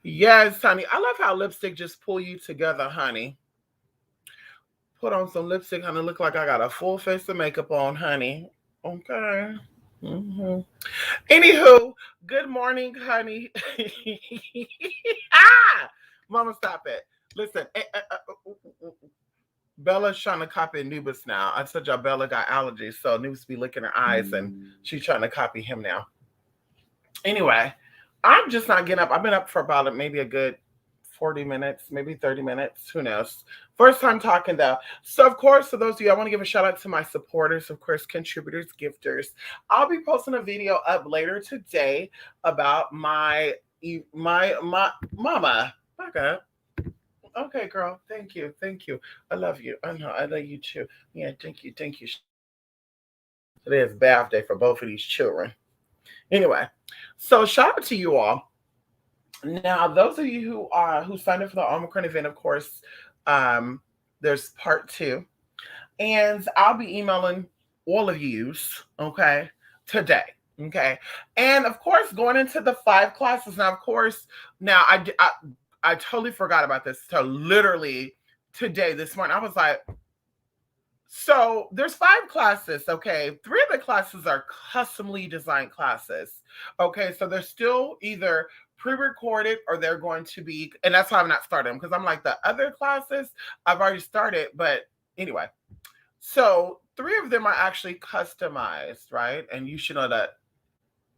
Yes, honey. I love how lipstick just pull you together, honey. Put on some lipstick, honey. Look like I got a full face of makeup on, honey. Okay. hmm Anywho, good morning, honey. ah, Mama, stop it. Listen, Bella's trying to copy Anubis now. I told y'all Bella got allergies, so Anubis be licking her eyes, and she's trying to copy him now. Anyway, I'm just not getting up. I've been up for about maybe a good 40 minutes, maybe 30 minutes. Who knows? First time talking though. So, of course, for those of you, I want to give a shout out to my supporters, of course, contributors, gifters. I'll be posting a video up later today about my mama. Back up. Okay, girl. Thank you. Thank you. I love you. I know. I love you too. Yeah, thank you. Thank you. Today is bath day for both of these children. Anyway, so shout out to you all. Now, those of you who signed up for the Omicron event, of course, um, there's part two, and I'll be emailing all of yous, okay, today, okay, and of course, going into the 5 classes. Now, of course, now I totally forgot about this. So literally today, this morning, I was like, so there's 5 classes, okay. 3 of the classes are customly designed classes, okay. So they're still either pre-recorded or they're going to be, and that's why I'm not starting them, because I'm like, the other classes I've already started. But anyway, so 3 of them are actually customized, right? And you should know that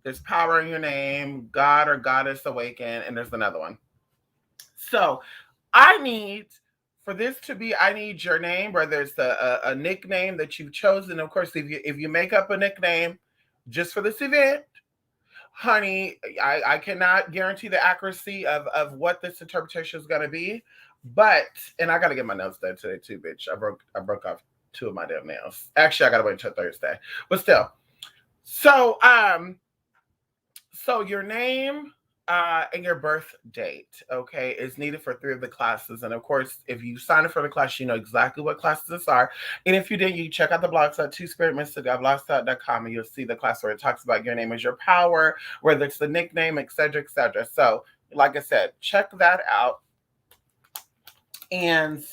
there's power in your name, God or Goddess Awaken, and there's another one. So I need for this to be, I need your name, whether it's a nickname that you've chosen. Of course, if you make up a nickname just for this event, honey, I cannot guarantee the accuracy of what this interpretation is going to be. But, and I got to get my nails done today too, bitch. I broke off 2 of my damn nails. Actually, I got to wait until Thursday. But still. So your name and your birth date, okay, is needed for 3 of the classes. And of course, if you sign up for the class, you know exactly what classes this are. And if you didn't, you check out the blogs at twospiritmystic.blogspot.com, and you'll see the class where it talks about your name as your power, whether it's the nickname, etc., etc. So, like I said, check that out. And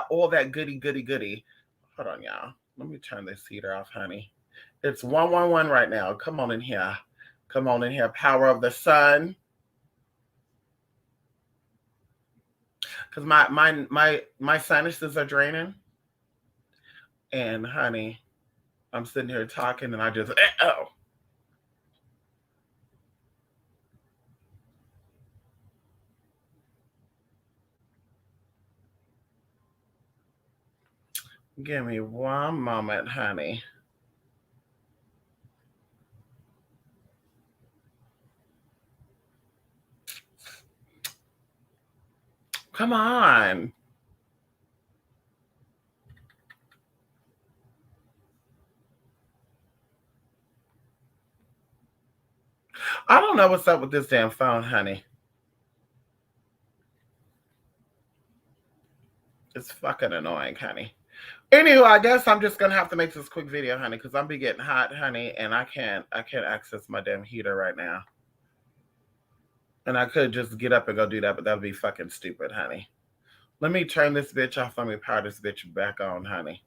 all that goody. Hold on, y'all. Let me turn this heater off, honey. It's 111 right now. Come on in here. Come on in here. Power of the sun. Because my sinuses are draining. And honey, I'm sitting here talking and I just Give me one moment, honey. Come on. I don't know what's up with this damn phone, honey. It's fucking annoying, honey. Anywho, I guess I'm just gonna have to make this quick video, honey, because I'm be getting hot, honey, and I can't access my damn heater right now. And I could just get up and go do that, but that would be fucking stupid, honey. Let me turn this bitch off. Let me power this bitch back on, honey.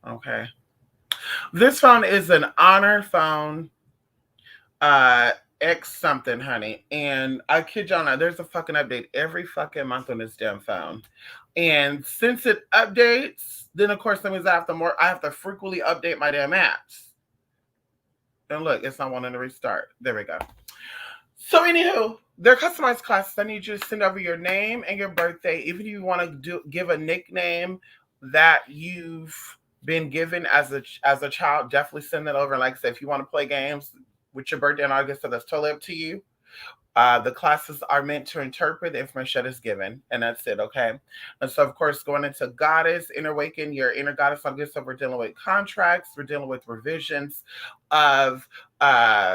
Okay. This phone is an Honor phone. X something, honey. And I kid y'all not, there's a fucking update every fucking month on this damn phone. And since it updates, then of course that means I have to frequently update my damn apps. And look, it's not wanting to restart. There we go. So anywho, they're customized classes. I need you to send over your name and your birthday. Even if you want to give a nickname that you've been given as a child, definitely send that over. And like I said, if you want to play games with your birthday in August, so that's totally up to you. The classes are meant to interpret the information that is given, and that's it, okay? And so, of course, going into Goddess, Inner Awaken, your inner goddess, on this, so we're dealing with contracts, we're dealing with revisions of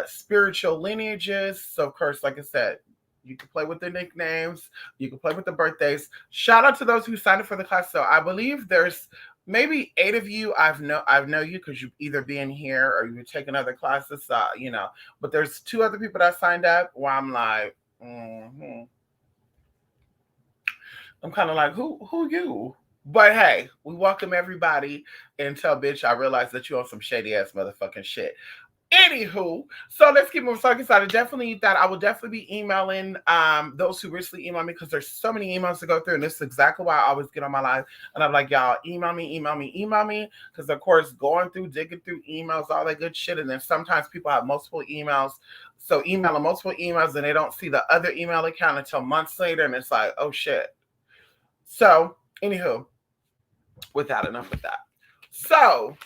spiritual lineages. So, of course, like I said, you can play with the nicknames, you can play with the birthdays. Shout out to those who signed up for the class. So I believe there's maybe 8 of you I've know you because you've either been here or you've taken other classes, but there's 2 other people that signed up where I'm like, Mm-hmm. I'm kind of like, who you? But hey, we welcome everybody until bitch, I realize that you on some shady ass motherfucking shit. Anywho, so let's keep moving. So like I said, I definitely that I will definitely be emailing those who recently email me because there's so many emails to go through, and this is exactly why I always get on my live and I'm like, y'all email me, because of course going through, digging through emails, all that good shit, and then sometimes people have multiple emails, so emailing multiple emails and they don't see the other email account until months later, and it's like, oh shit. So anywho, without enough with that. So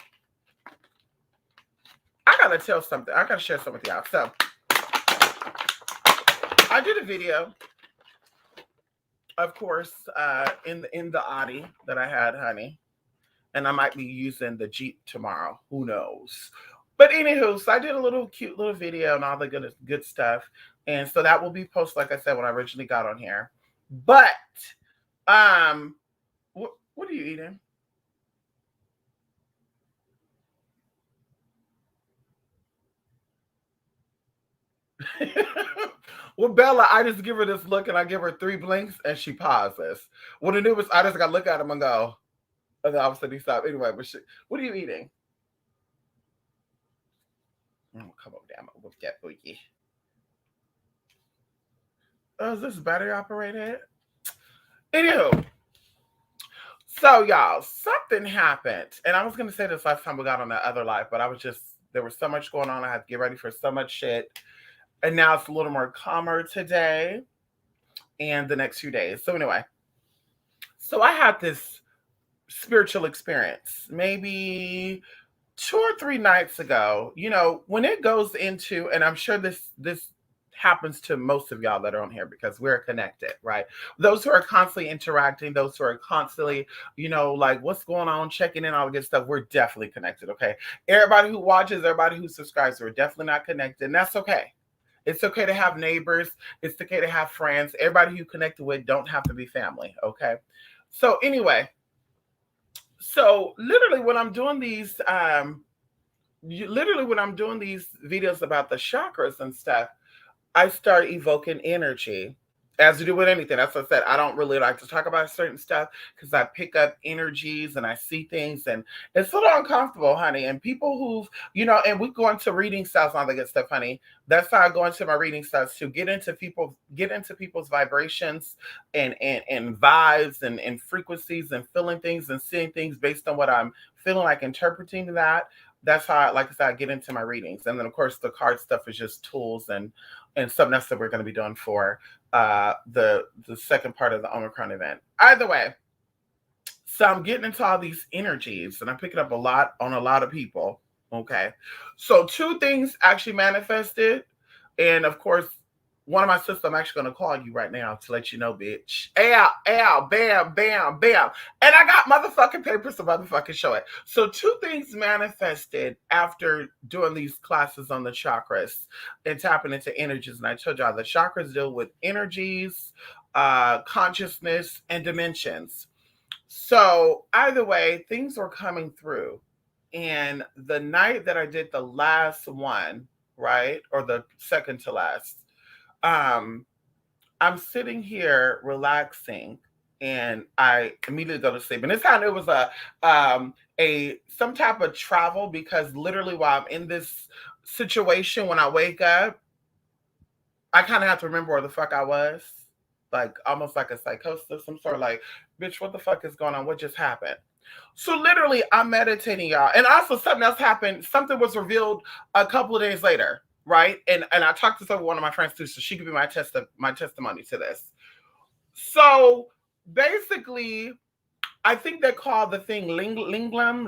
I gotta tell something. I gotta share something with y'all. So I did a video, of course, in the Audi that I had, honey, and I might be using the Jeep tomorrow. Who knows? But anywho, so I did a little cute little video and all the good stuff, and so that will be posted, like I said, when I originally got on here. But what are you eating? Well, Bella, I just give her this look and I give her 3 blinks and she pauses. When the newest, I just got to look at him and go, and then all of a sudden he stopped. Anyway, but what are you eating? Oh, come on, damn it. What's that boogie? Oh, is this battery operated? Anywho, so y'all, something happened. And I was going to say this last time we got on that other live, but I was just, there was so much going on. I had to get ready for so much shit. And now it's a little more calmer today and the next few days. So anyway, so I had this spiritual experience maybe 2 or 3 nights ago. You know, when it goes into, and I'm sure this happens to most of y'all that are on here because we're connected, right? Those who are constantly interacting, those who are constantly, you know, like what's going on, checking in, all the good stuff, we're definitely connected. Okay, everybody who watches, everybody who subscribes, we're definitely not connected, and that's okay. It's okay to have neighbors. It's okay to have friends. Everybody you connected with don't have to be family. Okay. So anyway, so literally when I'm doing these, literally when I'm doing these videos about the chakras and stuff, I start evoking energy. As you do with anything. That's what I said. I don't really like to talk about certain stuff because I pick up energies and I see things and it's a little uncomfortable, honey. And people who've, you know, and we go into reading styles and all that good stuff, honey. That's how I go into my reading styles to get into people's vibrations and vibes and frequencies and feeling things and seeing things based on what I'm feeling like interpreting that. That's how like I said, I get into my readings. And then of course the card stuff is just tools and something else that we're going to be doing for the second part of the Omicron event. Either way, so I'm getting into all these energies and I'm picking up a lot on a lot of people. Okay. So 2 things actually manifested. And of course, one of my sisters, I'm actually going to call you right now to let you know, bitch. Ow, bam, bam, bam. And I got motherfucking papers to motherfucking show it. So 2 things manifested after doing these classes on the chakras and tapping into energies. And I told y'all the chakras deal with energies, consciousness, and dimensions. So either way, things were coming through. And the night that I did the last one, right, or the second to last, um, I'm sitting here relaxing, and I immediately go to sleep. And this time it was a some type of travel because literally while I'm in this situation, when I wake up, I kind of have to remember where the fuck I was, like almost like a psychosis, some sort of like, bitch, what the fuck is going on? What just happened? So literally, I'm meditating, y'all. And also something else happened. Something was revealed a couple of days later, right? And I talked to one of my friends too, so she could be my testimony to this. So basically, I think they call the thing lingam.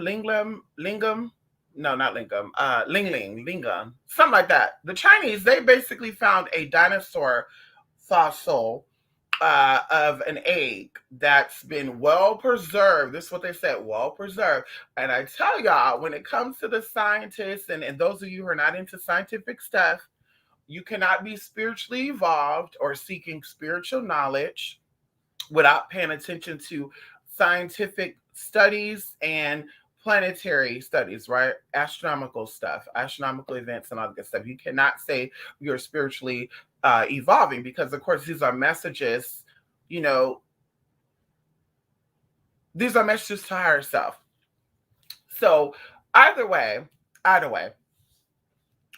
No, not lingam. Lingam, something like that. The Chinese, they basically found a dinosaur fossil of an egg that's been well preserved. This is what they said, well preserved. And I tell y'all, when it comes to the scientists and those of you who are not into scientific stuff, you cannot be spiritually evolved or seeking spiritual knowledge without paying attention to scientific studies and planetary studies, right? Astronomical stuff, astronomical events, and all that good stuff. You cannot say you're spiritually evolving, because of course these are messages, you know, these are messages to higher self. So either way, either way.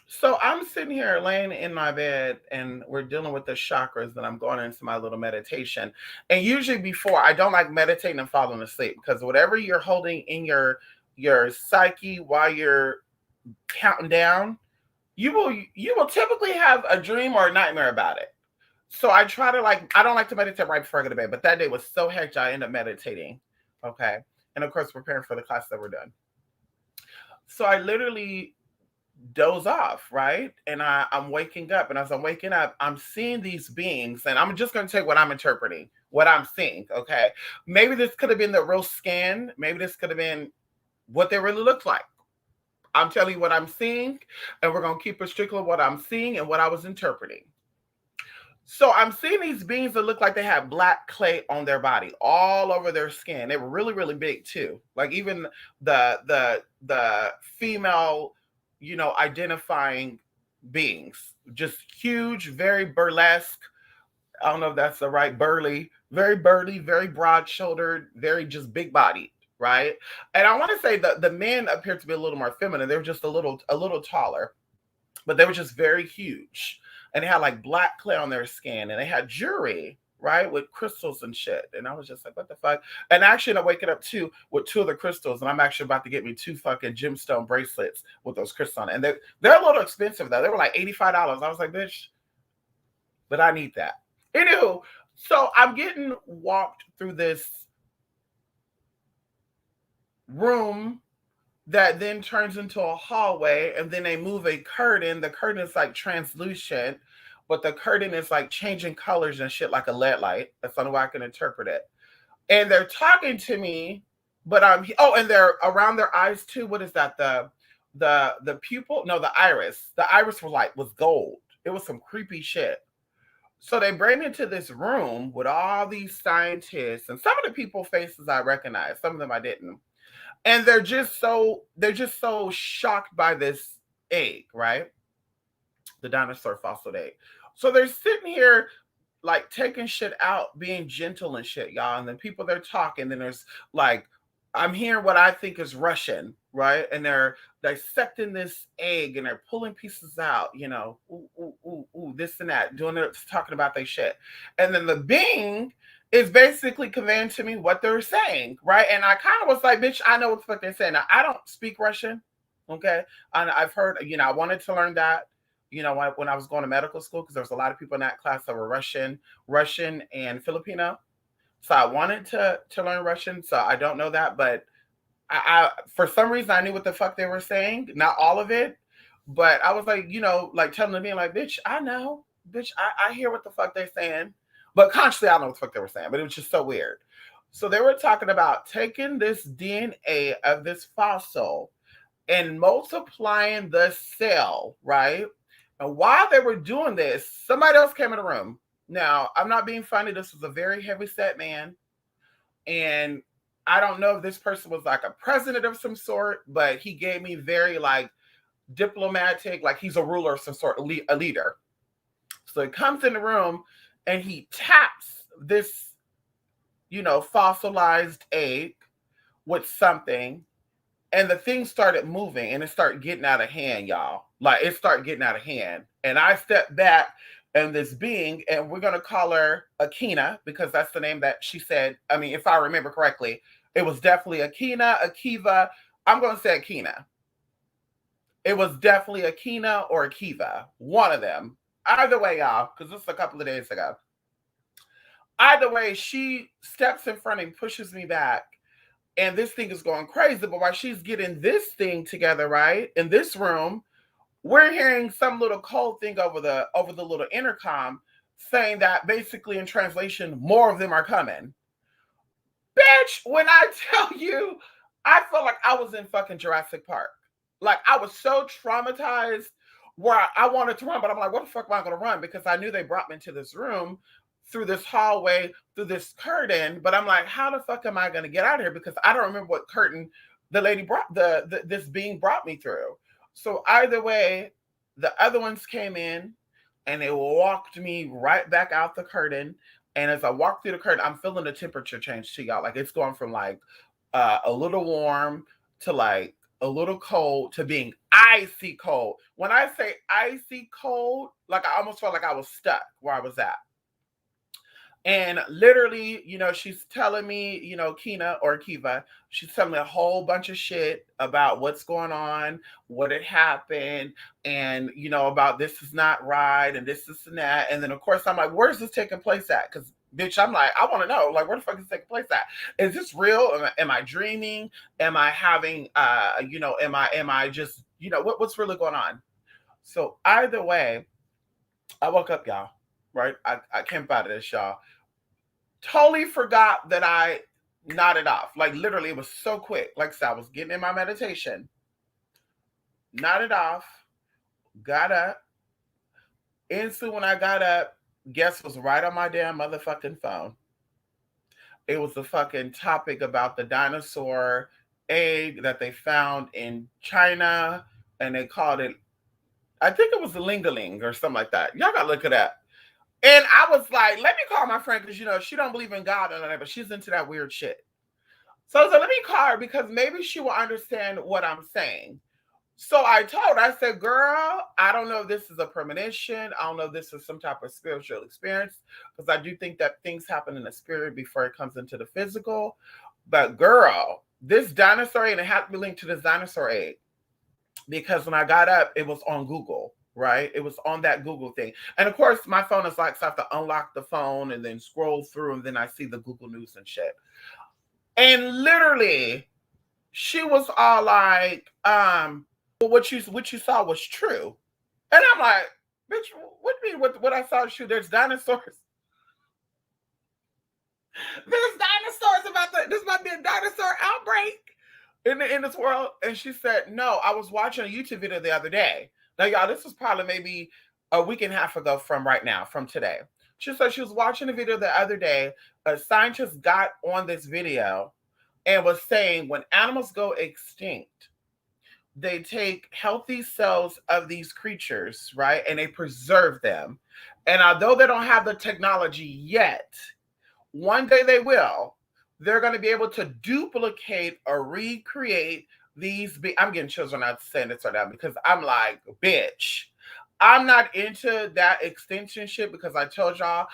So I'm sitting here laying in my bed and we're dealing with the chakras and I'm going into my little meditation. And usually before, I don't like meditating and falling asleep, because whatever you're holding in your psyche while you're counting down, you will typically have a dream or a nightmare about it. So I try to, like, I don't like to meditate right before I go to bed, but that day was so hectic I ended up meditating. Okay. And of course preparing for the class that we're done. So I literally doze off, right? And I'm waking up, and as I'm waking up, I'm seeing these beings, and I'm just going to take what I'm interpreting, what I'm seeing. Okay, maybe this could have been the real skin, maybe this could have been what they really looked like. I'm telling you what I'm seeing, and we're going to keep it strictly what I'm seeing and what I was interpreting. So I'm seeing these beings that look like they had black clay on their body, all over their skin. They were really, really big too. Like even the female, identifying beings, just huge, very burlesque. I don't know if that's the right burly, very broad shouldered, very just big bodied, right? And I want to say that the men appeared to be a little more feminine. They were just a little taller, but they were just very huge. And they had like black clay on their skin, and they had jewelry, right, with crystals and shit. And I was just like, what the fuck? And actually, I'm waking up too with two of the crystals, and I'm actually about to get me two fucking gemstone bracelets with those crystals on it. And they're a little expensive though. They were like $85. I was like, bitch, but I need that. Anywho, so I'm getting walked through this room that then turns into a hallway, and then they move a curtain. The curtain is like translucent, but the curtain is like changing colors and shit like a LED light. That's the only way I can interpret it. And they're talking to me, but and they're around their eyes too. What is that? The pupil? No, the iris. The iris was gold. It was some creepy shit. So they bring me into this room with all these scientists, and some of the people faces I recognize, some of them I didn't. And they're just so shocked by this egg, right? The dinosaur fossil egg. So they're sitting here like taking shit out, being gentle and shit, y'all. And then people they're talking, then there's like, I'm hearing what I think is Russian, right? And they're dissecting this egg and they're pulling pieces out, ooh, ooh, ooh, ooh, this and that, doing it, talking about their shit. And then the being is basically conveying to me what they're saying, right? And I kind of was like, bitch, I know what the fuck they're saying. Now, I don't speak Russian, okay? And I've heard, I wanted to learn that, when I was going to medical school, because there was a lot of people in that class that were Russian and Filipino. So I wanted to learn Russian. So I don't know that, but I for some reason I knew what the fuck they were saying. Not all of it, but I was like, like telling them, being like, bitch, I know, bitch, I hear what the fuck they're saying. But consciously, I don't know what the fuck they were saying, but it was just so weird. So they were talking about taking this DNA of this fossil and multiplying the cell, right? And while they were doing this, somebody else came in the room. Now, I'm not being funny. This was a very heavy set man. And I don't know if this person was like a president of some sort, but he gave me very like diplomatic, like he's a ruler of some sort, a leader. So he comes in the room and he taps this, fossilized egg with something. And the thing started moving and it started getting out of hand, y'all. Like it started getting out of hand. And I stepped back, and this being, and we're going to call her Akina, because that's the name that she said. I mean, if I remember correctly, it was definitely Akina, Akiva. I'm going to say Akina. It was definitely Akina or Akiva, one of them. Either way, y'all, because this is a couple of days ago. Either way, she steps in front and pushes me back. And this thing is going crazy. But while she's getting this thing together, right, in this room, we're hearing some little code thing over the little intercom saying that basically in translation, more of them are coming. Bitch, when I tell you, I felt like I was in fucking Jurassic Park. Like I was so traumatized where I wanted to run, but I'm like, what the fuck am I going to run? Because I knew they brought me into this room through this hallway, through this curtain. But I'm like, how the fuck am I going to get out of here? Because I don't remember what curtain the lady brought, this being brought me through. So either way, the other ones came in. and it walked me right back out the curtain. And as I walk through the curtain, I'm feeling the temperature change to y'all. Like it's going from like a little warm to like a little cold to being icy cold. When I say icy cold, like I almost felt like I was stuck where I was at. And literally, she's telling me, Kina or Kiva, she's telling me a whole bunch of shit about what's going on, what had happened, and, about this is not right, and this and that. And then, of course, I'm like, where's this taking place at? Because, bitch, I'm like, I want to know, like, where the fuck is this taking place at? Is this real? Am I dreaming? Am I having, am I just, what's really going on? So either way, I woke up, y'all, right? I came out of this, y'all. Totally forgot that I nodded off. Like literally, it was so quick. Like I said, I was getting in my meditation, nodded off, got up. Instantly, when I got up, guess was right on my damn motherfucking phone. It was the fucking topic about the dinosaur egg that they found in China, and they called it, I think it was the Lingaling or something like that. Y'all gotta look it up. And I was like, let me call my friend because, she don't believe in God or whatever. She's into that weird shit. So I was like, let me call her because maybe she will understand what I'm saying. So I said, girl, I don't know if this is a premonition. I don't know if this is some type of spiritual experience because I do think that things happen in the spirit before it comes into the physical. But girl, this dinosaur, and it had to be linked to this dinosaur egg because when I got up, it was on Google. Right? It was on that Google thing. And of course, my phone is like, so I have to unlock the phone and then scroll through, and then I see the Google News and shit. And literally, she was all like, well, what you saw was true. And I'm like, bitch, what do you mean what I saw is true? There's dinosaurs. There's dinosaurs this might be a dinosaur outbreak in this world. And she said, no, I was watching a YouTube video the other day. Now, y'all, this was probably maybe a week and a half ago from today. She said she was watching a video the other day. A scientist got on this video and was saying when animals go extinct, they take healthy cells of these creatures, right? And they preserve them. And although they don't have the technology yet, one day they will. They're going to be able to duplicate or recreate these. I'm getting chills when I'm saying this right now because I'm like, bitch, I'm not into that extinction shit because I told y'all,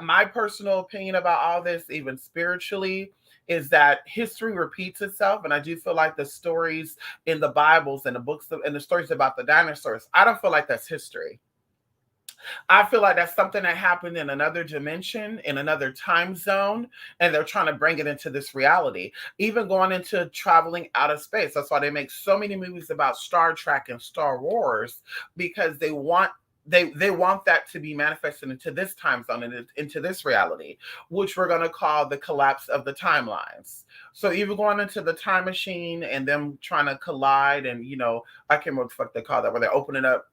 my personal opinion about all this, even spiritually, is that history repeats itself. And I do feel like the stories in the Bibles and the books and the stories about the dinosaurs, I don't feel like that's history. I feel like that's something that happened in another dimension, in another time zone, and they're trying to bring it into this reality. Even going into traveling out of space. That's why they make so many movies about Star Trek and Star Wars, because they want that to be manifested into this time zone and into this reality, which we're going to call the collapse of the timelines. So even going into the time machine and them trying to collide, and I can't remember what the fuck they call that, where they're opening up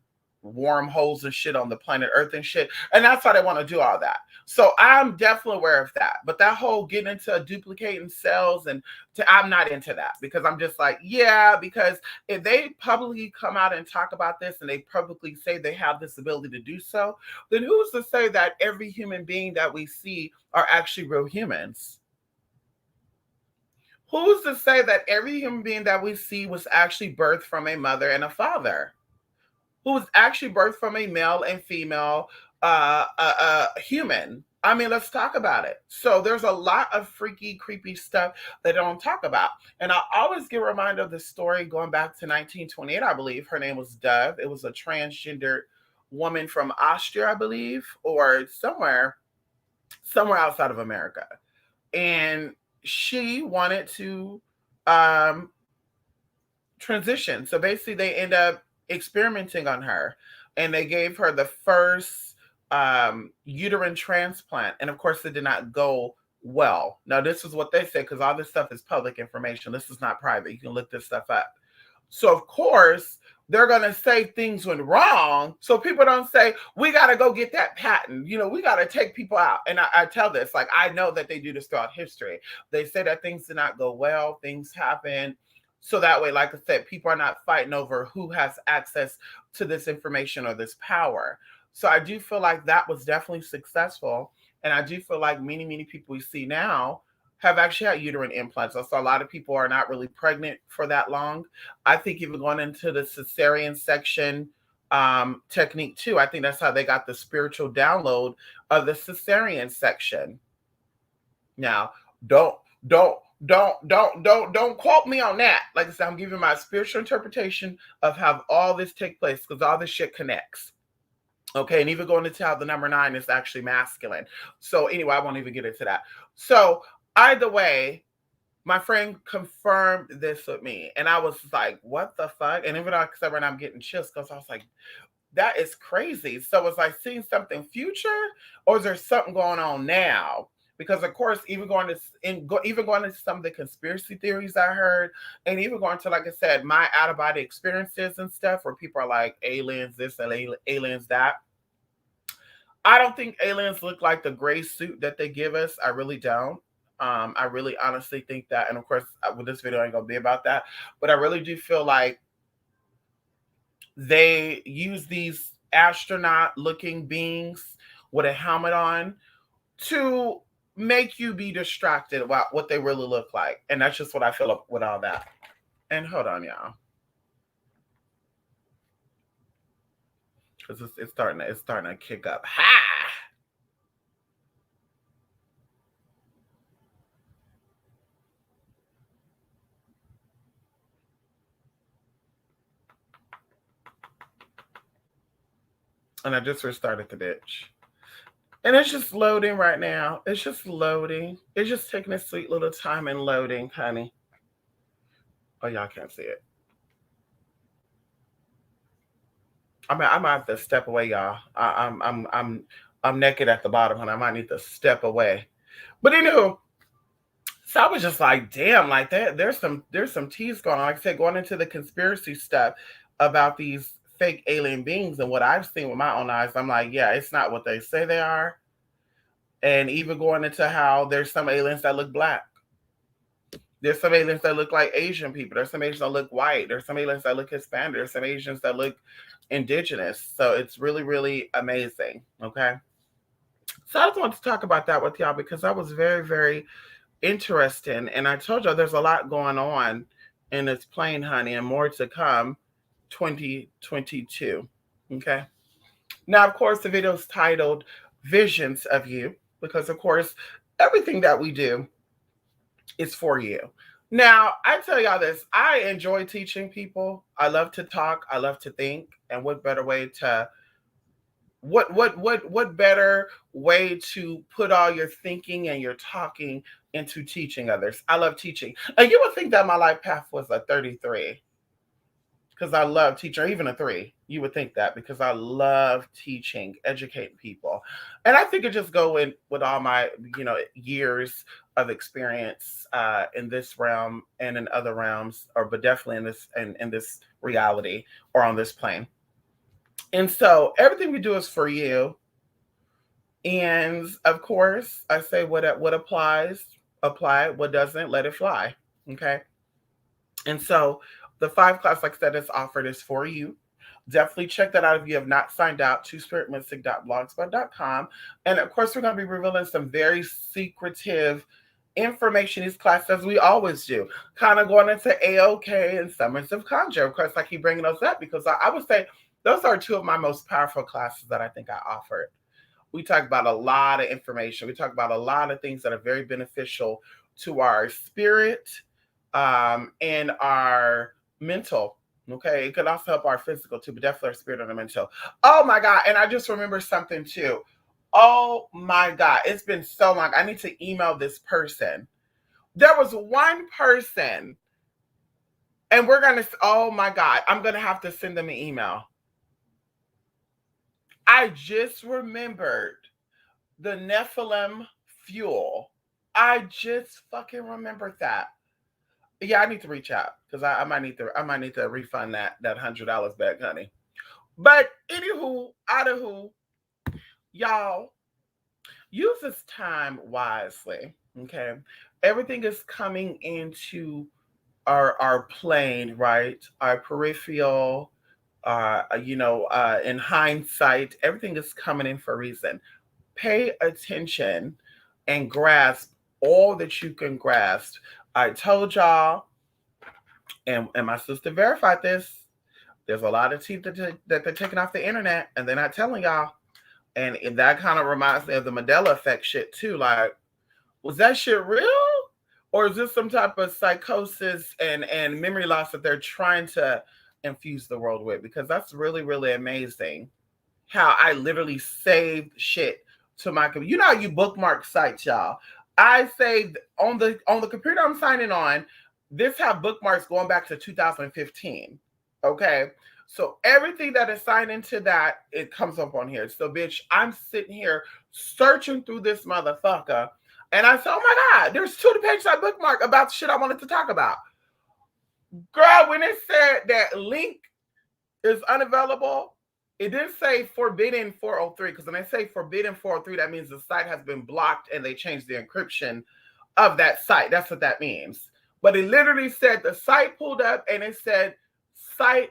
wormholes and shit on the planet Earth and shit. And that's how they want to do all that. So I'm definitely aware of that. But that whole getting into duplicating cells I'm not into that because I'm just like, yeah, because if they publicly come out and talk about this and they publicly say they have this ability to do so, then who's to say that every human being that we see are actually real humans? Who's to say that every human being that we see was actually birthed from a mother and a father? Who was actually birthed from a male and female human. I mean, let's talk about it. So there's a lot of freaky, creepy stuff they don't talk about. And I always get reminded of the story going back to 1928, I believe. Her name was Dove. It was a transgendered woman from Austria, I believe, or somewhere outside of America. And she wanted to transition. So basically they end up experimenting on her, and they gave her the first uterine transplant, and of course it did not go well. Now this is what they say, because all this stuff is public information. This is not private. You can look this stuff up. So of course they're going to say things went wrong, so people don't say, we got to go get that patent, we got to take people out. And I tell this, like, I know that they do this throughout history. They say that things did not go well, things happen. So that way, like I said, people are not fighting over who has access to this information or this power. So I do feel like that was definitely successful. And I do feel like many people we see now have actually had uterine implants. So a lot of people are not really pregnant for that long. I think even going into the cesarean section technique too, I think that's how they got the spiritual download of the cesarean section. Now, don't don't quote me on that. Like I said, I'm giving my spiritual interpretation of how all this take place because all this shit connects. Okay, and even going into how the number 9 is actually masculine. So anyway, I won't even get into that. So either way, my friend confirmed this with me, and I was like, "What the fuck?" And even though I right now I'm getting chills because I was like, "That is crazy." So was I seeing something future, or is there something going on now? Because of course, even going into some of the conspiracy theories I heard, and even going to, like I said, my out of body experiences and stuff, where people are like aliens this and aliens that. I don't think aliens look like the gray suit that they give us. I really don't. I really honestly think that, and of course, with this video ain't gonna be about that, but I really do feel like they use these astronaut-looking beings with a helmet on to make you be distracted about what they really look like, and that's just what I feel with all that. And hold on, y'all, because it's starting to kick up. Ha! And I just restarted the bitch. And it's just loading right now. It's just loading. It's just taking a sweet little time and loading, honey. Oh, y'all can't see it. I might have to step away, y'all. I'm naked at the bottom, and I might need to step away. But anywho, so I was just like, damn, like that. There's some teas going on. Like I said, going into the conspiracy stuff about these fake alien beings and what I've seen with my own eyes. I'm like, yeah, it's not what they say they are. And even going into how there's some aliens that look black. There's some aliens that look like Asian people. There's some Asians that look white. There's some aliens that look Hispanic. There's some Asians that look indigenous. So it's really, really amazing. Okay. So I just wanted to talk about that with y'all because that was very, very interesting. And I told y'all there's a lot going on in this plane, honey, and more to come 2022. Okay. Now, of course, the video is titled Visions of You because, of course, everything that we do is for you. Now, I tell y'all this, I enjoy teaching people. I love to talk, I love to think, and what better way to what better way to put all your thinking and your talking into teaching others? I love teaching. And you would think that my life path was a 33 because I love teaching, or even a 3. You would think that because I love teaching, educating people. And I think it just go in with all my, years of experience in this realm and in other realms, but definitely in this reality or on this plane. And so everything we do is for you. And of course, I say what applies, apply. What doesn't, let it fly. Okay. And so the 5 class, like I said, is offered is for you. Definitely check that out if you have not signed out to spiritmystic.blogspot.com. And of course, we're going to be revealing some very secretive information in these classes, as we always do. Kind of going into AOK and Summons of Conjure. Of course, I keep bringing those up because I would say those are 2 of my most powerful classes that I think I offered. We talk about a lot of information. We talk about a lot of things that are very beneficial to our spirit and our mental. Okay, it could also help our physical too, but definitely our spirit and our mental. Oh my God. And I just remember something too. Oh my God. It's been so long. I need to email this person. There was one person, and we're going to, oh my God, I'm going to have to send them an email. I just remembered the Nephilim fuel. I just fucking remembered that. Yeah, I need to reach out because I might need to refund that $100 back, honey. But anywho, y'all use this time wisely. Okay, everything is coming into our plane, right? Our peripheral, In hindsight, everything is coming in for a reason. Pay attention and grasp all that you can grasp. I told y'all, and my sister verified this. There's a lot of teeth that they're taking off the internet, and they're not telling y'all. And that kind of reminds me of the Mandela effect shit too. Like, was that shit real? Or is this some type of psychosis and memory loss that they're trying to infuse the world with? Because that's really, really amazing how I literally saved shit to my computer. You know how you bookmark sites, y'all. I saved on the computer I'm signing on, this have bookmarks going back to 2015. Okay. So everything that is signed into that, it comes up on here. So bitch, I'm sitting here searching through this motherfucker. And I said, oh my God, there's 2 pages I bookmarked about the shit I wanted to talk about. Girl, when it said that link is unavailable, it didn't say forbidden 403, because when they say forbidden 403, that means the site has been blocked and they changed the encryption of that site. That's what that means. But it literally said the site pulled up and it said site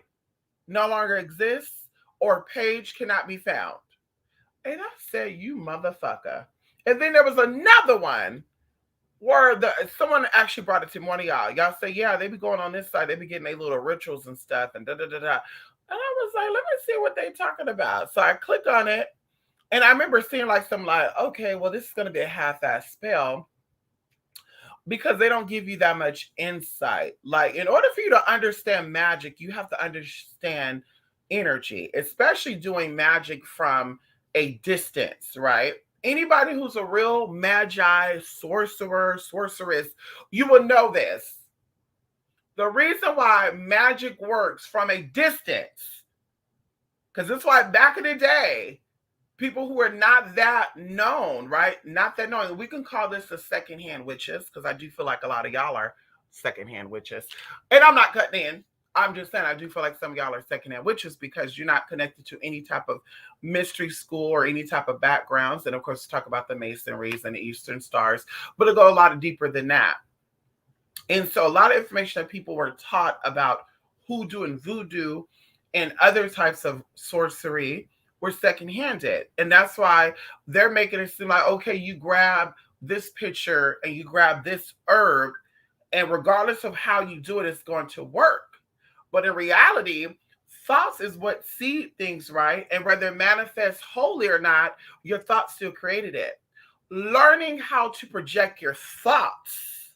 no longer exists or page cannot be found. And I said, you motherfucker. And then there was another one where someone actually brought it to one of y'all. Y'all say, yeah, they be going on this side. They be getting their little rituals and stuff and da-da-da-da. And I was like, let me see what they talking about. So I click on it. And I remember seeing like some like, okay, well, this is going to be a half-ass spell, because they don't give you that much insight. Like, in order for you to understand magic, you have to understand energy, especially doing magic from a distance, right? Anybody who's a real magi, sorcerer, sorceress, you will know this. The reason why magic works from a distance, because it's why back in the day, people who are not that known, right? Not that known. We can call this the secondhand witches, because I do feel like a lot of y'all are secondhand witches. And I'm not cutting in. I'm just saying I do feel like some of y'all are secondhand witches because you're not connected to any type of mystery school or any type of backgrounds. And of course, talk about the Masonries and the Eastern Stars, but it'll go a lot deeper than that. And so a lot of information that people were taught about hoodoo and voodoo and other types of sorcery were secondhanded. And that's why they're making it seem like, okay, you grab this picture and you grab this herb, and regardless of how you do it, it's going to work. But in reality, thoughts is what seed things, right? And whether it manifests wholly or not, your thoughts still created it. Learning how to project your thoughts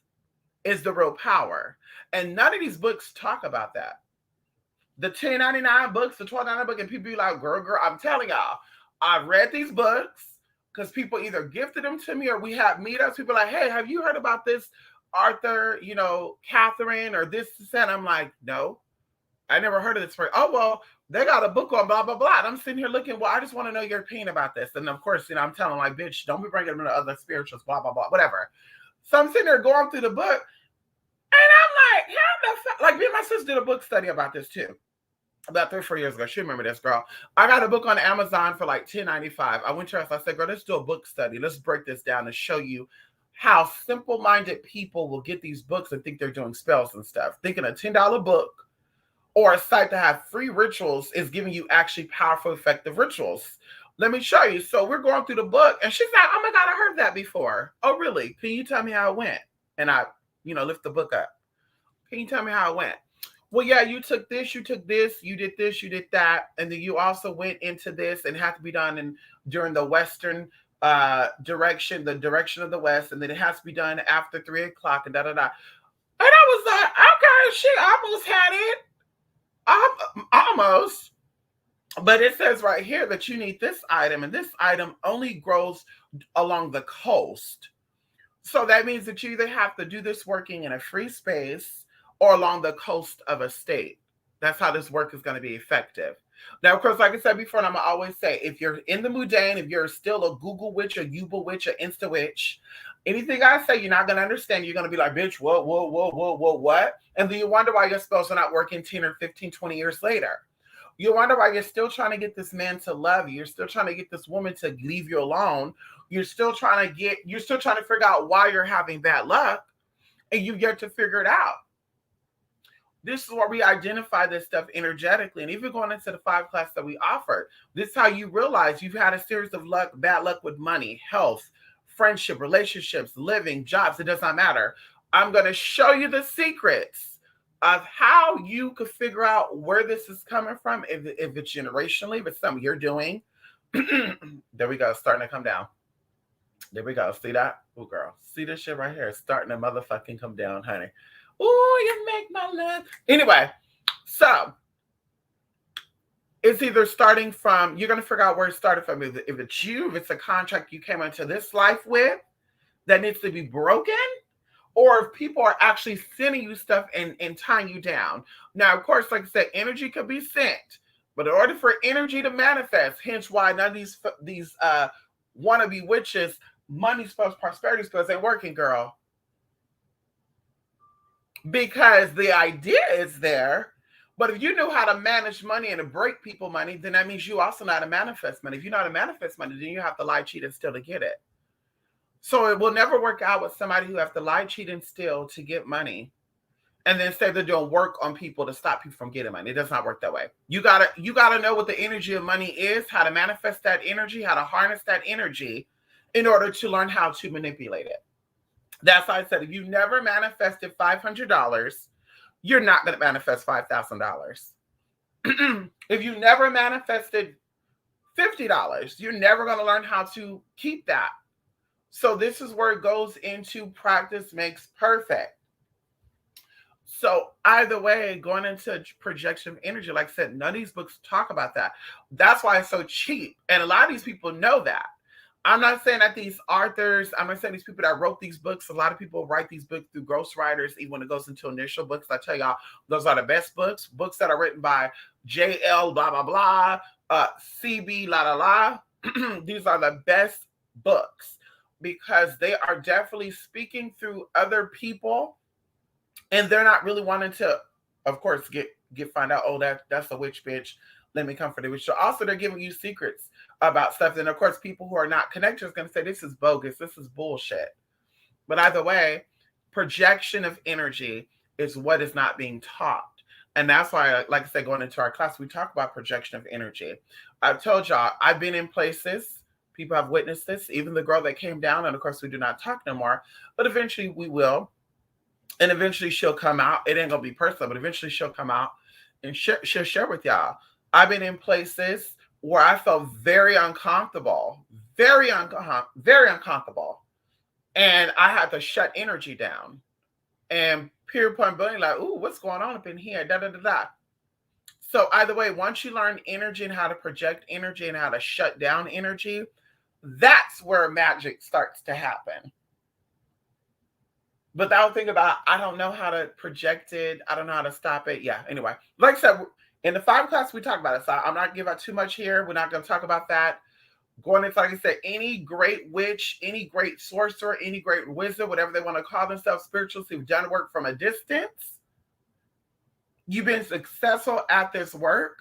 is the real power. And none of these books talk about that. The $10.99 books, the $12.99 book, and people be like, girl, I'm telling y'all, I've read these books because people either gifted them to me or we have meetups. People are like, hey, have you heard about this Arthur, Catherine, or this? And I'm like, no, I never heard of this. Oh, well, they got a book on blah, blah, blah. And I'm sitting here looking, well, I just want to know your opinion about this. And of course, I'm telling like, bitch, don't be bringing them to other spirituals, blah, blah, blah, whatever. So I'm sitting there going through the book, and I'm like, how the fuck? Like, me and my sister did a book study about this too. About 3 or 4 years ago. She remember this, girl. I got a book on Amazon for like $10.95. I went to her, I said, girl, let's do a book study. Let's break this down and show you how simple-minded people will get these books and think they're doing spells and stuff. Thinking a $10 book or a site that have free rituals is giving you actually powerful, effective rituals. Let me show you. So we're going through the book, and she's like, oh my God, I heard that before. Oh, really? Can you tell me how it went? And I, lift the book up. Can you tell me how it went? Well, yeah, you took this, you did this, you did that. And then you also went into this and had to be done during the Western direction, the direction of the West. And then it has to be done after 3 o'clock and da-da-da. And I was like, okay, shit, I almost had it. Almost. But it says right here that you need this item, and this item only grows along the coast. So that means that you either have to do this working in a free space or along the coast of a state. That's how this work is going to be effective. Now, of course, like I said before, and I'm going to always say, if you're in the mundane, if you're still a Google witch, a Yuba witch, or Insta witch, anything I say, you're not going to understand. You're going to be like, bitch, what? And then you wonder why your spells are not working 10 or 15, 20 years later. You wonder why you're still trying to get this man to love you. You're still trying to get this woman to leave you alone. You're still trying to figure out why you're having bad luck, and you've yet to figure it out. This is where we identify this stuff energetically. And even going into the 5 class that we offered, this is how you realize you've had a series of bad luck with money, health, friendship, relationships, living, jobs. It does not matter. I'm going to show you the secrets of how you could figure out where this is coming from, if it's generationally, if it's something you're doing. There we go, starting to come down. There we go. See that? Oh, girl. See this shit right here? It's starting to motherfucking come down, honey. Oh, you make my love. Anyway, so it's either starting from, you're going to figure out where it started from. If it's you, if it's a contract you came into this life with that needs to be broken, or if people are actually sending you stuff and tying you down. Now, of course, like I said, energy could be sent, but in order for energy to manifest, hence why none of these wannabe witches, money spells, prosperity spells ain't working, girl. Because the idea is there, but if you know how to manage money and to break people money, then that means you also know how to manifest money. If you know how to manifest money, then you have to lie, cheat, and steal to get it. So it will never work out with somebody who has to lie, cheat, and steal to get money, and then say they're doing work on people to stop people from getting money. It does not work that way. You gotta know what the energy of money is, how to manifest that energy, how to harness that energy in order to learn how to manipulate it. That's why I said, if you never manifested $500, you're not going to manifest $5,000. If you never manifested $50, you're never going to learn how to keep that. So this is where it goes into practice makes perfect. So either way, going into projection of energy, like I said, none of these books talk about that. That's why it's so cheap. And a lot of these people know that. I'm not saying that these authors, I'm not saying these people that wrote these books, a lot of people write these books through ghostwriters, even when it goes into initial books. I tell y'all, those are the best books that are written by J.L. blah, blah, blah, C.B. la, la, la. These are the best books because they are definitely speaking through other people, and they're not really wanting to, of course, find out, oh, that's a witch bitch. Let me come for the witch. So also they're giving you secrets about stuff. And of course, people who are not connected is going to say, this is bogus. This is bullshit. But either way, projection of energy is what is not being taught. And that's why, like I said, going into our class, we talk about projection of energy. I've told y'all, I've been in places, people have witnessed this, even the girl that came down, and of course we do not talk no more, but eventually we will. And eventually she'll come out. It ain't going to be personal, but eventually she'll come out and she'll share with y'all. I've been in places where I felt very uncomfortable, very uncomfortable. And I had to shut energy down and pure point blank, like, ooh, what's going on up in here? Da, da, da, da. So either way, once you learn energy and how to project energy and how to shut down energy, that's where magic starts to happen. But that whole thing about, I don't know how to project it, I don't know how to stop it. Yeah, anyway, like I said, in the 5 class, we talk about it. So I'm not giving out too much here. We're not going to talk about that. Going into, like I said, any great witch, any great sorcerer, any great wizard, whatever they want to call themselves, spirituals who've done work from a distance, you've been successful at this work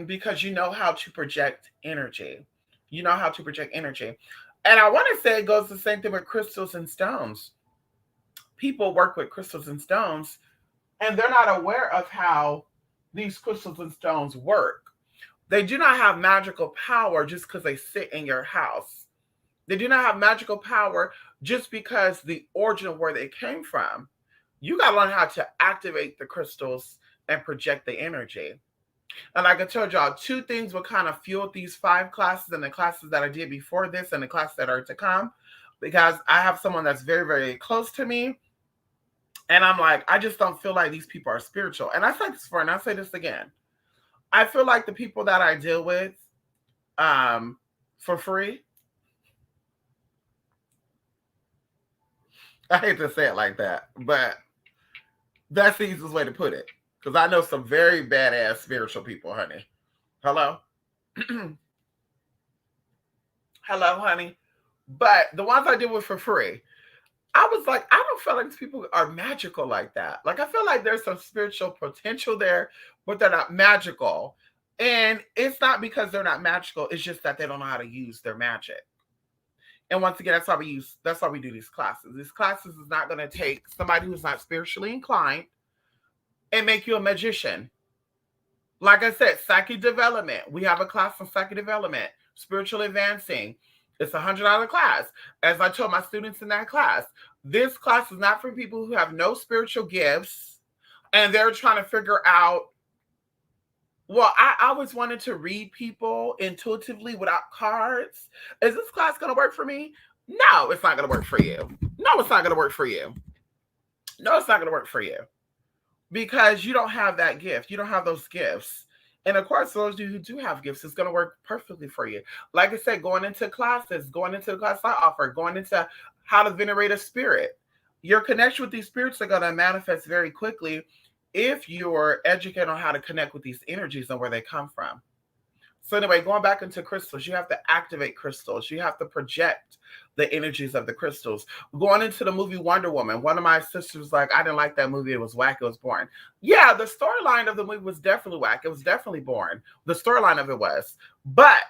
because you know how to project energy. You know how to project energy. And I want to say it goes the same thing with crystals and stones. People work with crystals and stones, and they're not aware of how these crystals and stones work. They do not have magical power just because they sit in your house. They do not have magical power just because the origin of where they came from. You got to learn how to activate the crystals and project the energy. And like I told y'all, 2 things will kind of fuel these 5 classes and the classes that I did before this and the classes that are to come, because I have someone that's very, very close to me. And I'm like, I just don't feel like these people are spiritual. And I said this before, and I'll say this again. I feel like the people that I deal with for free, I hate to say it like that, but that's the easiest way to put it. Because I know some very badass spiritual people, honey. Hello? Hello, honey. But the ones I deal with for free, I was like, I don't feel like these people are magical like that. Like, I feel like there's some spiritual potential there, but they're not magical. And it's not because they're not magical. It's just that they don't know how to use their magic. And once again, that's why we do these classes. These classes is not going to take somebody who's not spiritually inclined and make you a magician. Like I said, psychic development. We have a class on psychic development, spiritual advancing. It's $100 class. As I told my students in that class, this class is not for people who have no spiritual gifts and they're trying to figure out. Well, I always wanted to read people intuitively without cards. Is this class going to work for me? No, it's not going to work for you. No, it's not going to work for you. No, it's not going to work for you because you don't have that gift. You don't have those gifts. And of course, those of you who do have gifts, it's going to work perfectly for you. Like I said, going into classes, going into the class I offer, going into how to venerate a spirit, your connection with these spirits are going to manifest very quickly if you're educated on how to connect with these energies and where they come from. So anyway, going back into crystals, you have to activate crystals. You have to project the energies of the crystals. Going into the movie Wonder Woman, one of my sisters was like, I didn't like that movie. It was whack. It was boring. Yeah, the storyline of the movie was definitely whack. It was definitely boring. The storyline of it was. But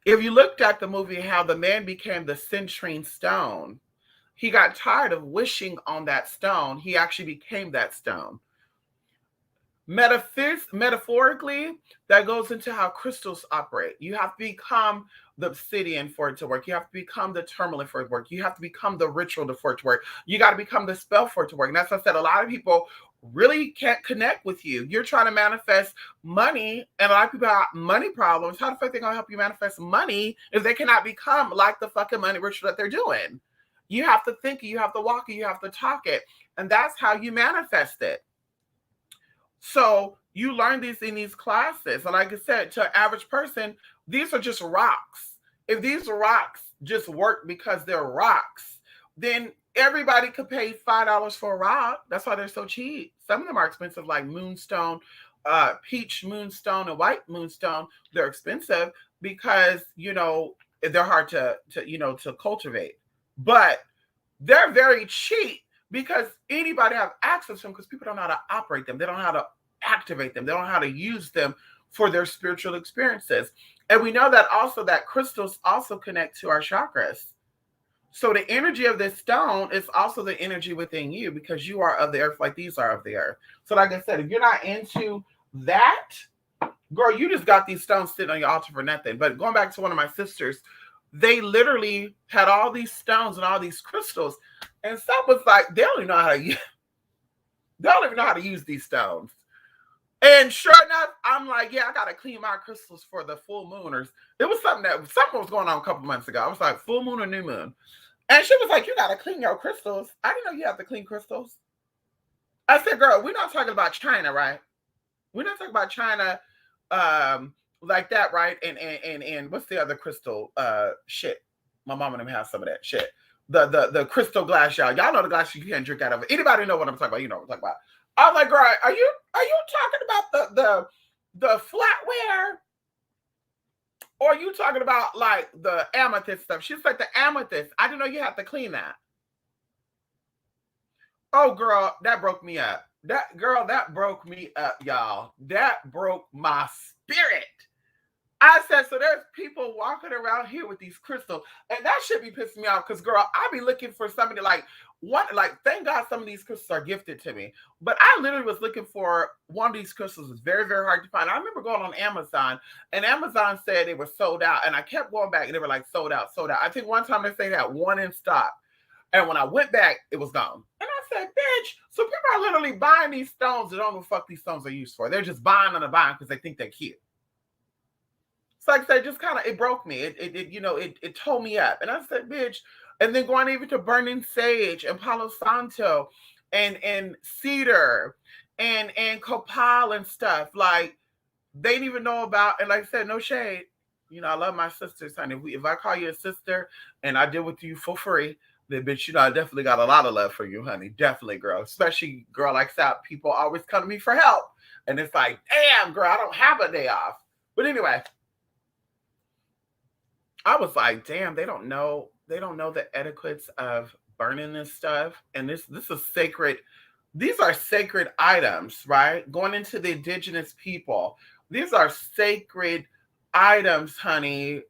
if you looked at the movie, how the man became the citrine stone, he got tired of wishing on that stone. He actually became that stone. Metaphorically, that goes into how crystals operate. You have to become the obsidian for it to work. You have to become the tourmaline for it to work. You have to become the ritual for it to work. You got to become the spell for it to work. And that's what I said, a lot of people really can't connect with you. You're trying to manifest money, and a lot of people have money problems. How the fuck are they going to help you manifest money if they cannot become like the fucking money ritual that they're doing? You have to think it, you have to walk it, you have to talk it. And that's how you manifest it. So you learn these in these classes. And like I said, to an average person, these are just rocks. If these rocks just work because they're rocks, then everybody could pay $5 for a rock. That's why they're so cheap. Some of them are expensive, like moonstone, peach moonstone, and white moonstone. They're expensive because, you know, they're hard to cultivate. But they're very cheap because anybody have access to them because people don't know how to operate them. They don't know how to activate them. They don't know how to use them for their spiritual experiences. And we know that also that crystals also connect to our chakras. So the energy of this stone is also the energy within you because you are of the earth like these are of the earth. So like I said, if you're not into that, girl, you just got these stones sitting on your altar for nothing. But going back to one of my sisters, they literally had all these stones and all these crystals. And some was like, they don't even know how to use these stones. And sure enough, I'm like, yeah, I gotta clean my crystals for the full mooners. It was something was going on a couple months ago. I was like, full moon or new moon. And she was like, you gotta clean your crystals. I didn't know you have to clean crystals. I said, girl, we're not talking about China, right? We're not talking about China like that, right? And what's the other crystal shit? My mom and them have some of that shit. The crystal glass, y'all. Y'all know the glass you can't drink out of it. Anybody know what I'm talking about? You know what I'm talking about. I was like, girl, are you talking about the flatware? Or are you talking about like the amethyst stuff? She's like, the amethyst. I didn't know you have to clean that. Oh, girl, that broke me up. That broke me up, y'all. That broke my spirit. I said, so there's people walking around here with these crystals, and that should be pissing me off because, girl, I be looking for somebody like thank God some of these crystals are gifted to me. But I literally was looking for one of these crystals. It's very, very hard to find. I remember going on Amazon, and Amazon said they were sold out, and I kept going back, and they were like, sold out, sold out. I think one time they said they had one in stock. And when I went back, it was gone. And I said, bitch, so people are literally buying these stones that don't know what the fuck these stones are used for. They're just buying them because they think they're cute. So like I said, just kind of, it broke me. It tore me up. And I said, bitch, and then going even to burning sage and Palo Santo and cedar and copal and stuff. Like, they didn't even know about, and like I said, no shade. You know, I love my sisters, honey. If I call you a sister and I deal with you for free, then bitch, I definitely got a lot of love for you, honey. Definitely, girl. Especially, girl, like that, people always come to me for help. And it's like, damn, girl, I don't have a day off. But anyway, I was like, damn, they don't know the etiquettes of burning this stuff. And this is sacred. These are sacred items, right? Going into the indigenous people. These are sacred items, honey.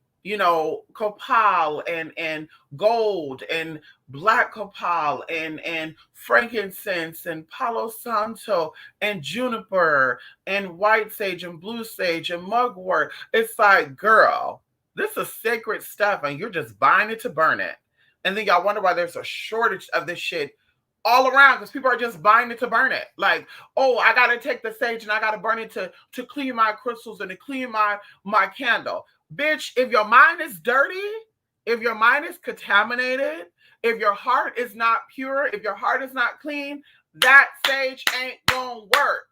copal and gold and black copal and frankincense and palo santo and juniper and white sage and blue sage and mugwort. It's like, girl, this is sacred stuff, and you're just buying it to burn it. And then y'all wonder why there's a shortage of this shit all around, because people are just buying it to burn it. Like, oh, I gotta take the sage and I gotta burn it to clean my crystals and to clean my candle. Bitch, if your mind is dirty, if your mind is contaminated, if your heart is not pure, if your heart is not clean, that sage ain't gonna work.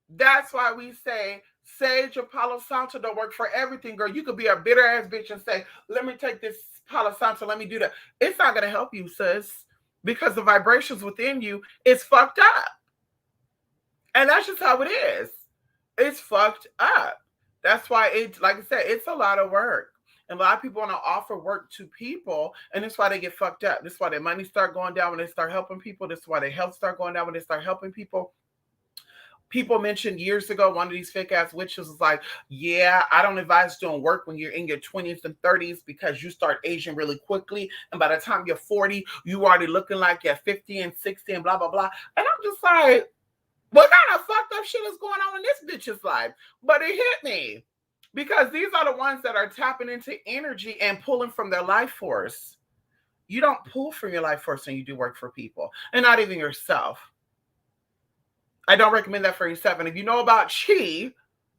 That's why we say sage or Palo Santo don't work for everything, girl. You could be a bitter ass bitch and say, let me take this Palo Santo, let me do that. It's not gonna help you, sis, because the vibrations within you is fucked up. And that's just how it is. It's fucked up. That's why it's, like I said, it's a lot of work. And a lot of people want to offer work to people, and that's why they get fucked up. That's why their money start going down when they start helping people. That's why their health start going down when they start helping people. People mentioned years ago, one of these fake ass witches was like, yeah, I don't advise doing work when you're in your 20s and 30s because you start aging really quickly. And by the time you're 40, you already looking like you're 50 and 60 and blah, blah, blah. And I'm just like, what kind of fucked up shit is going on in this bitch's life? But it hit me because these are the ones that are tapping into energy and pulling from their life force. You don't pull from your life force when you do work for people, and not even yourself. I don't recommend that for yourself. And if you know about chi,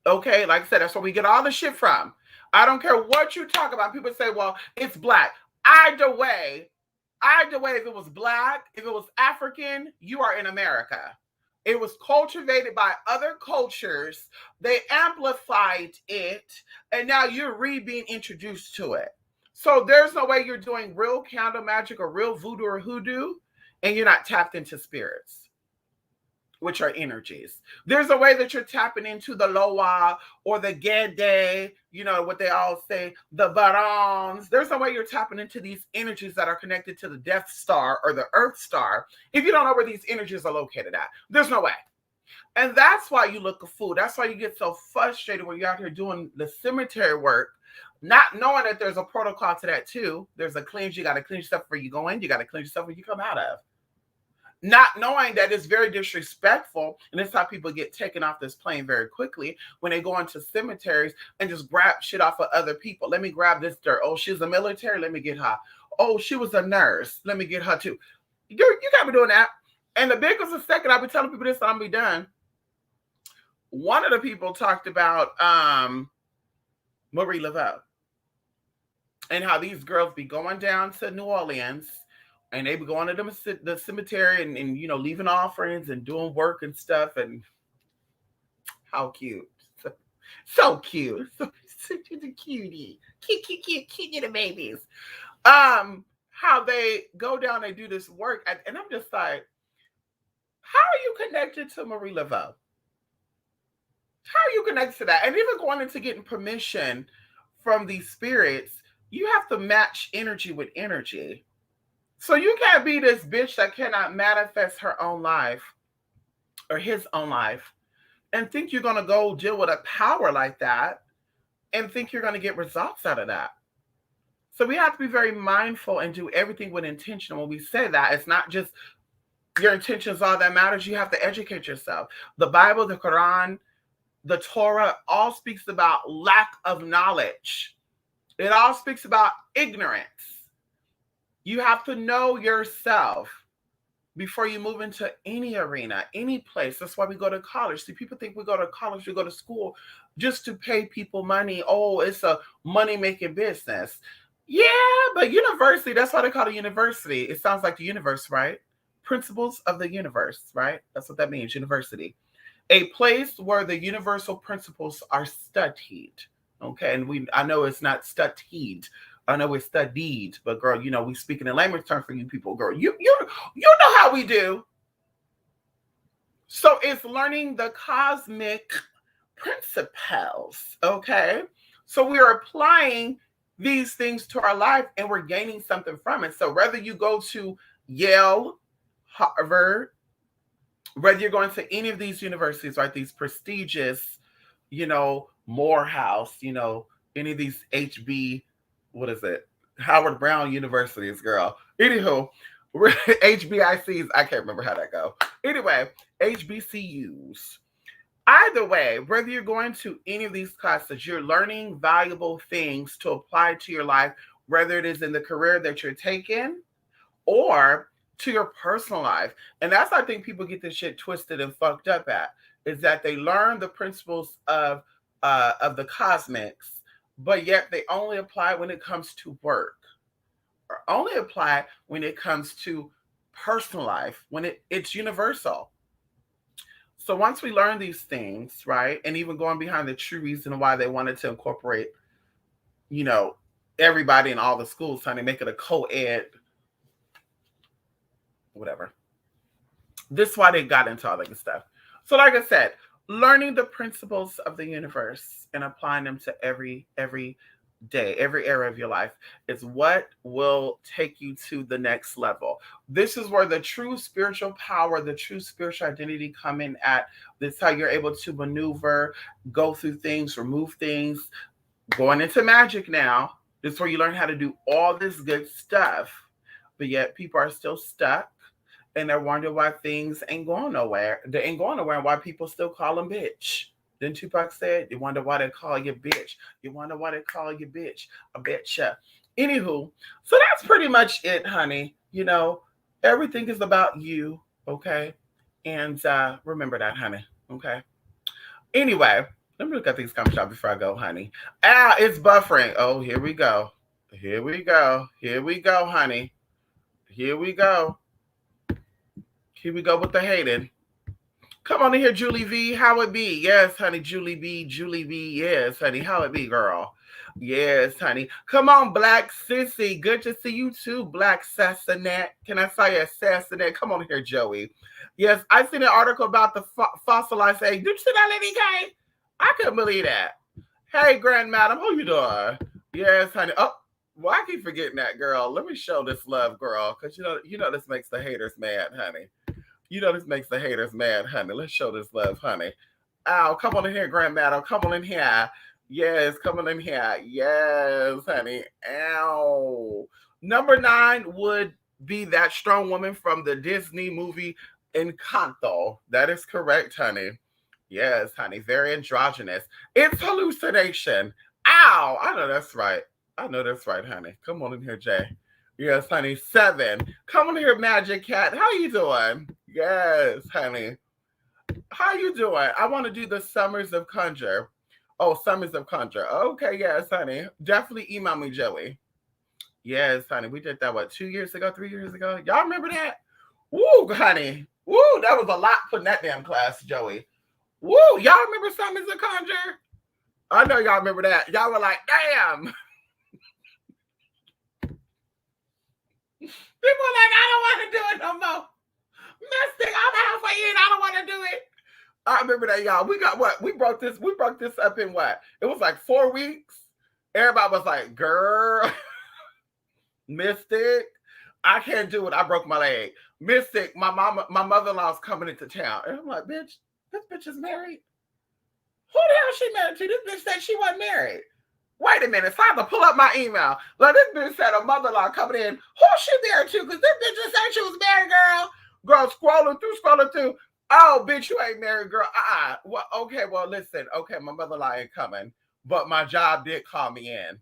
okay, like I said, that's where we get all the shit from. I don't care what you talk about. People say, well, it's black. Either way, if it was black, if it was African, you are in America. It was cultivated by other cultures. They amplified it, and now you're being introduced to it. So there's no way you're doing real candle magic or real voodoo or hoodoo, and you're not tapped into spirits, which are energies. There's a way that you're tapping into the Loa or the Gede, what they all say, the Barons. There's a way you're tapping into these energies that are connected to the Death Star or the Earth Star if you don't know where these energies are located at. There's no way. And that's why you look a fool. That's why you get so frustrated when you're out here doing the cemetery work, not knowing that there's a protocol to that too. There's a cleanse. You got to cleanse yourself before you go in. You got to cleanse yourself when you come out of. Not knowing that it's very disrespectful, and it's how people get taken off this plane very quickly when they go into cemeteries and just grab shit off of other people. Let me grab this dirt. Oh, she's a military. Let me get her. Oh, she was a nurse. Let me get her too. You got me doing that. And the biggest mistake, I'll be telling people this, and I'll be done. One of the people talked about Marie Laveau and how these girls be going down to New Orleans. And they be going to the cemetery and leaving offerings and doing work and stuff. And how cute. So cute. Such a cutie. Cute little babies. How they go down and do this work. And I'm just like, how are you connected to Marie Laveau? How are you connected to that? And even going into getting permission from these spirits, you have to match energy with energy. So you can't be this bitch that cannot manifest her own life or his own life and think you're going to go deal with a power like that and think you're going to get results out of that. So we have to be very mindful and do everything with intention. When we say that, it's not just your intentions all that matters. You have to educate yourself. The Bible, the Quran, the Torah all speaks about lack of knowledge. It all speaks about ignorance. You have to know yourself before you move into any arena, any place. That's why we go to college. See, people think we go to college, we go to school just to pay people money. Oh, it's a money-making business. Yeah, but university, that's why they call it university. It sounds like the universe, right? Principles of the universe, right? That's what that means, university. A place where the universal principles are studied. Okay, and I know it's not studied. I know it's studied, but girl, we speaking in language terms for you people, girl. You know how we do. So it's learning the cosmic principles, okay? So we are applying these things to our life and we're gaining something from it. So whether you go to Yale, Harvard, whether you're going to any of these universities, right, these prestigious, Morehouse, any of these what is it? Howard Brown universities, girl. Anywho, HBICs, I can't remember how that go. Anyway, HBCUs. Either way, whether you're going to any of these classes, you're learning valuable things to apply to your life, whether it is in the career that you're taking or to your personal life. And that's, I think, people get this shit twisted and fucked up at, is that they learn the principles of the cosmics, but yet they only apply when it comes to work, or only apply when it comes to personal life, when it's universal. So once we learn these things, right, and even going behind the true reason why they wanted to incorporate, you know, everybody in all the schools, trying to make it a co-ed, whatever. This is why they got into all that good stuff. So like I said, learning the principles of the universe and applying them to every day, every area of your life is what will take you to the next level. This is where the true spiritual power, the true spiritual identity come in at. This is how you're able to maneuver, go through things, remove things, going into magic now. This is where you learn how to do all this good stuff. But yet people are still stuck and they're wondering why things ain't going nowhere. They ain't going nowhere and why people still call them bitch. Then Tupac said, you wonder why they call you bitch. You wonder why they call you bitch. I betcha. Anywho, so that's pretty much it, honey. You know, everything is about you, okay? And remember that, honey, okay? Anyway, let me look at these comments before I go, honey. It's buffering. Oh, here we go. Here we go. Here we go, honey. Here we go. Here we go with the hating. Come on in here, Julie V. How it be? Yes, honey. Julie B. Julie B. Yes, honey. How it be, girl? Yes, honey. Come on, Black Sissy. Good to see you too, Black Sassinet. Can I say a Sassinet? Come on here, Joey. Yes, I seen an article about the fossilized egg. Did you see that, Lady K? I couldn't believe that. Hey, Grand Madam, how you doing? Yes, honey. Oh, well, I keep forgetting that, girl. Let me show this love, girl, because you know this makes the haters mad, honey. You know this makes the haters mad, honey. Let's show this love, honey. Ow, come on in here, Grand Madam. Come on in here. Yes, come on in here. Yes, honey. Ow. Number 9 would be that strong woman from the Disney movie Encanto. That is correct, honey. Yes, honey. Very androgynous. It's hallucination. Ow. I know that's right. I know that's right, honey. Come on in here, Jay. Yes, honey. 7. Come on here, Magic Cat. How you doing? Yes, honey. How you doing? I want to do the Summers of Conjure. Oh, Summers of Conjure. Okay, yes, honey. Definitely email me, Joey. Yes, honey. We did that, what, 2 years ago, 3 years ago? Y'all remember that? Woo, honey. Woo, that was a lot putting that damn class, Joey. Woo, y'all remember Summers of Conjure? I know y'all remember that. Y'all were like, damn. People are like, I don't want to do it no more. Mystic, I'm halfway in. I don't want to do it. I remember that, y'all. We got what? We broke this up in what? It was like 4 weeks. Everybody was like, girl, Mystic, I can't do it. I broke my leg. Mystic, my mother-in-law's coming into town. And I'm like, bitch, this bitch is married. Who the hell she married to? This bitch said she wasn't married. Wait a minute, it's time to pull up my email. Like, this bitch said a mother-in-law coming in. Who's she married to? Because this bitch just said she was married, girl. Girl, scrolling through. Oh, bitch, you ain't married, girl. Well, okay, well, listen. Okay, my mother-in-law ain't coming. But my job did call me in.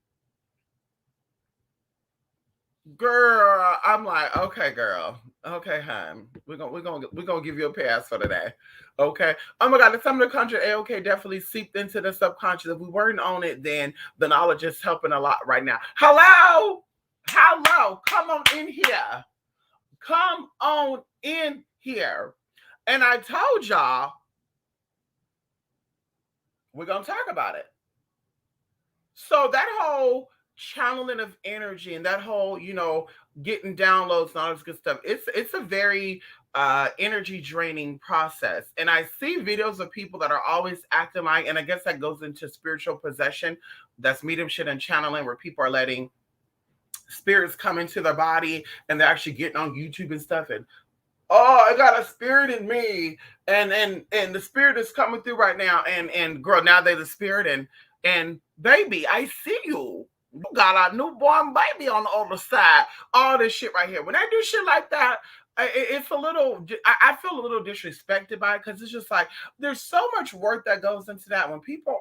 Girl, I'm like, okay, girl. Okay, hon. We're gonna give you a pass for today. Okay. Oh my God, some of the country okay definitely seeped into the subconscious. If we weren't on it, then the knowledge is helping a lot right now. Hello. Come on in here. Come on in here. And I told y'all we're gonna talk about it. So that whole channeling of energy and that whole, getting downloads and all this good stuff, it's a very energy draining process. And I see videos of people that are always acting like, and I guess that goes into spiritual possession, that's mediumship and channeling, where people are letting spirits come into their body and they're actually getting on YouTube and stuff, and oh, I got a spirit in me, and the spirit is coming through right now, and girl, now they're the spirit, and Baby, I see you. You got a newborn baby on the other side. All this shit right here. When they do shit like that, it's a little, I feel a little disrespected by it, because it's just like there's so much work that goes into that. When people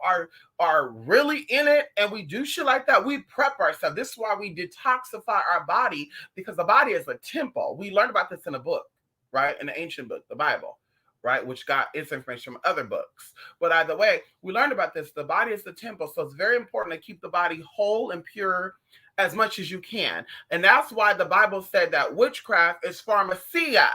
are really in it and we do shit like that, we prep ourselves. This is why we detoxify our body, because the body is a temple. We learned about this in a book, right? In the ancient book, the Bible, right? Which got its information from other books. But either way, we learned about this. The body is the temple. So it's very important to keep the body whole and pure as much as you can. And that's why the Bible said that witchcraft is pharmacia,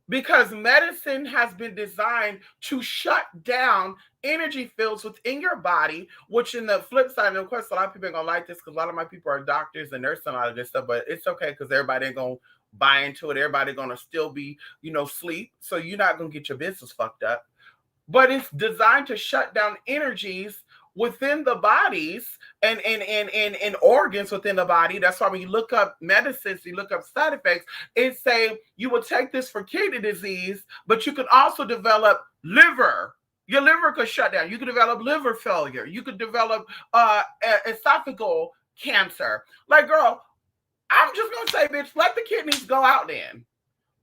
because medicine has been designed to shut down energy fields within your body, which in the flip side, and of course, a lot of people are going to like this because a lot of my people are doctors and nurses and all of this stuff, but it's okay because everybody ain't going to buy into it. Everybody going to still be, sleep. So you're not going to get your business fucked up. But it's designed to shut down energies within the bodies and organs within the body. That's why when you look up medicines, you look up side effects, it say you will take this for kidney disease, but you can also develop liver. Your liver could shut down. You could develop liver failure. You could develop esophageal cancer. Like, girl, I'm just going to say, bitch, let the kidneys go out then.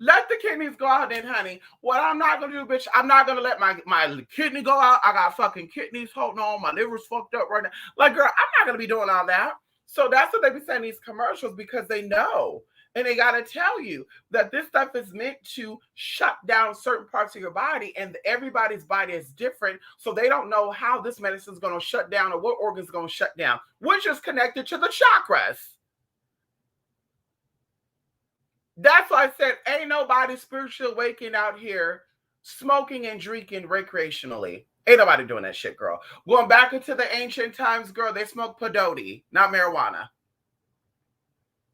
Let the kidneys go out then, honey. What I'm not going to do, bitch, I'm not going to let my kidney go out. I got fucking kidneys holding on. My liver's fucked up right now. Like, girl, I'm not going to be doing all that. So that's what they be saying these commercials, because they know. And they got to tell you that this stuff is meant to shut down certain parts of your body, and everybody's body is different. So they don't know how this medicine is going to shut down or what organs are going to shut down, which is connected to the chakras. That's why I said, ain't nobody spiritually waking out here smoking and drinking recreationally. Ain't nobody doing that shit, girl. Going back into the ancient times, girl, they smoked peyote, not marijuana.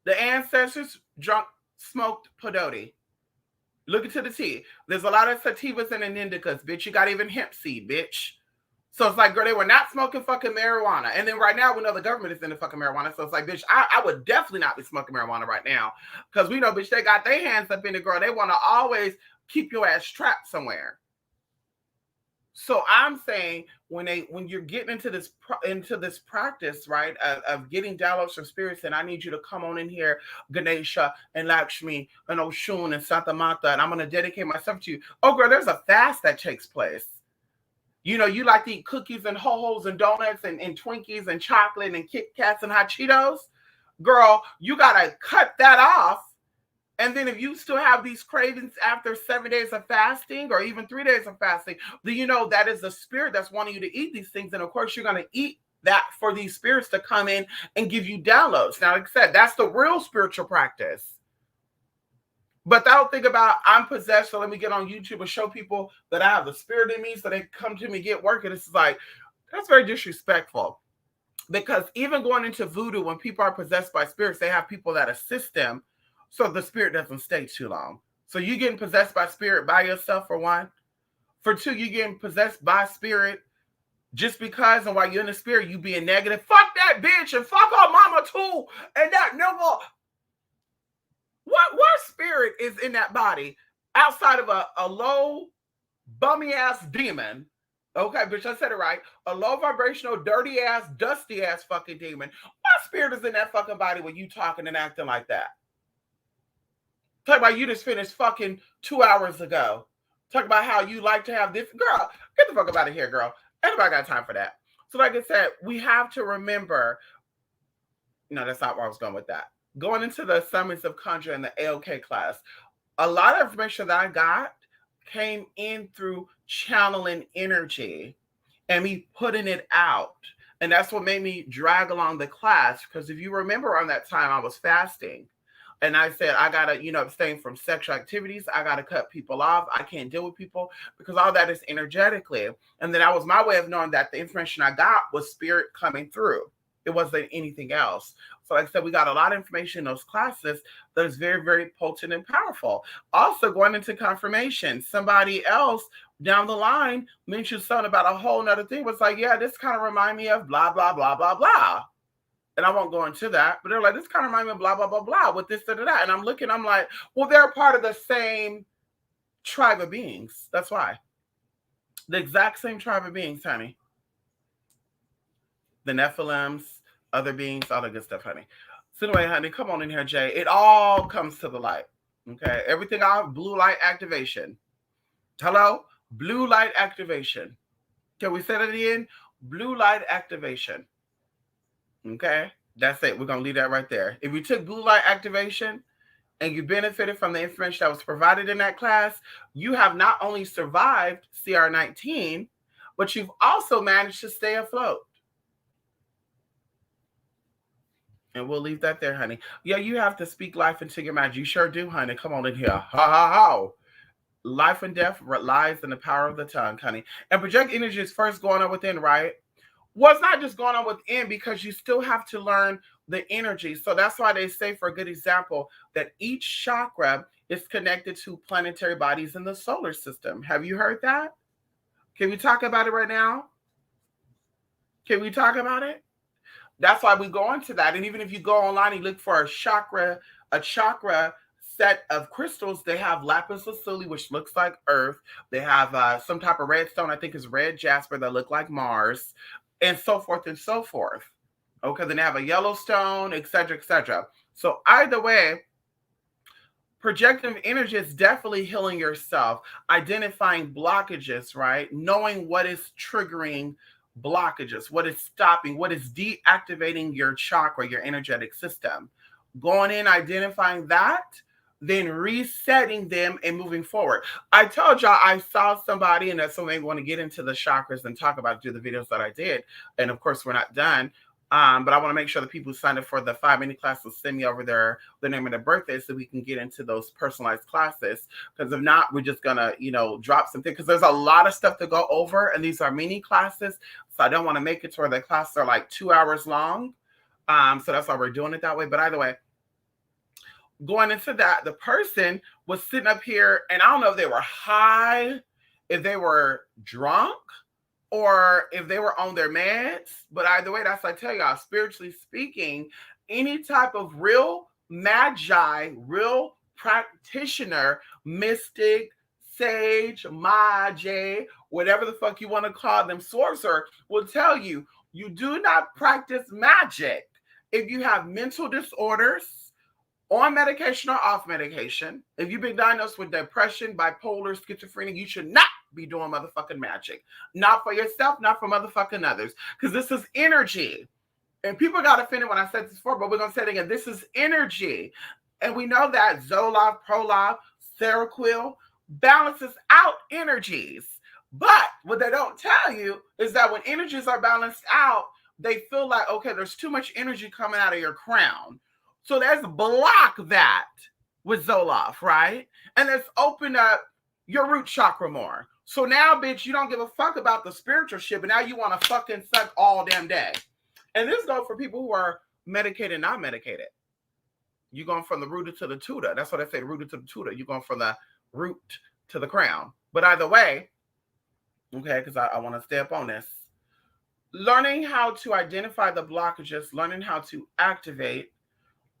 The ancestors smoked peyote. Look into the tea. There's a lot of sativas and indicas, bitch. You got even hemp seed, bitch. So it's like, girl, they were not smoking fucking marijuana. And then right now, we know the government is into fucking marijuana. So it's like, bitch, I would definitely not be smoking marijuana right now. Because we know, bitch, they got their hands up in the girl. They want to always keep your ass trapped somewhere. So I'm saying when you're getting into this practice, right, of getting downloads from spirits, and I need you to come on in here, Ganesha and Lakshmi and Oshun and Santa Mata, and I'm going to dedicate myself to you. Oh, girl, there's a fast that takes place. You like to eat cookies and ho-hos and donuts and Twinkies and chocolate and Kit Kats and hot Cheetos. Girl, you got to cut that off. And then if you still have these cravings after 7 days of fasting or even 3 days of fasting, then that is the spirit that's wanting you to eat these things. And of course, you're going to eat that for these spirits to come in and give you downloads. Now, like I said, that's the real spiritual practice. But don't think about, I'm possessed, so let me get on YouTube and show people that I have the spirit in me so they come to me, get working. It's like, that's very disrespectful. Because even going into voodoo, when people are possessed by spirits, they have people that assist them so the spirit doesn't stay too long. So you getting possessed by spirit by yourself, for one. For two, you getting possessed by spirit just because, and while you're in the spirit, you being negative. Fuck that bitch and fuck our mama too. And that nigga. What spirit is in that body outside of a low, bummy ass demon? Okay, bitch, I said it right. A low vibrational, dirty ass, dusty ass fucking demon. What spirit is in that fucking body when you talking and acting like that? Talk about you just finished fucking 2 hours ago. Talk about how you like to have this. Girl, get the fuck up out of here, girl. Anybody got time for that? So like I said, we have to remember. No, that's not where I was going with that. Going into the Summons of Conjure and the AOK class, a lot of information that I got came in through channeling energy and me putting it out. And that's what made me drag along the class. Because if you remember around that time, I was fasting. And I said, I got to, abstain from sexual activities. I got to cut people off. I can't deal with people because all that is energetically. And then that was my way of knowing that the information I got was spirit coming through. It wasn't anything else. So like I said, we got a lot of information in those classes that is very, very potent and powerful. Also going into confirmation, somebody else down the line mentioned something about a whole nother thing. Was like, yeah, this kind of remind me of blah, blah, blah, blah, blah. And I won't go into that, but they're like, this kind of reminds me of blah, blah, blah, blah with this, that. And I'm looking, I'm like, well, they're part of the same tribe of beings. That's why. The exact same tribe of beings, honey. the Nephilims, other beings, all the good stuff, honey. So anyway, honey, come on in here, Jay. It all comes to the light. Okay, everything out, blue light activation. Hello? Blue light activation. Can we say that again? Blue light activation. Okay? That's it. We're going to leave that right there. If you took blue light activation and you benefited from the information that was provided in that class, you have not only survived CR19, but you've also managed to stay afloat. And we'll leave that there, honey. Yeah, you have to speak life into your mind. You sure do, honey. Come on in here. Ha ha ha. Life and death lies in the power of the tongue, honey. And project energy is first going on within, right? Well, it's not just going on within, because you still have to learn the energy. So that's why they say, for a good example, that each chakra is connected to planetary bodies in the solar system. Have you heard that? Can we talk about it right now? Can we talk about it? That's why we go into that. And even if you go online and look for a chakra set of crystals, they have lapis lazuli, which looks like Earth. They have some type of red stone, I think is red jasper, that look like Mars, and so forth and so forth. Okay, then they have a yellow stone, etc., etc. So either way, projective energy is definitely healing yourself, identifying blockages, right? Knowing what is triggering blockages, what is stopping, what is deactivating your chakra, your energetic system. Going in, identifying that, then resetting them and moving forward. I told y'all I saw somebody, and that's something we want to get into the chakras and talk about, do the videos that I did. And of course, we're not done. But I want to make sure the people who signed up for the 5-minute class will send me over their name and their birthday so we can get into those personalized classes. Because if not, we're just gonna, drop something. Because there's a lot of stuff to go over, and these are mini classes, so I don't want to make it to where the classes are like 2 hours long. So that's why we're doing it that way. But either way, going into that, the person was sitting up here, and I don't know if they were high, if they were drunk, or if they were on their meds. But either way, that's what I tell y'all, spiritually speaking, any type of real magi, real practitioner, mystic, sage, magi, whatever the fuck you want to call them, sorcerer, will tell you, you do not practice magic if you have mental disorders, on medication or off medication. If you've been diagnosed with depression, bipolar, schizophrenia, you should not be doing motherfucking magic. Not for yourself, not for motherfucking others. Because this is energy. And people got offended when I said this before, but we're going to say it again. This is energy. And we know that Zoloft, Proloft, Seroquel balances out energies. But what they don't tell you is that when energies are balanced out, they feel like, okay, there's too much energy coming out of your crown. So let's block that with Zoloft, right? And let's open up your root chakra more. So now, bitch, you don't give a fuck about the spiritual shit, but now you want to fucking suck all damn day. And this goes for people who are medicated and not medicated. You're going from the rooter to the tutor. That's what I say, the rooter to the tutor. You're going from the root to the crown. But either way, okay, because I want to stay up on this. Learning how to identify the blockages, learning how to activate.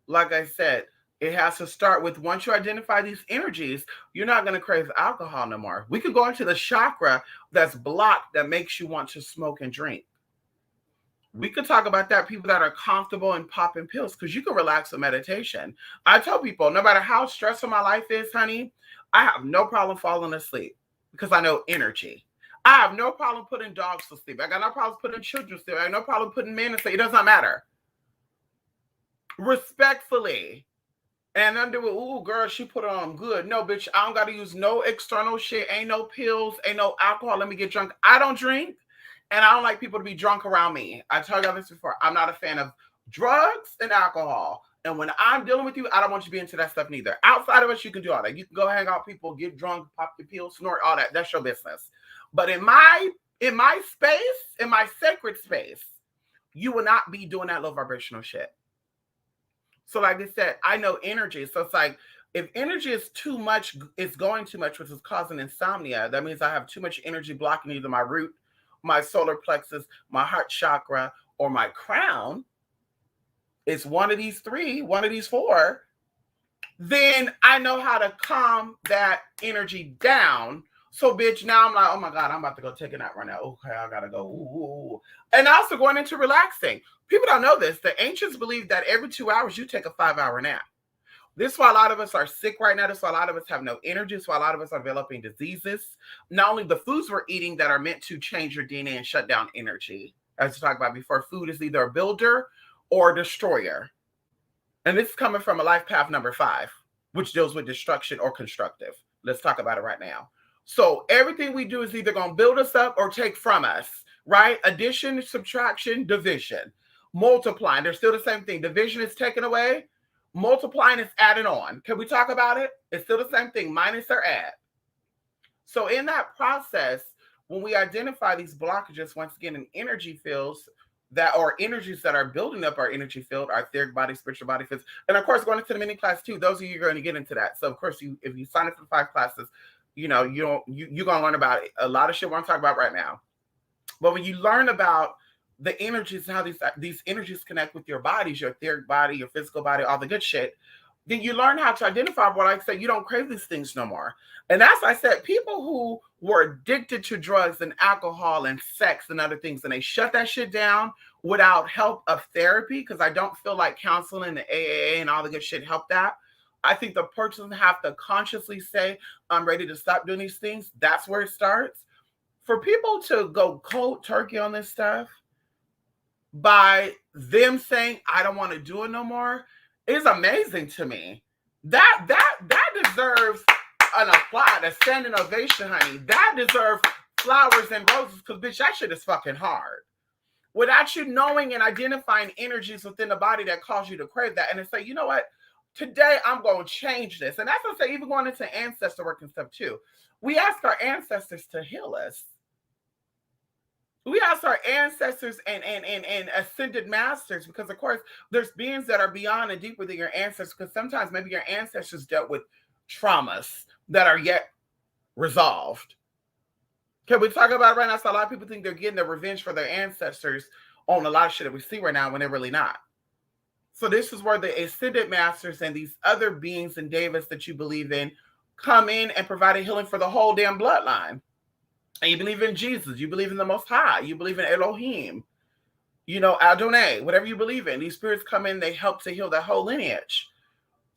Like I said, it has to start with, once you identify these energies, you're not going to crave alcohol no more. We could go into the chakra that's blocked that makes you want to smoke and drink. We could talk about that, people that are comfortable in popping pills, because you can relax with meditation. I tell people, no matter how stressful my life is, honey, I have no problem falling asleep because I know energy. I have no problem putting dogs to sleep. I got no problem putting children to sleep. I have no problem putting men to sleep. It does not matter. Respectfully. And I'm doing, ooh, girl, she put it on good. No, bitch, I don't got to use no external shit. Ain't no pills, ain't no alcohol. Let me get drunk. I don't drink, and I don't like people to be drunk around me. I told y'all this before. I'm not a fan of drugs and alcohol. And when I'm dealing with you, I don't want you to be into that stuff neither. Outside of us, you can do all that. You can go hang out with people, get drunk, pop your pills, snort, all that. That's your business. But in my space, in my sacred space, you will not be doing that low vibrational shit. So like I said, I know energy. So it's like, if energy is too much, it's going too much, which is causing insomnia. That means I have too much energy blocking either my root, my solar plexus, my heart chakra, or my crown. It's one of these three, one of these four. Then I know how to calm that energy down So, bitch, now I'm like, oh my God, I'm about to go take a nap right now. Okay, I gotta go. Ooh. And also going into relaxing. People don't know this. The ancients believe that every 2 hours you take a 5-hour nap. This is why a lot of us are sick right now. This is why a lot of us have no energy. This is why a lot of us are developing diseases. Not only the foods we're eating that are meant to change your DNA and shut down energy. As we talked about before, food is either a builder or a destroyer. And this is coming from a life path number 5, which deals with destruction or constructive. Let's talk about it right now. So everything we do is either going to build us up or take from us, right? Addition, subtraction, division. Multiplying, they're still the same thing. Division is taken away. Multiplying is added on. Can we talk about it? It's still the same thing, minus or add. So in that process, when we identify these blockages, once again, in energy fields, that are energies that are building up our energy field, our etheric body, spiritual body fields. And of course, going into the mini class too, those of you are going to get into that. So of course, if you sign up for the 5 classes, you're going to learn about it. A lot of shit we're going to talk about right now. But when you learn about the energies and how these energies connect with your bodies, your etheric body, your physical body, all the good shit, then you learn how to identify what I say, you don't crave these things no more. And as I said, people who were addicted to drugs and alcohol and sex and other things, and they shut that shit down without help of therapy, because I don't feel like counseling, the AAA and all the good shit help that. I think the person have to consciously say, I'm ready to stop doing these things. That's where it starts. For people to go cold turkey on this stuff by them saying, I don't want to do it no more, is amazing to me. That deserves an applaud, a standing ovation, honey. That deserves flowers and roses, because bitch, that shit is fucking hard. Without you knowing and identifying energies within the body that cause you to crave that, and to say, you know what, today I'm going to change this. And that's what I say, even going into ancestor work and stuff too. We ask our ancestors to heal us. We ask our ancestors and ascended masters, because of course there's beings that are beyond and deeper than your ancestors, because sometimes maybe your ancestors dealt with traumas that are yet resolved. Can we talk about it right now? So a lot of people think they're getting their revenge for their ancestors on a lot of shit that we see right now when they're really not. So this is where the ascended masters and these other beings and devas that you believe in come in and provide a healing for the whole damn bloodline. And you believe in Jesus, you believe in the Most High, you believe in Elohim, Adonai, whatever you believe in. These spirits come in, they help to heal that whole lineage.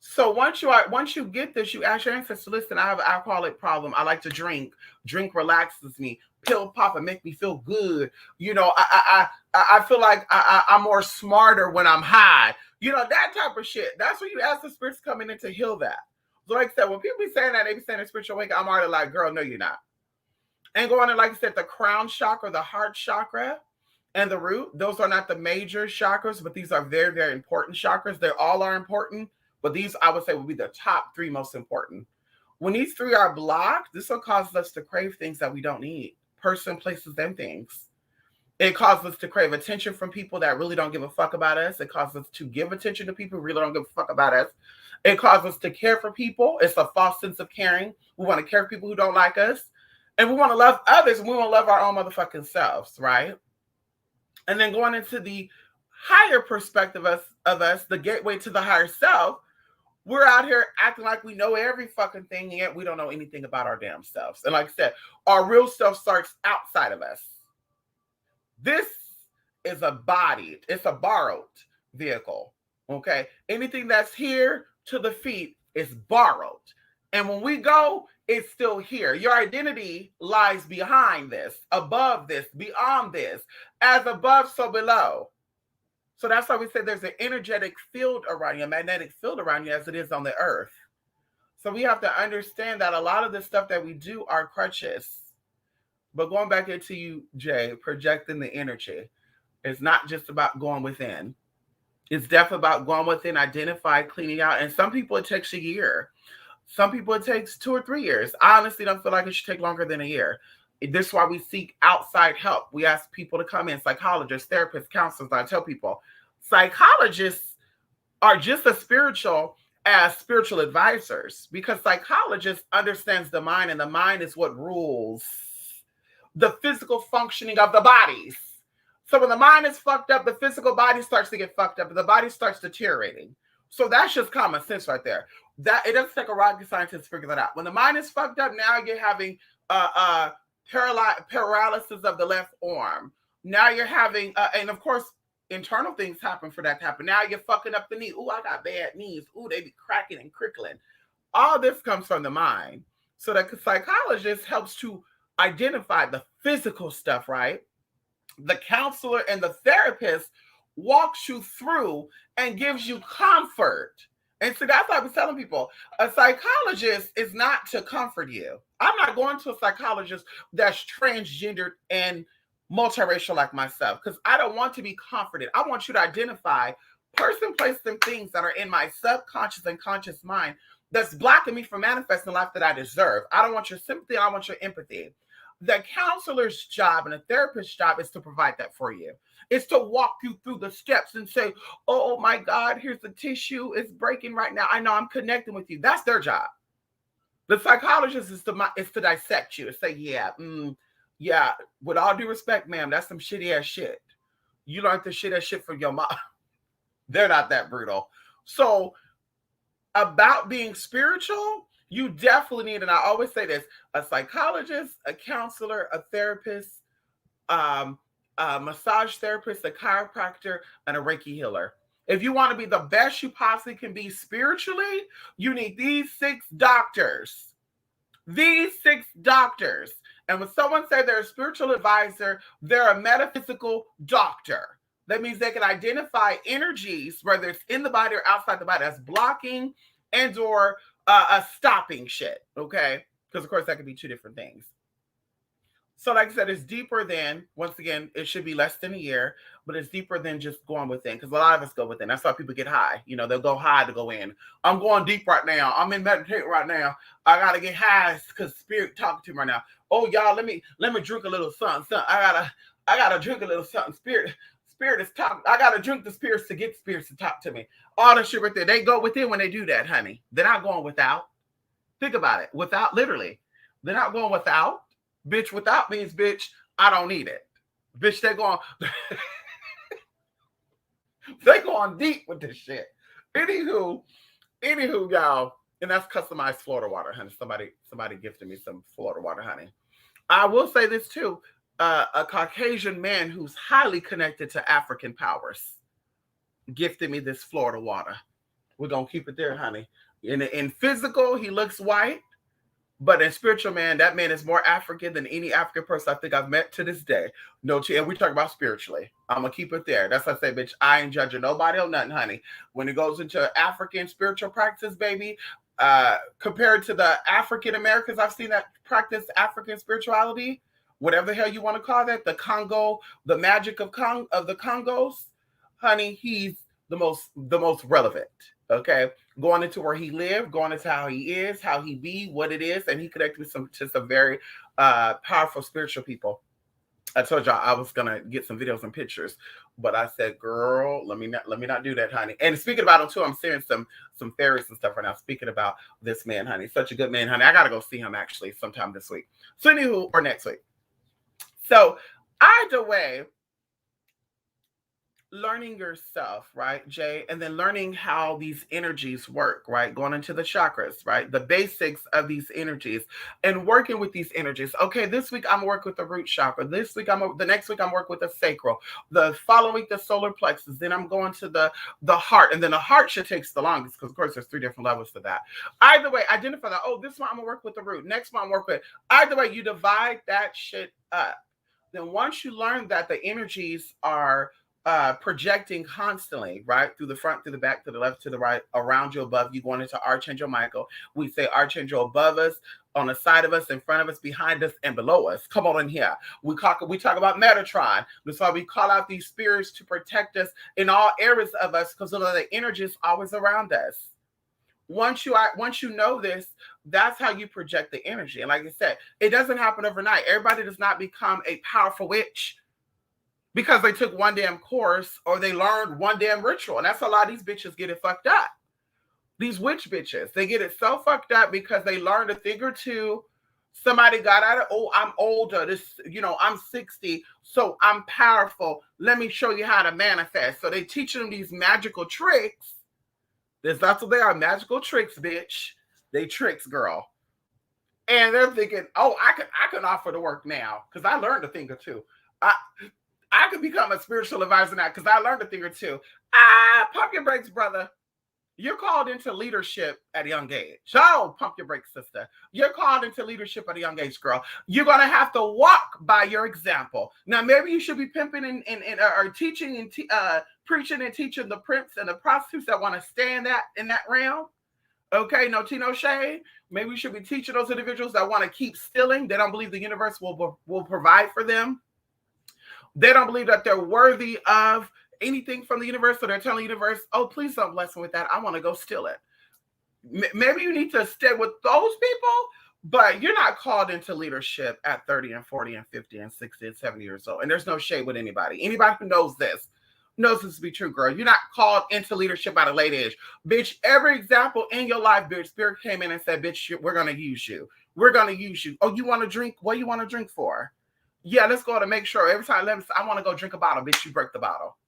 So once you get this, you ask your ancestors, listen, I have an alcoholic problem. I like to drink. Drink relaxes me. Pill pop and make me feel good. I feel like I'm more smarter when I'm high. That type of shit. That's what you ask the spirits coming in to heal that. So like I said, when people be saying that, they be saying spiritual awakening, I'm already like, girl, no, you're not. And going on, like I said, the crown chakra, the heart chakra, and the root, those are not the major chakras, but these are very, very important chakras. They all are important, but these, I would say, would be the top 3 most important. When these 3 are blocked, this will cause us to crave things that we don't need. Person, places, and things. It causes us to crave attention from people that really don't give a fuck about us. It causes us to give attention to people who really don't give a fuck about us. It causes us to care for people. It's a false sense of caring. We want to care for people who don't like us. And we want to love others, and we want to love our own motherfucking selves, right? And then going into the higher perspective of us, the gateway to the higher self, we're out here acting like we know every fucking thing, yet we don't know anything about our damn selves. And like I said, our real self starts outside of us. This is a bodied, it's a borrowed vehicle, okay? Anything that's here to the feet is borrowed. And when we go, it's still here. Your identity lies behind this, above this, beyond this. As above, so below. So that's why we say there's an energetic field around you, a magnetic field around you as it is on the earth. So we have to understand that a lot of the stuff that we do are crutches. But going back into you, Jay, projecting the energy, it's not just about going within. It's definitely about going within, identify, cleaning out. And some people, it takes a year. Some people, it takes 2 or 3 years. I honestly don't feel like it should take longer than a year. This is why we seek outside help. We ask people to come in, psychologists, therapists, counselors. I tell people, psychologists are just as spiritual as spiritual advisors, because psychologists understands the mind, and the mind is what rules the physical functioning of the bodies. So when the mind is fucked up, the physical body starts to get fucked up, and the body starts deteriorating. So that's just common sense right there. That it doesn't take a rocket scientist to figure that out. When the mind is fucked up, now you're having paralysis of the left arm. Now you're having, and of course, internal things happen for that to happen. Now you're fucking up the knee. Ooh, I got bad knees. Ooh, they be cracking and crickling. All this comes from the mind. So the psychologist helps to identify the physical stuff, right? The counselor and the therapist walks you through and gives you comfort. And so that's why I was telling people, a psychologist is not to comfort you. I'm not going to a psychologist that's transgendered and multiracial like myself, because I don't want to be comforted. I want you to identify person, place, and things that are in my subconscious and conscious mind that's blocking me from manifesting the life that I deserve. I don't want your sympathy. I want your empathy. The counselor's job and the therapist's job is to provide that for you. It's to walk you through the steps and say, oh my God, here's the tissue. It's breaking right now. I know, I'm connecting with you. That's their job. The psychologist is to dissect you, to say, yeah, with all due respect, ma'am, that's some shitty ass shit. You learned the shit ass shit from your mom. They're not that brutal. So about being spiritual, you definitely need, and I always say this, a psychologist, a counselor, a therapist, a massage therapist, a chiropractor, and a Reiki healer. If you want to be the best you possibly can be spiritually, you need these 6 doctors. These 6 doctors. And when someone says they're a spiritual advisor, they're a metaphysical doctor. That means they can identify energies, whether it's in the body or outside the body, that's blocking and or stopping shit, okay? Because, of course, that could be 2 different things. So, like I said, it's deeper than, once again, it should be less than a year, but it's deeper than just going within, because a lot of us go within. That's why people get high. You know, they'll go high to go in. I'm going deep right now. I'm in meditation right now. I got to get high because spirit talking to me right now. Oh, y'all, let me drink a little something. I gotta drink a little something. Spirit is talking. I gotta drink the spirits to get spirits to talk to me. All that shit right there. They go within when they do that, honey. They're not going without. Think about it. Without, literally. They're not going without. Bitch, without means, bitch, I don't need it. Bitch, they're going deep with this shit. Anywho, y'all, and that's customized Florida water, honey. Somebody gifted me some Florida water, honey. I will say this too. A Caucasian man who's highly connected to African powers gifted me this Florida water. We're going to keep it there, honey. In physical, he looks white. But in spiritual, man, that man is more African than any African person I think I've met to this day. And we talk about spiritually. I'm going to keep it there. That's what I say, bitch. I ain't judging nobody or nothing, honey. When it goes into African spiritual practice, baby, compared to the African Americans I've seen that practice African spirituality, whatever the hell you want to call that, the Congo, the magic of the Congos, honey, he's the most relevant. Okay, going into where he lived, going into how he is, how he be, what it is, and he connected with some very powerful spiritual people. I told y'all I was gonna get some videos and pictures, but I said, "Girl, let me not do that, honey." And speaking about him too, I'm seeing some fairies and stuff right now. Speaking about this man, honey, such a good man, honey. I gotta go see him actually sometime this week. So anywho, or next week. So either way, learning yourself, right, Jay, and then learning how these energies work, right, going into the chakras, right, the basics of these energies and working with these energies. Okay, this week I'm working with the root chakra. This week the next week I'm working with the sacral. The following week the solar plexus. Then I'm going to the heart, and then the heart should take the longest because of course there's 3 different levels to that. Either way, identify that. Oh, this one I'm gonna work with the root. Next one I'm work with. Either way, you divide that shit up. Then once you learn that the energies are projecting constantly, right? Through the front, through the back, to the left, to the right, around you, above you, going into Archangel Michael. We say Archangel above us, on the side of us, in front of us, behind us, and below us. Come on in here. We talk about Metatron. That's why we call out these spirits to protect us in all areas of us, because the energy is always around us. Once you know this, that's how you project the energy. And like I said, it doesn't happen overnight. Everybody does not become a powerful witch because they took one damn course or they learned one damn ritual. And that's a lot of these bitches get it fucked up. These witch bitches, they get it so fucked up because they learned a thing or two. Somebody got out of, I'm older. I'm 60, so I'm powerful. Let me show you how to manifest. So they teaching them these magical tricks. That's what they are, magical tricks, bitch. They tricks, girl. And they're thinking, oh, I can offer to work now because I learned a thing or two. I I could become a spiritual advisor now because I learned a thing or two. Pump your brakes, brother. You're called into leadership at a young age. Oh, pump your brakes, sister. You're called into leadership at a young age, girl. You're going to have to walk by your example. Now, maybe you should be pimping or teaching and preaching and teaching the pimps and the prostitutes that want to stay in that realm. Okay, no tea, no shade. Maybe we should be teaching those individuals that want to keep stealing. They don't believe the universe will provide for them. They don't believe that they're worthy of anything from the universe, so they're telling the universe, oh, please don't bless me with that. I want to go steal it. Maybe you need to stay with those people, but you're not called into leadership at 30 and 40 and 50 and 60 and 70 years old. And there's no shade with anybody. Anybody who knows this to be true, girl. You're not called into leadership at a late age. Bitch, every example in your life, bitch, Spirit came in and said, bitch, we're going to use you. We're going to use you. Oh, you want to drink? What do you want to drink for? Yeah, let's go to make sure. Every time I want to go drink a bottle, bitch, you break the bottle.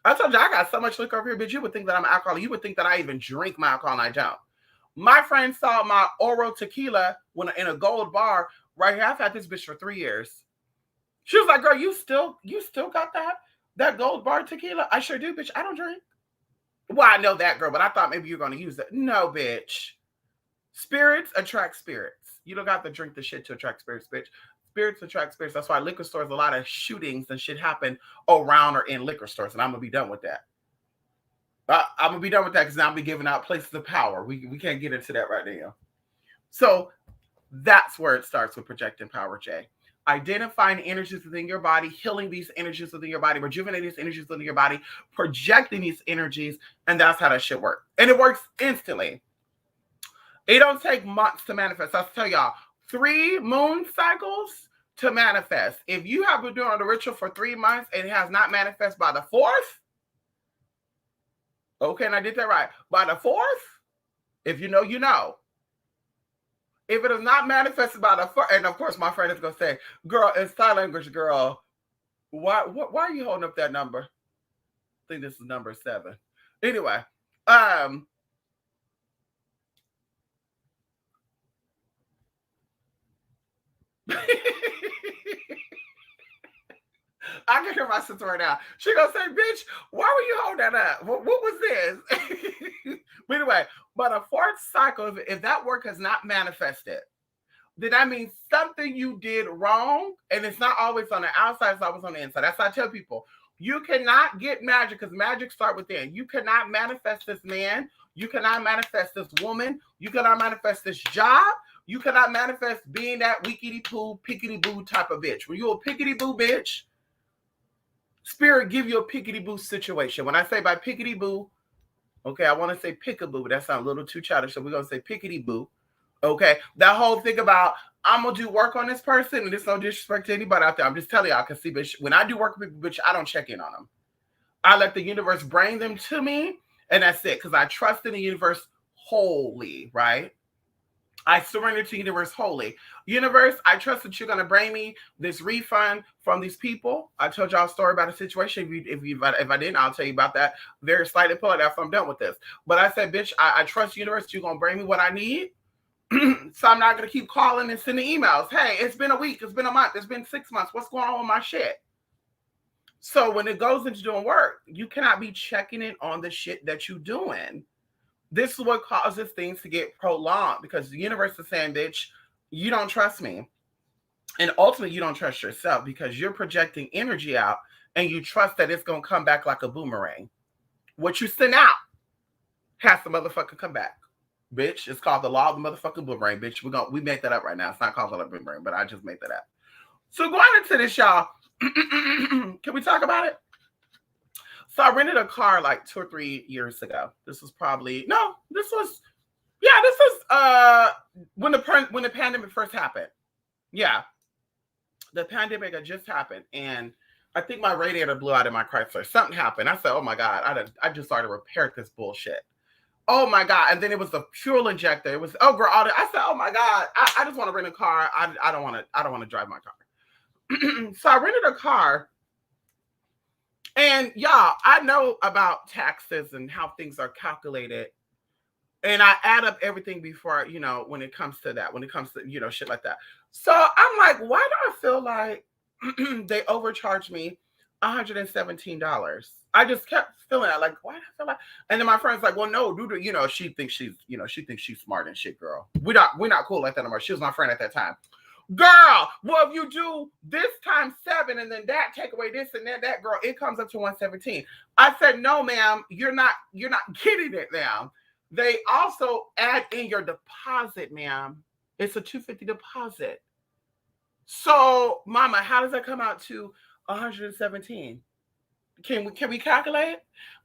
I told you I got so much liquor over here, bitch. You would think that I'm an alcoholic. You would think that I even drink my alcohol, and I don't. My friend saw my oral tequila in a gold bar right here. I've had this bitch for 3 years. She was like, girl, you still got that gold bar tequila? I sure do, bitch. I don't drink. Well, I know that, girl, but I thought maybe you're going to use it. No, bitch. Spirits attract spirits. You don't got to drink the shit to attract spirits, bitch. Spirits attract spirits. That's why liquor stores, a lot of shootings and shit happen around or in liquor stores. And I'm going to be done with that. I'm going to be done with that because now I'm be giving out places of power. We can't get into that right now. So that's where it starts with projecting power, Jay. Identifying energies within your body, healing these energies within your body, rejuvenating these energies within your body, projecting these energies, and that's how that shit works. And it works instantly. It don't take months to manifest. I'll tell y'all, 3 moon cycles to manifest. If you have been doing the ritual for 3 months and it has not manifested by the 4th, okay, and I did that right. By the 4th, if you know, you know. If it is not manifested by the 4th, and of course my friend is going to say, girl, in sign language, girl, why are you holding up that number? I think this is number 7. Anyway, I can hear my sister right now. She gonna say, bitch, why were you holding that up? What was this? But anyway, but a 4th cycle, if that work has not manifested, then that means something you did wrong. And it's not always on the outside, it's always on the inside. That's why I tell people, you cannot get magic because magic starts within. You cannot manifest this man. You cannot manifest this woman. You cannot manifest this job. You cannot manifest being that wickety-poo, pickety-boo type of bitch. When you're a pickety-boo bitch, Spirit give you a pickety-boo situation. When I say by pickety-boo, okay, I want to say pickaboo, but that sounds a little too childish, so we're going to say pickety-boo. Okay, that whole thing about I'm going to do work on this person, and there's no disrespect to anybody out there. I'm just telling y'all, because see, bitch, when I do work with people, bitch, I don't check in on them. I let the universe bring them to me, and that's it, because I trust in the universe wholly, right? I surrender to the universe wholly. Universe, I trust that you're going to bring me this refund from these people. I told y'all a story about a situation. If I didn't, I'll tell you about that very slightly. Pull it after I'm done with this. But I said, bitch, I trust the universe. You're going to bring me what I need. So I'm not going to keep calling and sending emails. Hey, it's been a week. It's been a month. It's been 6 months. What's going on with my shit? So when it goes into doing work, you cannot be checking in on the shit that you're doing. This is what causes things to get prolonged because the universe is saying, bitch, you don't trust me. And ultimately, you don't trust yourself because you're projecting energy out and you trust that it's going to come back like a boomerang. What you send out has to motherfucker come back. Bitch, it's called the law of the motherfucking boomerang, bitch. We made that up right now. It's not called a boomerang, but I just made that up. So going into this, y'all, can we talk about it? So I rented a car like 2 or 3 years ago. This was when the pandemic first happened. Yeah. The pandemic had just happened. And I think my radiator blew out in my Chrysler. Something happened. I said, oh my God, I just started to repair this bullshit. Oh my God. And then it was the fuel injector. It was, oh girl, I said, oh my God, I just want to rent a car. I don't want to drive my car. So I rented a car. And y'all, I know about taxes and how things are calculated. And I add up everything before, when it comes to that, when it comes to, shit like that. So I'm like, why do I feel like they overcharged me $117? I just kept feeling that, like, why do I feel like? And then my friend's like, well, no, dude, she thinks she's smart and shit, girl. We're not cool like that anymore. She was my friend at that time. Girl, well, if you do this times 7 and then that take away this and then that, girl, it comes up to 117. I said, no, ma'am, you're not getting it, ma'am. They also add in your deposit, ma'am. It's a $250 deposit. So, mama, how does that come out to 117? Can we calculate?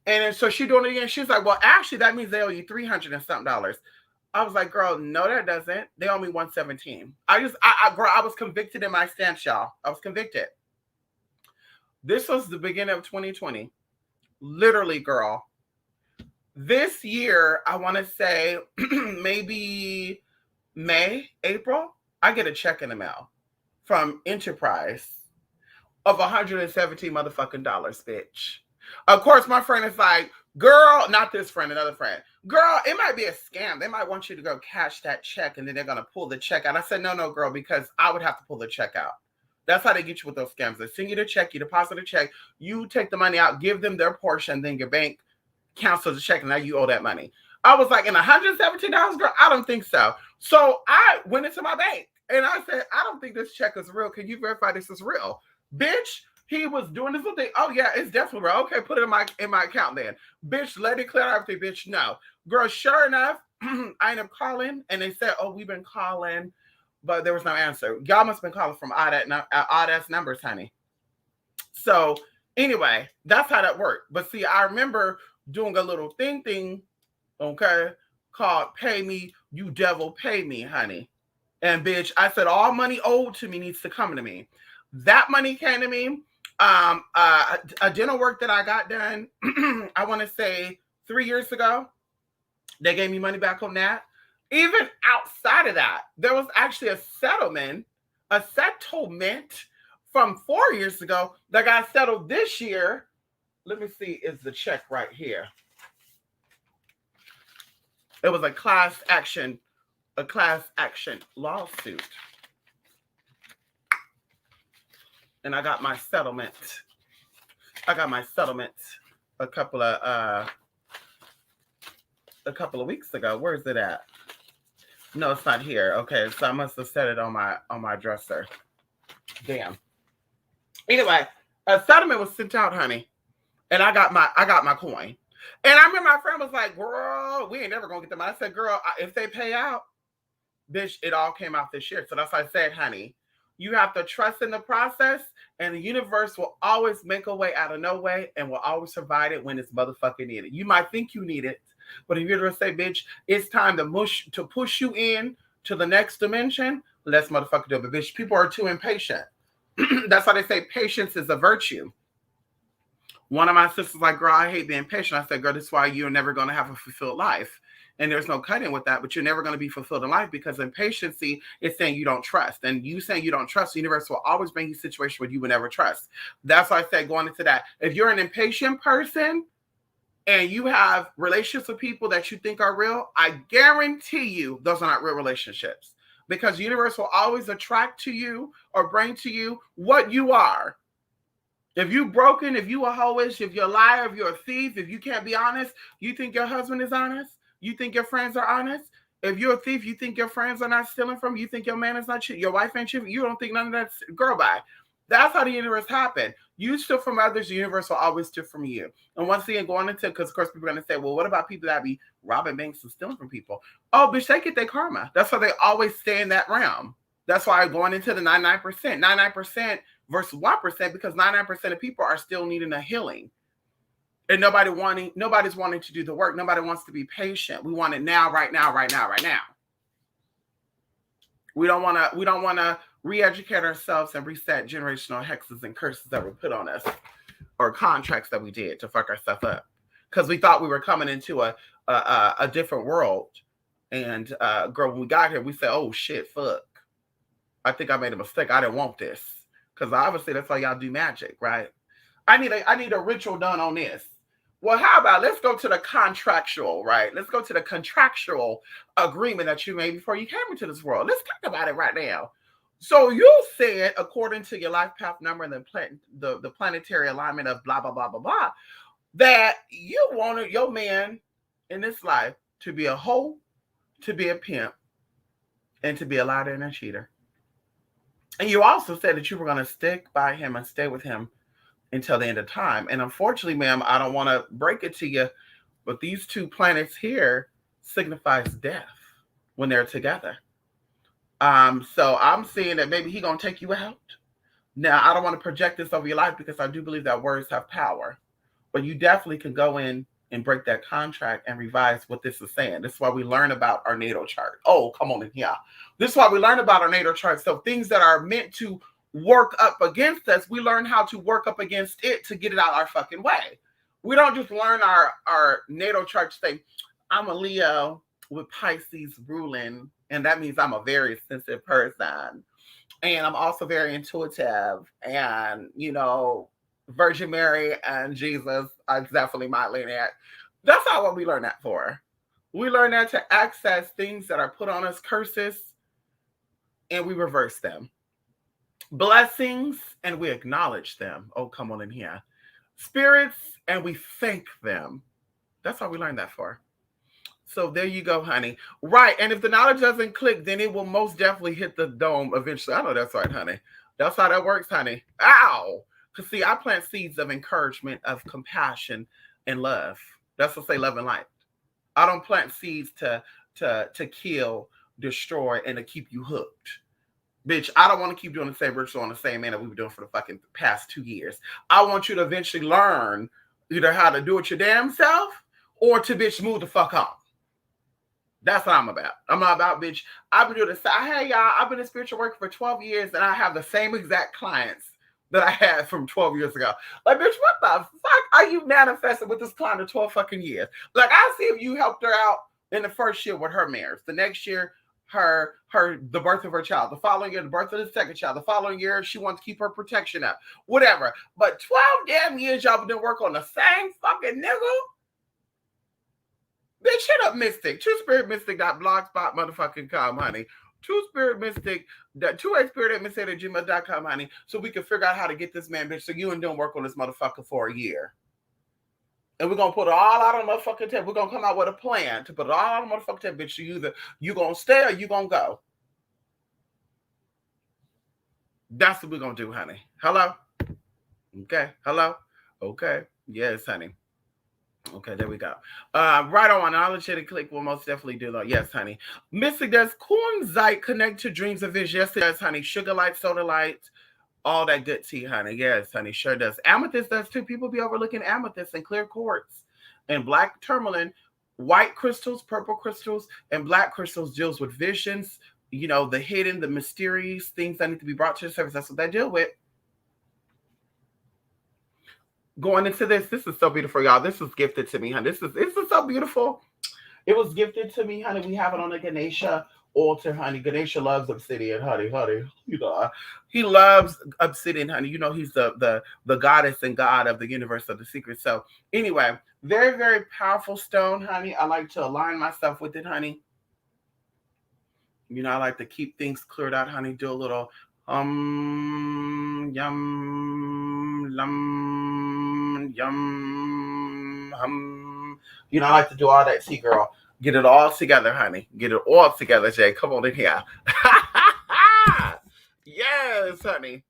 And then, so she doing it again. She's like, well, actually, that means they owe you 300 and something dollars. I was like, girl, no, that doesn't. They owe me 117. Girl, I was convicted in my stance, y'all. I was convicted. This was the beginning of 2020. Literally, girl. This year, I want to say maybe May, April, I get a check in the mail from Enterprise of 117 motherfucking dollars, bitch. Of course, my friend is like, girl, not this friend, another friend. Girl, it might be a scam. They might want you to go cash that check and then they're going to pull the check out. I said, no, girl, because I would have to pull the check out. That's how they get you with those scams. They send you the check, you deposit the check, you take the money out, give them their portion, then your bank cancels the check, and now you owe that money. I was like, in $117, girl, I don't think so. So I went into my bank and I said, I don't think this check is real. Can you verify this is real? Bitch, he was doing this little thing. Oh yeah, it's definitely real. Okay, put it in my account then. Bitch, let it clear everything, bitch. No. Girl, sure enough, I ended up calling and they said, oh, we've been calling, but there was no answer. Y'all must have been calling from odd ass numbers, honey. So anyway, that's how that worked. But see, I remember doing a little thing, okay, called Pay Me, You Devil Pay Me, honey. And bitch, I said all money owed to me needs to come to me. That money came to me. A dental work that I got done, I want to say 3 years ago. They gave me money back on that. Even outside of that, there was actually a settlement from 4 years ago that got settled this year. Let me see, is the check right here. It was a class action lawsuit. And I got my settlement. A couple of weeks ago. Where is it at? No, it's not here. Okay, so I must have set it on my dresser. Damn. Anyway, a settlement was sent out, honey. And I got my coin. And I remember my friend was like, girl, we ain't never gonna get them. I said, girl, if they pay out, bitch, it all came out this year. So that's why I said, honey, you have to trust in the process, and the universe will always make a way out of no way and will always provide it when it's motherfucking needed. You might think you need it, but if you're gonna say, bitch, it's time to push you in to the next dimension, let's motherfucking do it. But bitch, people are too impatient. That's why they say patience is a virtue. One of my sisters like, girl, I hate being patient. I said, girl, this is why you're never going to have a fulfilled life. And there's no cutting with that, but you're never going to be fulfilled in life because impatience is saying you don't trust. And you saying you don't trust, the universe will always bring you a situation where you would never trust. That's why I said going into that. If you're an impatient person and you have relationships with people that you think are real, I guarantee you those are not real relationships. Because the universe will always attract to you or bring to you what you are. If you broken, if you a hoish, if you're a liar, if you're a thief, if you can't be honest, you think your husband is honest? You think your friends are honest? If you're a thief, you think your friends are not stealing from you? You think your man is not cheating? Your wife ain't cheating? You don't think none of that's girl bye. That's how the universe happened. You steal from others, the universe will always steal from you. And once again, going into, because of course people are going to say, well, what about people that be robbing banks and stealing from people? Oh, bitch, they get their karma. That's why they always stay in that realm. That's why going into the 99%, 99% versus 1%, because 99% of people are still needing a healing. And nobody's wanting to do the work. Nobody wants to be patient. We want it now, right now, right now, right now. We don't want to re-educate ourselves and reset generational hexes and curses that were put on us or contracts that we did to fuck ourselves up. Because we thought we were coming into a different world. And girl, when we got here, we said, oh shit, fuck. I think I made a mistake. I didn't want this. Because obviously that's how y'all do magic, right? I need a ritual done on this. Well, how about let's go to the contractual, right? Let's go to the contractual agreement that you made before you came into this world. Let's talk about it right now. So you said, according to your life path number and the planetary alignment of blah blah blah blah blah, that you wanted your man in this life to be a hoe, to be a pimp, and to be a liar and a cheater. And you also said that you were going to stick by him and stay with him until the end of time. And unfortunately, ma'am, I don't want to break it to you, but these two planets here signifies death when they're together. So I'm seeing that maybe he gonna take you out. Now, I don't want to project this over your life because I do believe that words have power, but you definitely can go in and break that contract and revise what this is saying. This is why we learn about our natal chart. Oh, come on in here. This is why we learn about our natal chart. So things that are meant to work up against us, we learn how to work up against it to get it out our fucking way. We don't just learn our natal chart to say, I'm a Leo with Pisces ruling, and that means I'm a very sensitive person. And I'm also very intuitive. And, you know, Virgin Mary and Jesus are definitely my lineage. That's not what we learn that for. We learn that to access things that are put on us, curses, and we reverse them. Blessings, and we acknowledge them. Oh, come on in here. Spirits, and we thank them. That's how we learn that for. So there you go, honey. Right. And if the knowledge doesn't click, then it will most definitely hit the dome eventually. I know that's right, honey. That's how that works, honey. Ow. Because see, I plant seeds of encouragement, of compassion, and love. That's what say love and light. I don't plant seeds to kill, destroy, and to keep you hooked. Bitch, I don't want to keep doing the same ritual on the same man that we've been doing for the fucking past 2 years. I want you to eventually learn either how to do it your damn self or to bitch move the fuck on. That's what I'm about. I'm not about, bitch. I've been doing this. Hey, y'all, I've been in spiritual work for 12 years and I have the same exact clients that I had from 12 years ago. Like, bitch, what the fuck are you manifesting with this client of 12 fucking years? Like, I see if you helped her out in the first year with her marriage. The next year, the birth of her child. The following year, the birth of the second child. The following year, she wants to keep her protection up. Whatever. But 12 damn years y'all been doing work on the same fucking nigga. Bitch, shut up, Mystic. TrueSpiritMystic.blogspot motherfucking com, honey. TrueSpiritMystic, 2aspirit@gmail.com, honey. So we can figure out how to get this man, bitch. So you and doing work on this motherfucker for a year. And we're going to put it all out on the motherfucking table. We're going to come out with a plan to put it all out on the motherfucking table, bitch. So you going to stay or you going to go. That's what we're going to do, honey. Hello? Okay. Hello? Okay. Yes, honey. Okay, there we go. Right on. Knowledge hit a click will most definitely do that. Yes, honey. Mystic, does Kornzite connect to dreams of vision? Yes, it does, honey. Sugar light, soda light, all that good tea, honey. Yes, honey, sure does. Amethyst does too. People be overlooking amethyst and clear quartz and black tourmaline. White crystals, purple crystals, and black crystals deals with visions, you know, the hidden, the mysterious things that need to be brought to the surface. That's what they deal with. Going into this is so beautiful, y'all. This was gifted to me, honey. This is so beautiful. It was gifted to me, honey. We have it on the Ganesha altar, honey. Ganesha loves obsidian, honey. You know, he loves obsidian, honey. You know, he's the goddess and god of the universe of the secret. So anyway, very, very powerful stone, honey. I like to align myself with it, honey. You know, I like to keep things cleared out, honey. Do a little yum, hum. You know, I like to do all that, see, girl. Get it all together, honey. Get it all together, Jay. Come on in here. Yes, honey.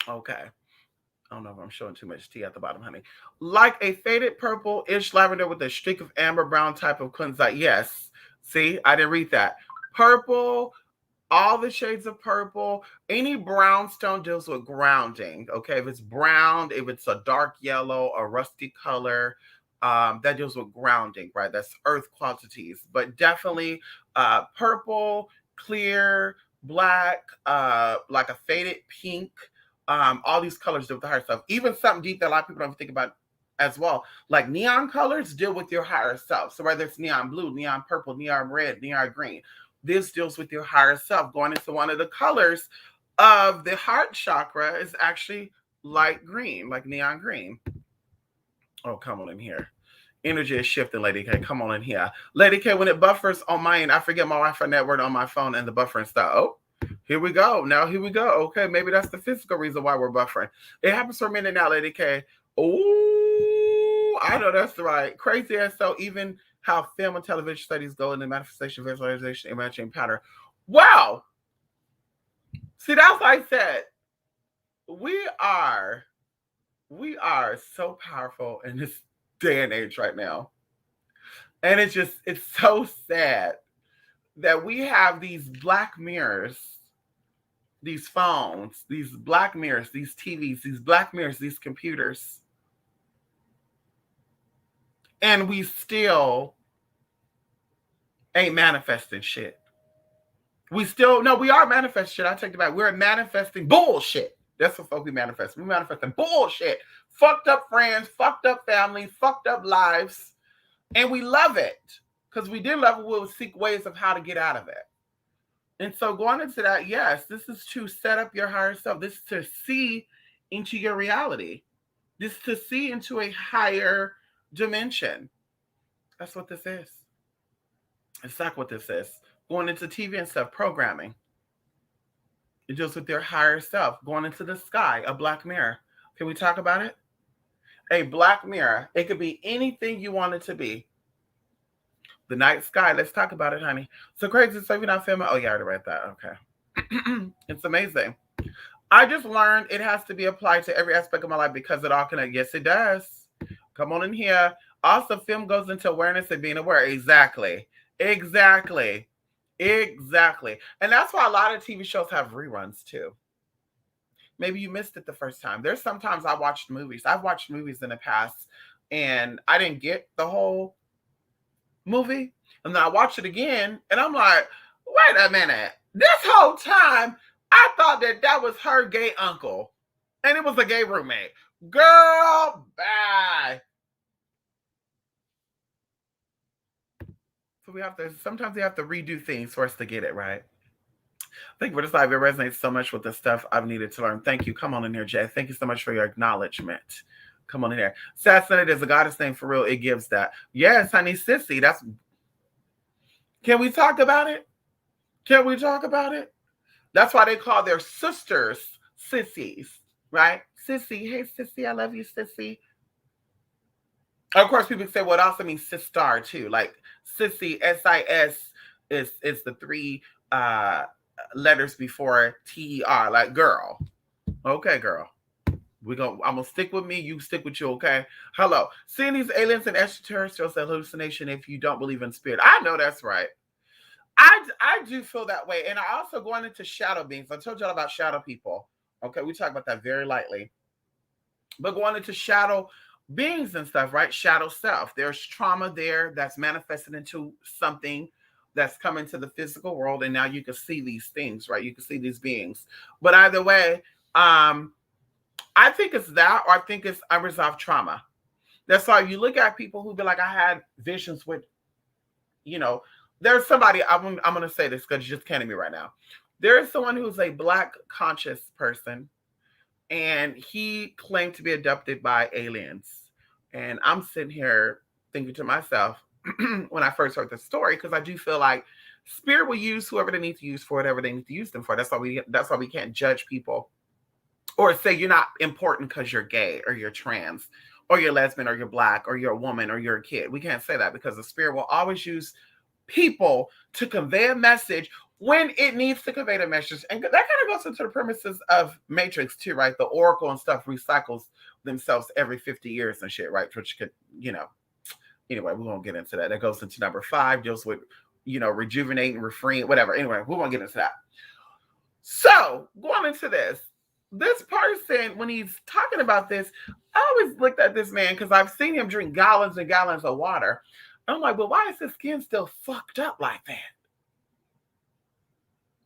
Okay. I don't know if I'm showing too much tea at the bottom, honey. Like a faded purple-ish lavender with a streak of amber brown type of kunzite. Yes. See, I didn't read that. Purple, all the shades of purple. Any brown stone deals with grounding. Okay, if it's brown, if it's a dark yellow, a rusty color, that deals with grounding, right? That's earth quantities. But definitely purple, clear, black, like a faded pink. All these colors deal with the higher stuff. Even something deep that a lot of people don't think about as well. Like neon colors deal with your higher self. So whether it's neon blue, neon purple, neon red, neon green, this deals with your higher self. Going into one of the colors of the heart chakra is actually light green, like neon green. Oh, come on in here. Energy is shifting, Lady K. Come on in here. Lady K, when it buffers on my end, I forget my Wi-Fi network on my phone and the buffering stuff. Oh, here we go. Now here we go. Okay, maybe that's the physical reason why we're buffering. It happens for a minute now, Lady K. Oh, I know that's right. Crazy as so even how film and television studies go in the manifestation, visualization, imagining pattern. Wow. See, that's like I said. We are we are so powerful in this day and age right now. And it's so sad that we have these black mirrors, these phones, these black mirrors, these TVs, these black mirrors, these computers. And we still ain't manifesting shit. We still, no, we are manifesting shit. I take it back. We're manifesting bullshit. That's what folk we manifest. We manifesting bullshit. Fucked up friends, fucked up families, fucked up lives. And we love it. Because we did love it, we'll seek ways of how to get out of it. And so going into that, yes, this is to set up your higher self. This is to see into your reality. This is to see into a higher dimension. That's what this is. It's not what this is. Going into TV and stuff, programming. It deals with your higher self. Going into the sky, a black mirror. Can we talk about it? A black mirror. It could be anything you want it to be. The night sky. Let's talk about it, honey. So crazy. So you're not filming. Oh, yeah, I already read that. Okay. It's amazing. I just learned it has to be applied to every aspect of my life because it all connects. Yes, it does. Come on in here. Also, film goes into awareness and being aware. Exactly. Exactly. Exactly. And that's why a lot of TV shows have reruns too. Maybe you missed it the first time. There's sometimes I watched movies. I've watched movies in the past and I didn't get the whole movie. And then I watched it again and I'm like, wait a minute. This whole time I thought that was her gay uncle and it was a gay roommate. Girl, bye. So sometimes we have to redo things for us to get it right. Thank you for this live. It resonates so much with the stuff I've needed to learn. Thank you. Come on in here, Jay. Thank you so much for your acknowledgement. Come on in here. Sassanate is a goddess name for real. It gives that. Yes, honey, sissy. Can we talk about it? Can we talk about it? That's why they call their sisters sissies, right? Sissy. Hey, sissy. I love you, sissy. Of course, people say, well, it also means sister too. Like sissy, S-I-S is the three letters before T-E-R, like girl. Okay, girl. I'm gonna stick with me, you stick with you, okay? Hello. Seeing these aliens and extraterrestrials a hallucination if you don't believe in spirit. I know that's right. I do feel that way. And I also going into shadow beings. I told y'all about shadow people. Okay, we talk about that very lightly. But going into shadow beings and stuff, right? Shadow self. There's trauma there that's manifested into something that's coming to the physical world, and now you can see these things, right? You can see these beings. But either way, I think it's that, or I think it's unresolved trauma. That's why you look at people who be like, I had visions with, there's somebody, I'm going to say this because you just can't hear me right now. There is someone who's a Black conscious person, and he claimed to be abducted by aliens. And I'm sitting here thinking to myself, when I first heard the story, because I do feel like spirit will use whoever they need to use for whatever they need to use them for. That's why we can't judge people or say you're not important because you're gay or you're trans or you're lesbian or you're Black or you're a woman or you're a kid. We can't say that because the spirit will always use people to convey a message when it needs to convey the message. And that kind of goes into the premises of Matrix too, right? The Oracle and stuff recycles themselves every 50 years and shit, right? Which could, anyway, we won't get into that. That goes into number 5, deals with, rejuvenating, refreeing, whatever. Anyway, we won't get into that. So going into this person, when he's talking about this, I always looked at this man because I've seen him drink gallons and gallons of water. I'm like, well, why is his skin still fucked up like that?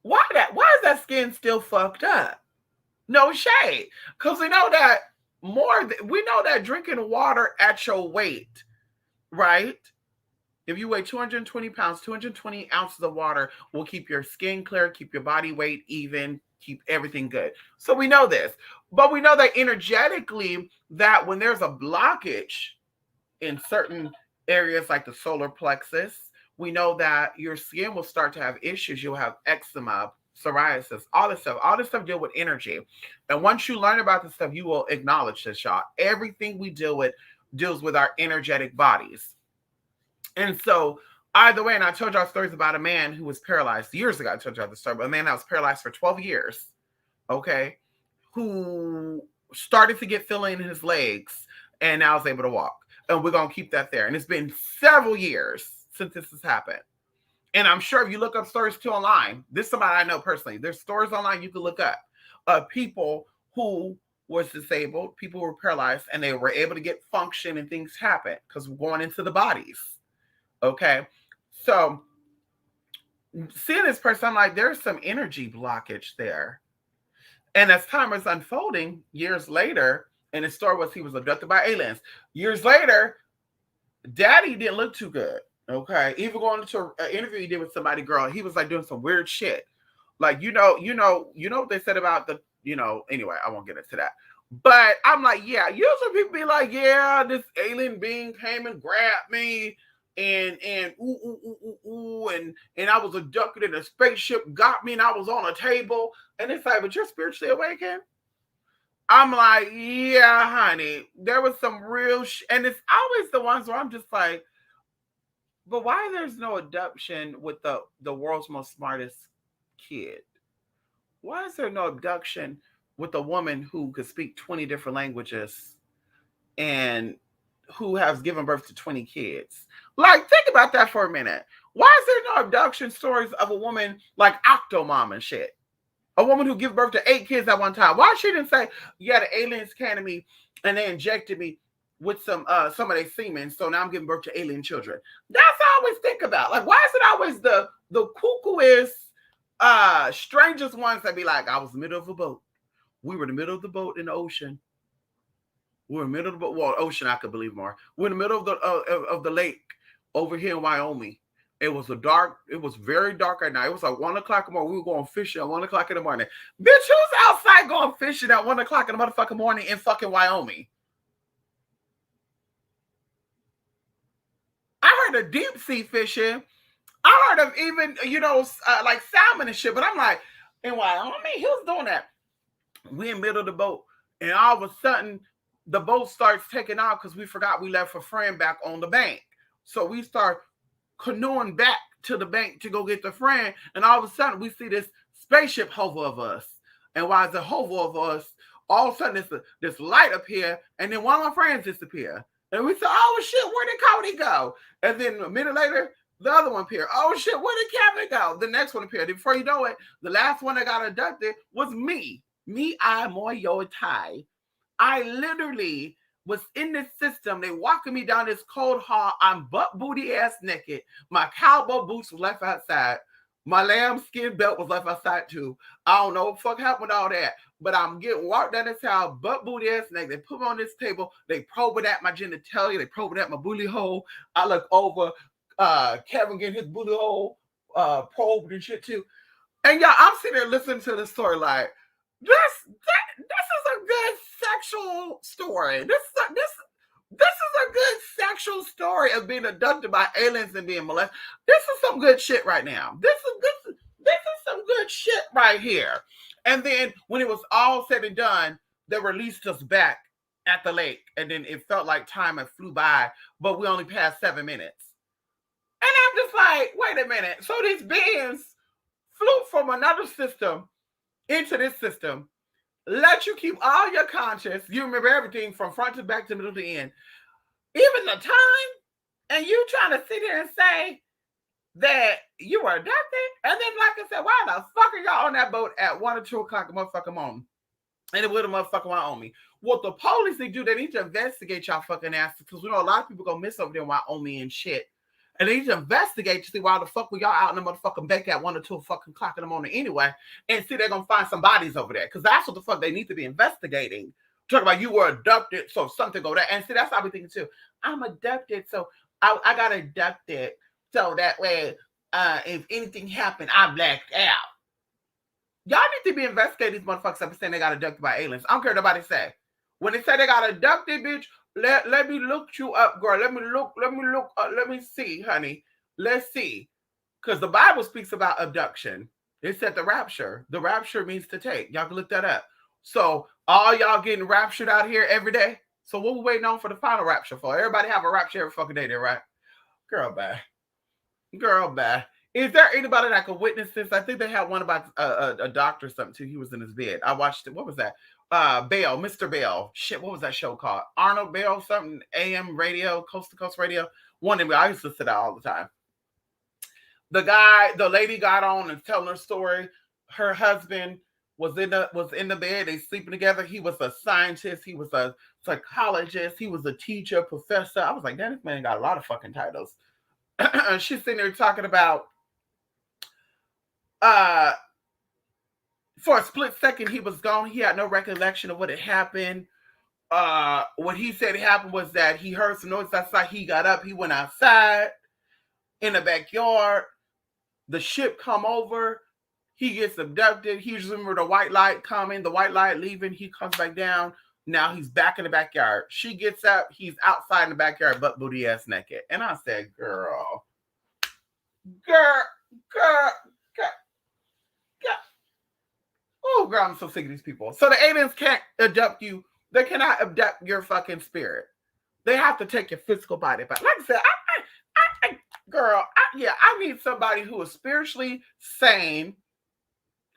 Why is that skin still fucked up? No shade. Because we know that drinking water at your weight, right? If you weigh 220 pounds, 220 ounces of water will keep your skin clear, keep your body weight even, keep everything good. So we know this. But we know that energetically, that when there's a blockage, in certain areas like the solar plexus. We know that your skin will start to have issues. You'll have eczema, psoriasis, all this stuff. All this stuff deal with energy. And once you learn about this stuff, you will acknowledge this, y'all. Everything we deal with deals with our energetic bodies. And so, either way, and I told y'all stories about a man who was paralyzed years ago. I told y'all the story, but a man that was paralyzed for 12 years, okay, who started to get feeling in his legs and now is able to walk. And we're going to keep that there. And it's been several years since this has happened. And I'm sure if you look up stories too online, this is somebody I know personally. There's stories online you can look up of people who was disabled, people who were paralyzed, and they were able to get function and things happen because we're going into the bodies. Okay. So seeing this person, I'm like, there's some energy blockage there. And as time was unfolding, years later, and his story was he was abducted by aliens. Years later, daddy didn't look too good. Okay. Even going into an interview he did with somebody, girl, he was like doing some weird shit. Like, you know what they said about the, anyway, I won't get into that. But I'm like, yeah, usually people be like, yeah, this alien being came and grabbed me and I was abducted in a spaceship, got me, and I was on a table. And it's like, but you're spiritually awakened? I'm like, yeah, honey, there was some real and it's always the ones where I'm just like, but why there's no abduction with the world's most smartest kid? Why is there no abduction with a woman who could speak 20 different languages and who has given birth to 20 kids? Like, think about that for a minute. Why is there no abduction stories of a woman like Octomom and shit? A woman who gave birth to 8 kids at one time. Why she didn't say, yeah, the aliens came to me and they injected me with some of their semen, so now I'm giving birth to alien children? That's what I always think about. Like, why is it always the cuckooest, strangest ones that be like, I was in the middle of a boat. We were in the middle of the boat in the ocean. We were in the middle of the boat. Well, ocean, I could believe more. We're in the middle of the lake over here in Wyoming. It was very dark at night. It was like 1 o'clock in the morning. We were going fishing at 1 o'clock in the morning. Bitch, who's outside going fishing at 1 o'clock in the motherfucking morning in fucking Wyoming? I heard of deep sea fishing. I heard of even, like salmon and shit. But I'm like, in Wyoming, who's doing that? We in the middle of the boat. And all of a sudden, the boat starts taking off because we forgot we left a friend back on the bank. So we start canoeing back to the bank to go get the friend, and all of a sudden we see this spaceship hover of us. And while it's a hover of us, all of a sudden this light appear, and then one of my friends disappear. And we say, oh shit, where did Cody go? And then a minute later, the other one appeared. Oh shit, where did Kevin go? The next one appeared. And before you know it, the last one that got abducted was me. I Moyo Tai. I literally was in this system. They walking me down this cold hall. I'm butt booty ass naked. My cowboy boots were left outside. My lamb skin belt was left outside too. I don't know what the fuck happened with all that. But I'm getting walked down this house, butt booty ass naked. They put me on this table. They probe it at my genitalia. They probe it at my booty hole. I look over. Kevin getting his booty hole probed and shit too. And y'all, I'm sitting there listening to this story like, this is a good sexual story. This is a good sexual story of being abducted by aliens and being molested. This is some good shit right now. This is some good shit right here. And then when it was all said and done, they released us back at the lake. And then it felt like time had flew by, but we only passed 7 minutes. And I'm just like, wait a minute. So these beings flew from another system into this system, let you keep all your conscious. You remember everything from front to back to middle to end. Even the time, and you trying to sit here and say that you were abducted. And then, like I said, why the fuck are y'all on that boat at 1 or 2 o'clock a motherfucking morning? And it would have motherfucking Wyoming. What the police need to do, they need to investigate y'all fucking asses, because we know a lot of people go miss over there in Wyoming and shit. And they need to investigate to see why the fuck we y'all out in the motherfucking bank at 1 or 2 fucking o'clock in the morning anyway, and see they're gonna find some bodies over there, because that's what the fuck they need to be investigating. Talking about you were abducted, so something go there. And see, that's how we thinking too. I'm abducted, so I got abducted, so that way, if anything happened, I blacked out. Y'all need to be investigating these motherfuckers up and saying they got abducted by aliens. I don't care what nobody say. When they say they got abducted, bitch, Let me look you up, girl. Let me look. Let me see, honey. Let's see. Because the Bible speaks about abduction. It said the rapture. The rapture means to take. Y'all can look that up. So all y'all getting raptured out here every day. So what we waiting on for the final rapture for? Everybody have a rapture every fucking day, there, right? Girl, bye. Girl, bye. Is there anybody that could witness this? I think they had one about a doctor or something too. He was in his bed. I watched it. What was that? Bell, Mr. Bell. Shit, what was that show called? Arnold Bell, something, AM radio, coast to coast radio. One of them, I used to sit out all the time. The lady got on and telling her story. Her husband was in the bed. They sleeping together. He was a scientist. He was a psychologist. He was a teacher, professor. I was like, damn, this man got a lot of fucking titles. She's sitting there talking about for a split second he was gone. He had no recollection of what had happened. What he said happened was that he heard some noise outside. He got up. He went outside in the backyard. The ship come over. He gets abducted. He just remember the white light coming, the white light leaving. He comes back down. Now he's back in the backyard. She gets up. He's outside in the backyard, butt booty ass naked. And I said, girl. Oh, girl, I'm so sick of these people. So the aliens can't abduct you. They cannot abduct your fucking spirit. They have to take your physical body back. Like I said, I need somebody who is spiritually sane,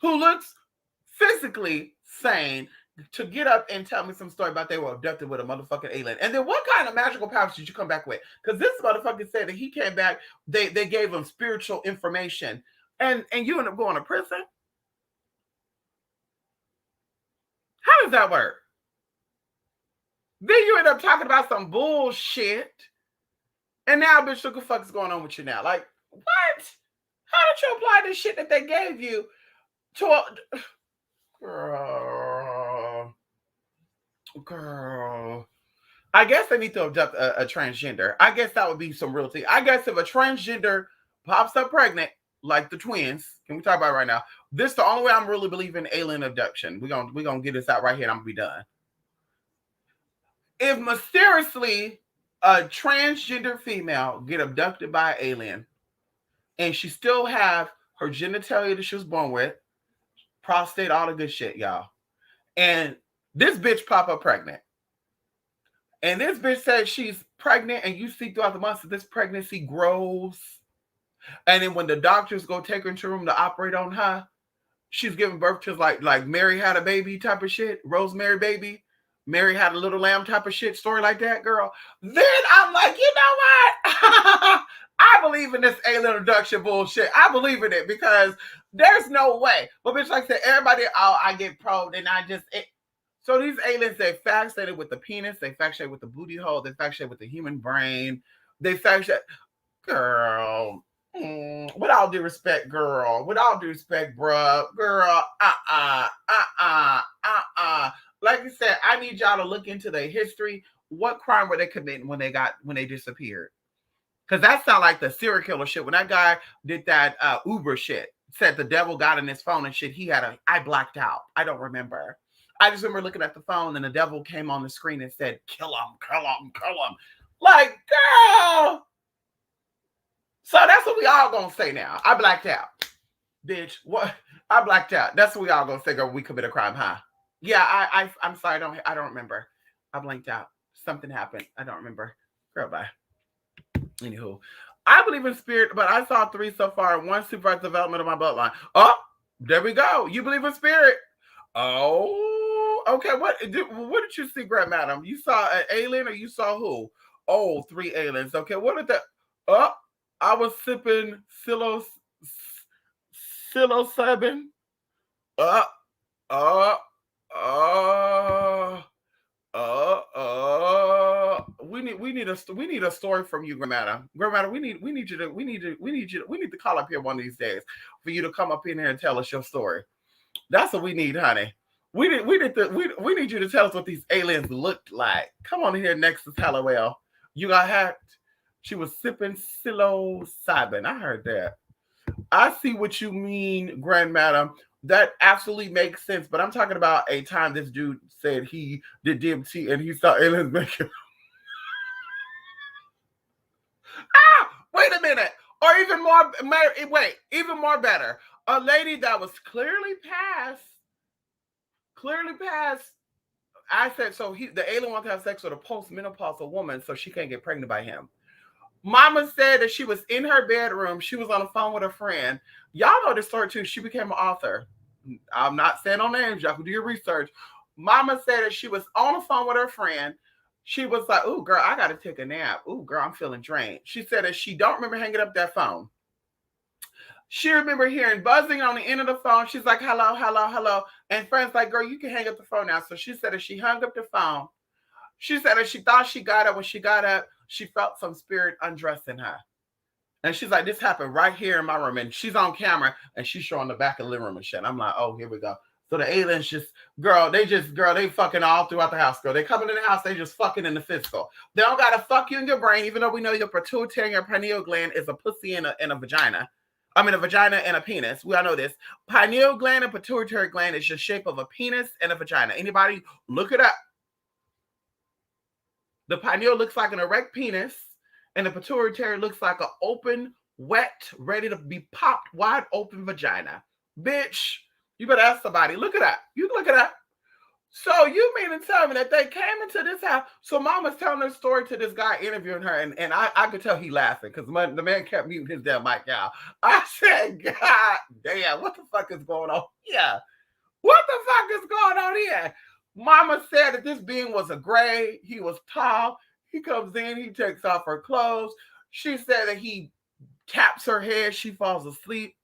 who looks physically sane, to get up and tell me some story about they were abducted with a motherfucking alien. And then what kind of magical powers did you come back with? Because this motherfucker said that he came back, they gave him spiritual information. And you end up going to prison? How does that work? Then you end up talking about some bullshit. And now, bitch, look what the fuck is going on with you now. Like, what? How did you apply this shit that they gave you to a... Girl. I guess they need to abduct a transgender. I guess that would be some real thing. I guess if a transgender pops up pregnant, like the twins, can we talk about it right now? This is the only way I'm really believing alien abduction. We're gonna get this out right here and I'm gonna be done. If mysteriously a transgender female get abducted by an alien and she still have her genitalia that she was born with, prostate, all the good shit, y'all. And this bitch pop up pregnant. And this bitch says she's pregnant, and you see throughout the months that this pregnancy grows. And then when the doctors go take her into a room to operate on her, she's giving birth to like Mary had a baby type of shit, Rosemary baby. Mary had a little lamb type of shit, story like that, girl. Then I'm like, you know what? I believe in this alien abduction bullshit. I believe in it because there's no way. But bitch, like I said, everybody, I get probed and so these aliens, they fascinated with the penis, they fascinated with the booty hole, they fascinated with the human brain, they fascinated, girl. With all due respect, girl. With all due respect, bruh. Girl, Like I said, I need y'all to look into their history. What crime were they committing when they disappeared? Because that sounds like the serial killer shit. When that guy did that Uber shit, said the devil got in his phone and shit, I blacked out. I don't remember. I just remember looking at the phone and the devil came on the screen and said, kill him, kill him, kill him. Like, girl. So that's what we all gonna say now. I blacked out. Bitch, what? I blacked out. That's what we all gonna say, girl, we commit a crime, huh? Yeah, I'm sorry, I don't remember. I blanked out. Something happened. I don't remember. Girl, bye. Anywho, I believe in spirit, but I saw 3 so far. 1 supervised development of my bloodline. Oh, there we go. You believe in spirit? Oh, okay. What did you see, Grand Madam? You saw an alien or you saw who? Oh, 3 aliens. Okay, what did that? Oh, I was sipping psilocybin. We need a story from you, Grandma. Grandma, we need to call up here one of these days for you to come up in here and tell us your story. That's what we need, honey. We need you to tell us what these aliens looked like. Come on here next to Hallowell. You got hacked. She was sipping psilocybin. I heard that. I see what you mean, Grand Madam. That absolutely makes sense. But I'm talking about a time this dude said he did DMT and he saw aliens make him. Or even more, wait, even more better. A lady that was clearly past. I said, so the alien wants to have sex with a postmenopausal woman so she can't get pregnant by him. Mama said that she was in her bedroom. She was on the phone with a friend. Y'all know this story too. She became an author. I'm not saying no names. Y'all can do your research. Mama said that she was on the phone with her friend. She was like, "Ooh, girl, I got to take a nap. Ooh, girl, I'm feeling drained." She said that she don't remember hanging up that phone. She remember hearing buzzing on the end of the phone. She's like, "Hello, hello, hello." And friends like, "Girl, you can hang up the phone now." So she said that she hung up the phone. She said that she thought she got up. When she got up, she felt some spirit undressing her. And she's like, this happened right here in my room. And she's on camera and she's showing the back of the living room and shit. I'm like, oh, here we go. So the aliens they fucking all throughout the house, girl. They come into the house, they just fucking in the physical. They don't gotta fuck you in your brain, even though we know your pituitary and your pineal gland is a pussy and a vagina. I mean, a vagina and a penis. We all know this. Pineal gland and pituitary gland is the shape of a penis and a vagina. Anybody look it up. The pineal looks like an erect penis, and the pituitary looks like an open, wet, ready to be popped, wide open vagina. Bitch, you better ask somebody. Look it up. You look it up. So you mean to tell me that they came into this house? So mama's telling her story to this guy interviewing her, and I could tell he laughing because the man kept muting his damn mic out. I said, God damn, what the fuck is going on here? What the fuck is going on here? Mama said that this being was a gray. He was tall. He comes in. He takes off her clothes. She said that he taps her head. She falls asleep.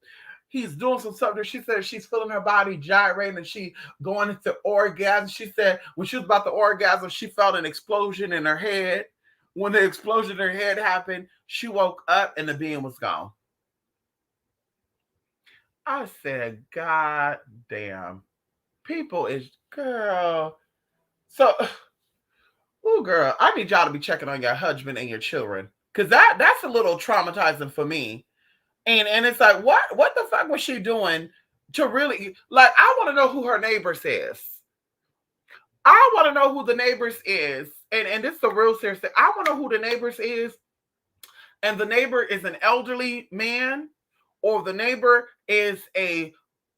He's doing some stuff. She said she's feeling her body gyrating and she going into orgasm. She said when she was about to orgasm, she felt an explosion in her head. When the explosion in her head happened, she woke up and the being was gone. I said, God damn. People is, girl. So, oh, girl, I need y'all to be checking on your husband and your children. Because that's a little traumatizing for me. And it's like, what the fuck was she doing to really, like, I want to know who her neighbors is. I want to know who the neighbors is. And this is a real serious thing. I want to know who the neighbors is. And the neighbor is an elderly man, or the neighbor is a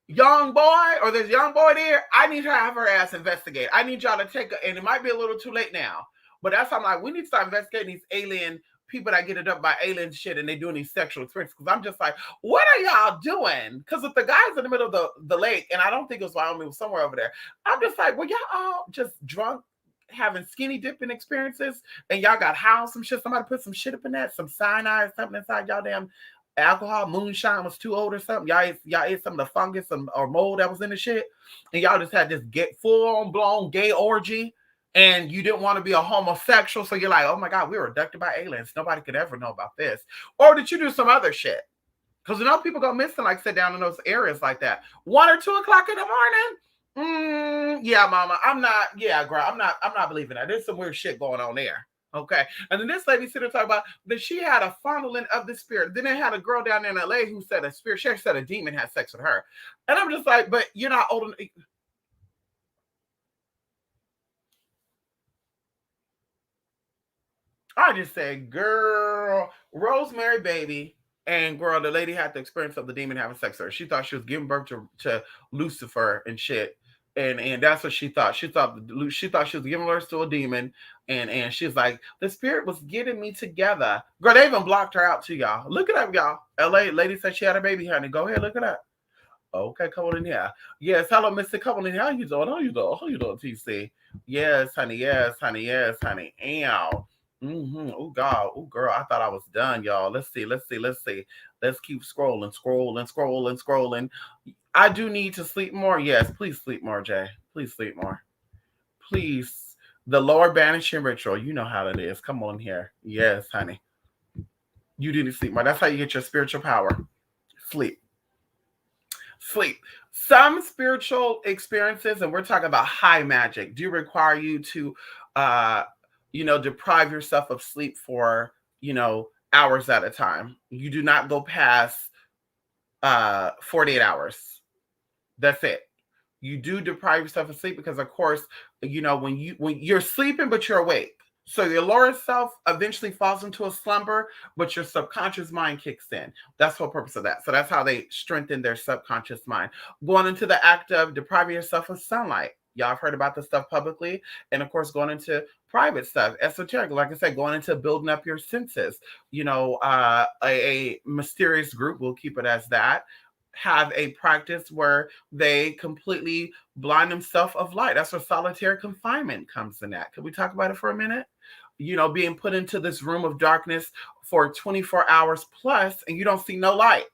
young boy, or there's a young boy there. I need her to have her ass investigate. I need y'all to take and it might be a little too late now, but that's how I'm like, we need to start investigating these alien people that get it up by alien shit and they doing these sexual experiences. Because I'm just like, what are y'all doing? Because if the guy's in the middle of the lake, and I don't think it was Wyoming, it was somewhere over there, I'm just like, well, y'all all just drunk having skinny dipping experiences and y'all got house some shit. Somebody put some shit up in that, some cyanide or something inside y'all damn alcohol. Moonshine was too old or something. Y'all ate some of the fungus or mold that was in the shit, and y'all just had this full blown gay orgy, and you didn't want to be a homosexual, so you're like, oh my god, we were abducted by aliens. Nobody could ever know about this. Or did you do some other shit? Because people go missing, like sit down in those areas like that, 1 or 2 o'clock in the morning. Yeah, mama, I'm not. Yeah, girl, I'm not believing that. There's some weird shit going on there. Okay. And then this lady said to talk about that she had a funneling of the spirit. Then they had a girl down there in LA who said a spirit, she said a demon had sex with her. And I'm just like, but you're not old enough. I just said, girl, Rosemary Baby. And girl, the lady had the experience of the demon having sex with her. She thought she was giving birth to Lucifer and shit. And that's what she thought. She thought she was giving birth to a demon, and she's like, the spirit was getting me together. Girl, they even blocked her out to y'all. Look it up, y'all. LA lady said she had a baby, honey. Go ahead, look it up. Okay, come on in here. Yes, hello, Mr. Come on in here. How you doing? How you doing, TC? Yes, honey. Yes, honey. Yes, honey. Ow. Oh God. Oh girl, I thought I was done, y'all. Let's see. Let's keep scrolling. I do need to sleep more. Yes, please sleep more, Jay. Please sleep more. Please. The Lord banishing ritual. You know how it is. Come on here. Yes, honey. You need to sleep more. That's how you get your spiritual power. Sleep. Some spiritual experiences, and we're talking about high magic, do require you to deprive yourself of sleep for, hours at a time. You do not go past 48 hours. That's it. You do deprive yourself of sleep because, of course, when you're sleeping but you're awake. So your lower self eventually falls into a slumber, but your subconscious mind kicks in. That's the whole purpose of that. So that's how they strengthen their subconscious mind. Going into the act of depriving yourself of sunlight. Y'all have heard about this stuff publicly. And of course, going into private stuff, esoteric, like I said, going into building up your senses. A mysterious group, we'll keep it as that, have a practice where they completely blind themselves of light. That's where solitary confinement comes in at. Can we talk about it for a minute? Being put into this room of darkness for 24 hours plus, and you don't see no light.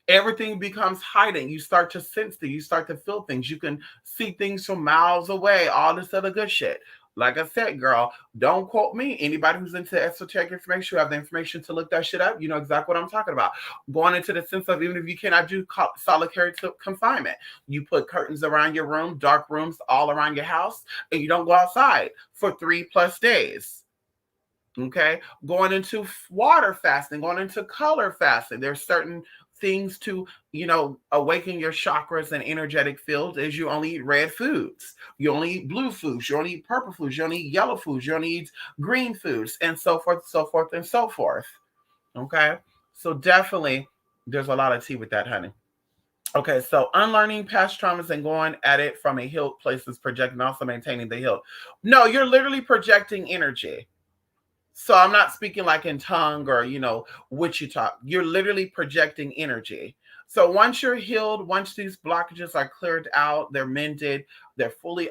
Everything becomes hiding. You start to sense things. You start to feel things. You can see things from miles away, all this other good shit. Like I said, girl, don't quote me. Anybody who's into esoteric information, who have the information to look that shit up, you know exactly what I'm talking about. Going into the sense of, even if you cannot do solitary confinement, you put curtains around your room, dark rooms all around your house, and you don't go outside for 3+ days. Okay, going into water fasting, going into color fasting. There's certain things to, awaken your chakras and energetic fields. Is you only eat red foods, you only eat blue foods, you only eat purple foods, you only eat yellow foods, you only eat green foods, and so forth, so forth, and so forth. Okay, so definitely there's a lot of tea with that, honey. Okay, so unlearning past traumas and going at it from a healed place is projecting, also maintaining the healed. No, you're literally projecting energy. So I'm not speaking like in tongue or, Wichita. You're literally projecting energy. So once you're healed, once these blockages are cleared out, they're mended, they're fully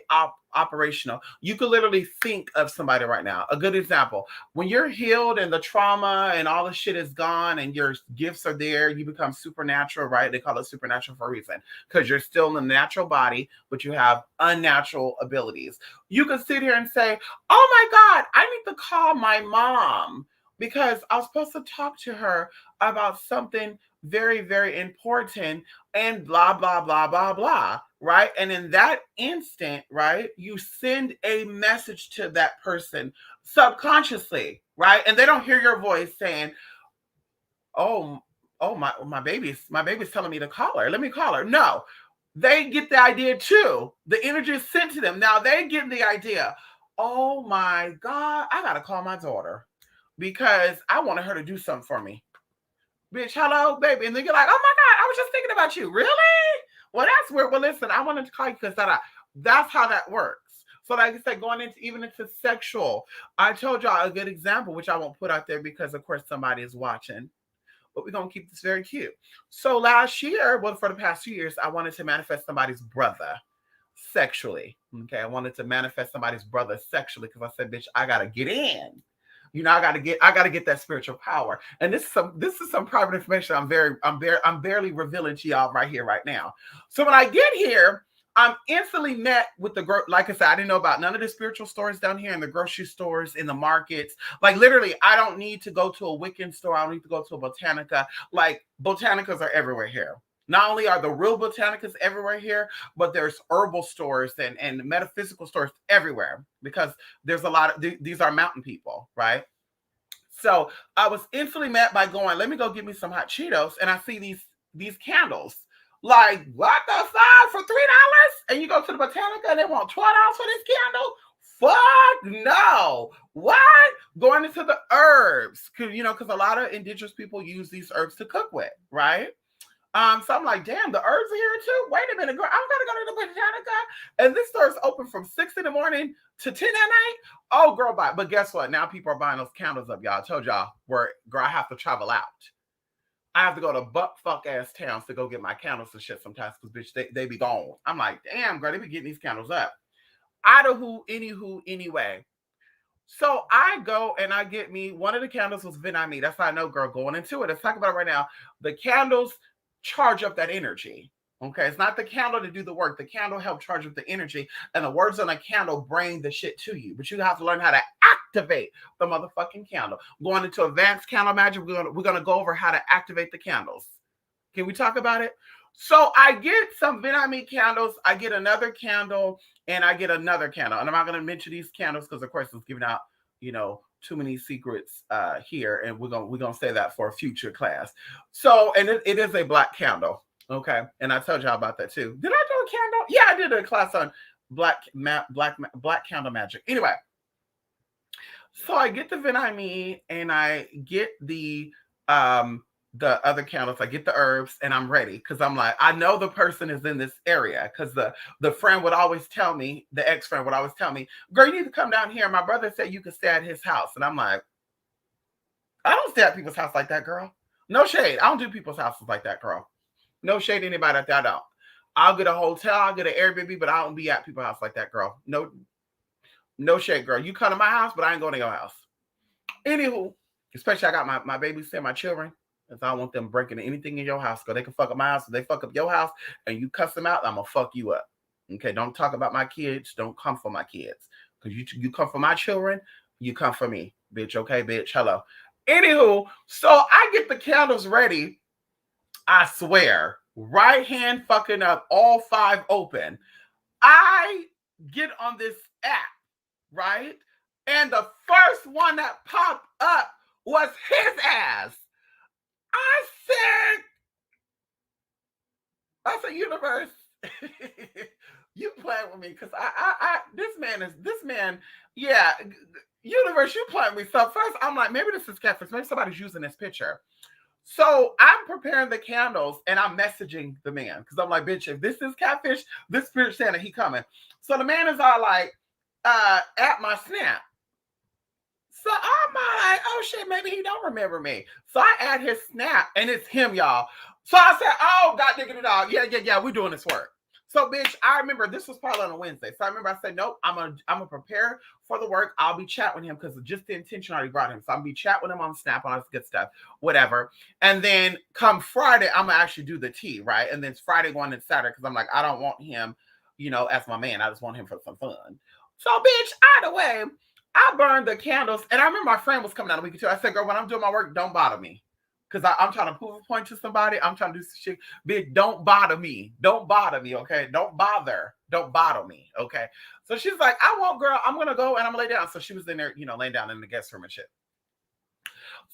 operational. You could literally think of somebody right now. A good example, when you're healed and the trauma and all the shit is gone and your gifts are there, you become supernatural, right? They call it supernatural for a reason, because you're still in the natural body, but you have unnatural abilities. You could sit here and say, oh my God, I need to call my mom because I was supposed to talk to her about something very, very important, and blah, blah, blah, blah, blah, right? And in that instant, right, you send a message to that person subconsciously, right? And they don't hear your voice saying, oh, my baby's telling me to call her. Let me call her. No, they get the idea too. The energy is sent to them. Now they get the idea. Oh my God, I gotta call my daughter because I wanted her to do something for me. Bitch, hello, baby. And then you're like, oh my God, I was just thinking about you. Really? Well, that's weird. Well, listen, I wanted to call you because that's how that works. So like I said, going into even into sexual, I told y'all a good example, which I won't put out there because of course somebody is watching. But we're going to keep this very cute. So last year, well, for the past 2 years, I wanted to manifest somebody's brother sexually. Okay, I wanted to manifest somebody's brother sexually because I said, bitch, I got to get in. I got to get that spiritual power. And this is some private information I'm barely revealing to y'all right here, right now. So when I get here, I'm instantly met with like I said, I didn't know about none of the spiritual stores down here in the grocery stores, in the markets. Like literally, I don't need to go to a Wiccan store. I don't need to go to a Botanica. Like botanicas are everywhere here. Not only are the real botanicas everywhere here, but there's herbal stores and metaphysical stores everywhere because there's a lot of, these are mountain people, right? So I was instantly met by going, let me go get me some hot Cheetos. And I see these candles. Like, what the fuck, for $3? And you go to the Botanica and they want $12 for this candle? Fuck no. What? Going into the herbs. Because a lot of indigenous people use these herbs to cook with, right? So I'm like, damn, the herbs are here too? Wait a minute, girl, I'm gonna go to the Botanica. And this store is open from 6 in the morning to 10 at night. Oh, girl, bye. But guess what? Now people are buying those candles up, y'all. I told y'all girl, I have to travel out. I have to go to butt-fuck ass towns to go get my candles and shit sometimes because, bitch, they be gone. I'm like, damn, girl, they be getting these candles up. Anyway. So I go and I get me, one of the candles was Vietnamese. That's how I know, girl, going into it. Let's talk about it right now. The candles charge up that energy. Okay, it's not the candle to do the work. The candle help charge up the energy, and the words on a candle bring the shit to you. But you have to learn how to activate the motherfucking candle. Going into advanced candle magic, we're gonna go over how to activate the candles. Can we talk about it? So I get some Vietnamese candles. I get another candle, and I get another candle. And I'm not gonna mention these candles because, of course, it's giving out, too many secrets here, and we're gonna say that for a future class. So, and it is a black candle. Okay, and I told y'all about that too. Did I do a candle? Yeah, I did a class on black candle magic. Anyway, So I get the Vin I Me and I get the other candles, I get the herbs, and I'm ready because I'm like, I know the person is in this area because the friend would always tell me, the ex-friend would always tell me, girl, you need to come down here. My brother said you could stay at his house. And I'm like, I don't stay at people's house like that, girl. No shade. I don't do people's houses like that, girl. No shade to anybody that I don't. I'll get a hotel, I'll get an Airbnb, but I don't be at people's house like that, girl. No, no shade, girl. You come to my house, but I ain't going to your house. Anywho, especially I got my babies and my children. If I want them breaking anything in your house, because they can fuck up my house. If they fuck up your house and you cuss them out, I'm gonna fuck you up. Okay, don't talk about my kids. Don't come for my kids. Because you come for my children, you come for me, bitch. Okay, bitch. Hello. Anywho, so I get the candles ready. I swear, right hand fucking up, all five open. I get on this app, right? And the first one that popped up was his ass. I said, universe, you playing with me because this man, yeah, universe, you playing with me. So first, I'm like, maybe this is catfish. Maybe somebody's using this picture. So I'm preparing the candles and I'm messaging the man because I'm like, bitch, if this is catfish, this spirit Santa, he coming. So the man is all like, at my snap. So I'm like, oh shit, maybe he don't remember me. So I add his snap and it's him, y'all. So I said, oh, God digging it out. Yeah, we're doing this work. So, bitch, I remember this was probably on a Wednesday. So I remember I said, nope, I'm gonna prepare for the work. I'll be chatting with him because just the intention already brought him. So I'm gonna be chatting with him on Snap, all this good stuff, whatever. And then come Friday, I'm gonna actually do the tea, right? And then it's Friday going and Saturday because I'm like, I don't want him, as my man. I just want him for some fun. So, bitch, either way, I burned the candles, and I remember my friend was coming out a week or two. I said, girl, when I'm doing my work, don't bother me. Because I'm trying to prove a point to somebody. I'm trying to do some shit. Bitch, don't bother me. Don't bother me, okay? Don't bother. Don't bother me, okay? So she's like, I won't, girl. I'm going to go and I'm going to lay down. So she was in there, laying down in the guest room and shit.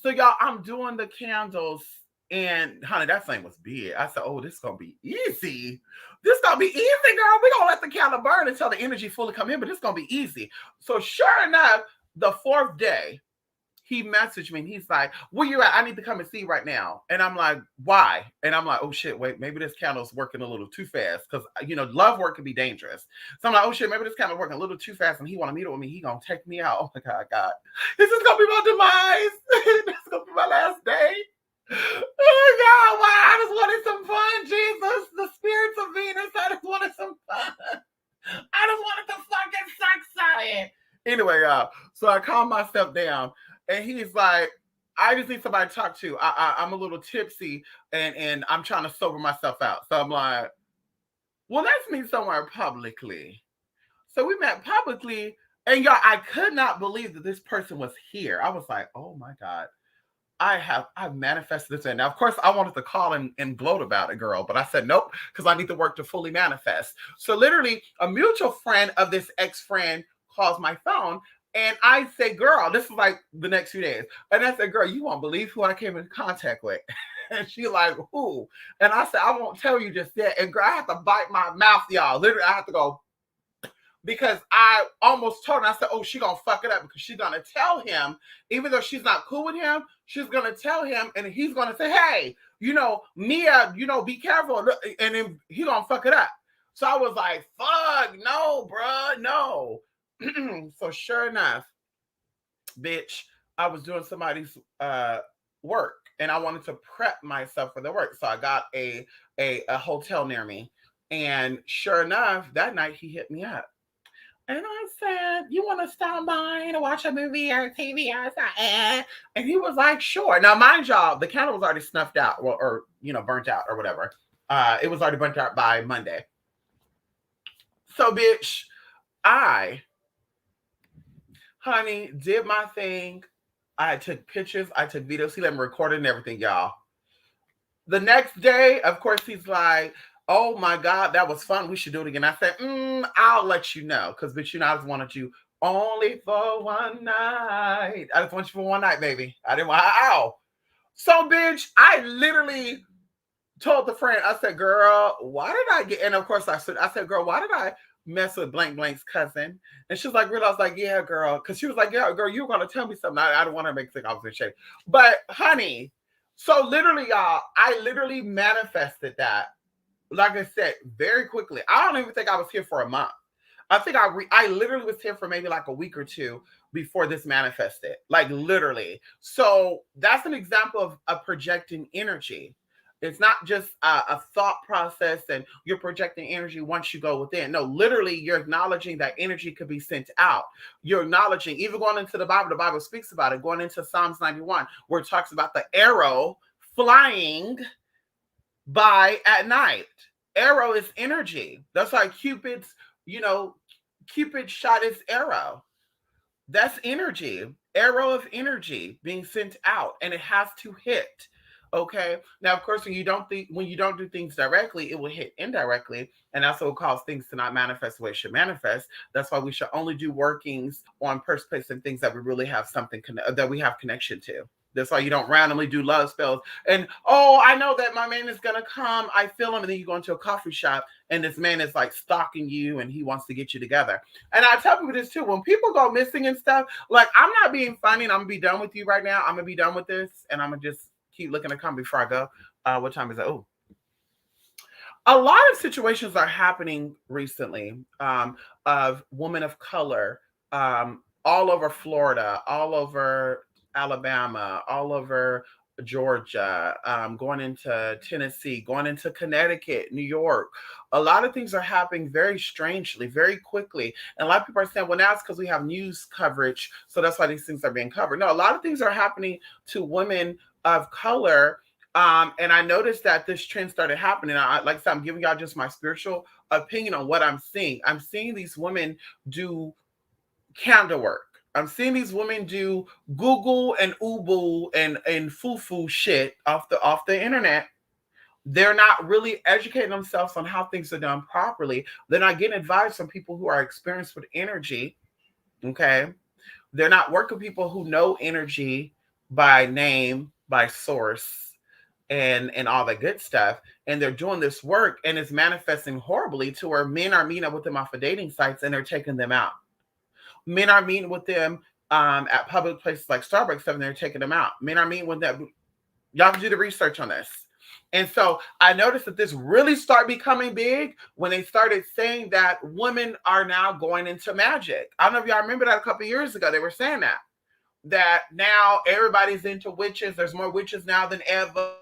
So, y'all, I'm doing the candles. And, honey, that thing was big. I said, oh, this is going to be easy. This is going to be easy, girl. We're going to let the candle burn until the energy fully come in, but it's going to be easy. So, sure enough, the fourth day, he messaged me and he's like, where you at? I need to come and see right now. And I'm like, why? And I'm like, oh shit, wait, maybe this candle's working a little too fast. Because, love work can be dangerous. So I'm like, oh shit, maybe this candle's working a little too fast and he want to meet up with me. He going to take me out. Oh my God. This is going to be my demise. This is going to be my last day. Oh God, why? I just wanted some fun, Jesus. The spirits of Venus, I just wanted some fun. I just wanted to fucking sex science. Anyway, so I calmed myself down. And he's like, I just need somebody to talk to. I'm a little tipsy and I'm trying to sober myself out. So I'm like, well, let's meet somewhere publicly. So we met publicly. And y'all, I could not believe that this person was here. I was like, oh my God. I've manifested this. And now, of course, I wanted to call and gloat about it, girl. But I said, nope, because I need to work to fully manifest. So literally, a mutual friend of this ex-friend calls my phone. And I say, girl, this is like the next few days. And I said, girl, you won't believe who I came in contact with. And she like, who? And I said, I won't tell you just yet. And girl, I have to bite my mouth, y'all. Literally, I have to go. Because I almost told her, I said, oh, she gonna fuck it up because she's gonna tell him, even though she's not cool with him, she's gonna tell him and he's gonna say, hey, Mia, be careful. And then he gonna fuck it up. So I was like, fuck, no, bruh, no. So sure enough, bitch, I was doing somebody's work and I wanted to prep myself for the work. So I got a hotel near me. And sure enough, that night he hit me up. And I said, you want to stop by and watch a movie or TV? I said, And he was like, sure. Now, mind y'all, the candle was already snuffed out or burnt out or whatever. It was already burnt out by Monday. So, bitch, honey, did my thing. I took pictures. I took videos. He let me record it and everything, y'all. The next day, of course, he's like, oh my God, that was fun. We should do it again. I said, I'll let you know. Because, bitch, I just wanted you only for one night. I just want you for one night, baby. I didn't want, ow. So, bitch, I literally told the friend, I said, girl, why did I get, and of course I said, girl, why did I mess with blank blank's cousin. And she was like, really? I was like, yeah, girl. Because she was like, yeah, girl, you were going to tell me something. I don't want her to make it think I was in shape. But honey, so literally, y'all, I literally manifested that, like I said, very quickly. I don't even think I was here for a month. I think I literally was here for maybe like a week or two before this manifested, like literally. So that's an example of projecting energy. It's not just a thought process and you're projecting energy once you go within. No, literally, you're acknowledging that energy could be sent out. You're acknowledging, even going into the Bible speaks about it, going into Psalms 91, where it talks about the arrow flying by at night. Arrow is energy. That's why you know, Cupid shot his arrow. That's energy. Arrow of energy being sent out, and it has to hit. Okay. Now, of course, when you don't do things directly, it will hit indirectly, and that's what will cause things to not manifest the way it should manifest. That's why we should only do workings on purpose and things that we really have that we have connection to. That's why you don't randomly do love spells. And oh, I know that my man is gonna come. I feel him, and then you go into a coffee shop, and this man is like stalking you, and he wants to get you together. And I tell people this too: when people go missing and stuff, like I'm not being funny, and I'm gonna be done with you right now. I'm gonna be done with this, and I'm gonna just keep looking to come before I go. What time is it? Oh, a lot of situations are happening recently of women of color all over Florida, all over Alabama, all over Georgia, going into Tennessee, going into Connecticut, New York. A lot of things are happening very strangely, very quickly. And a lot of people are saying, well, now it's because we have news coverage. So that's why these things are being covered. No, a lot of things are happening to women of color. And I noticed that this trend started happening. Like I said, I'm giving y'all just my spiritual opinion on what I'm seeing. I'm seeing these women do candle work. I'm seeing these women do Google and Ubu and foo shit off the internet. They're not really educating themselves on how things are done properly. They're not getting advice from people who are experienced with energy. Okay. They're not working with people who know energy by name, by source, and all that good stuff. And they're doing this work and it's manifesting horribly to where men are meeting up with them off of dating sites and they're taking them out. Men are meeting with them at public places like Starbucks, and they're taking them out. Men are meeting with them. Y'all can do the research on this. And so I noticed that this really started becoming big when they started saying that women are now going into magic. I don't know if y'all remember that a couple of years ago. They were saying that now everybody's into witches. There's more witches now than ever.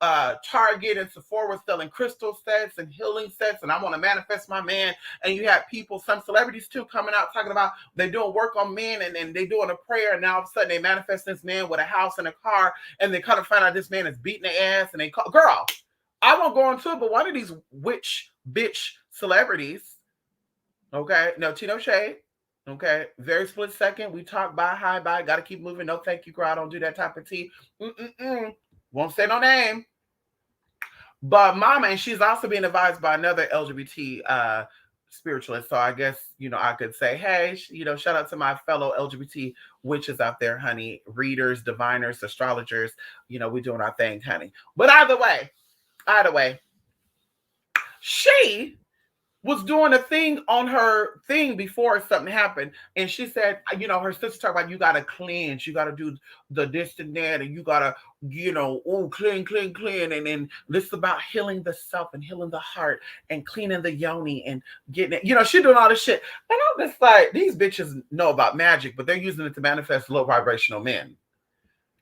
Target and Sephora was selling crystal sets and healing sets, and I want to manifest my man. And you have people, some celebrities too, coming out talking about they're doing work on men and they're doing a prayer, and now all of a sudden they manifest this man with a house and a car, and they kind of find out this man is beating their ass, and they call, girl, I won't go into it, but one of these witch bitch celebrities, okay, no tea, no shade. Okay, very split second. We talk bye, hi, bye. Got to keep moving. No, thank you, girl. I don't do that type of tea. Won't say no name. But mama, and she's also being advised by another LGBT spiritualist. So I guess, I could say, hey, shout out to my fellow LGBT witches out there, honey, readers, diviners, astrologers. We're doing our thing, honey. But either way, she was doing a thing on her thing before something happened. And she said, her sister talked about, you got to cleanse, you got to do the this and that, and you got to, clean. And then this is about healing the self and healing the heart and cleaning the yoni and getting it. She doing all this shit. And I'm just like, these bitches know about magic, but they're using it to manifest low vibrational men.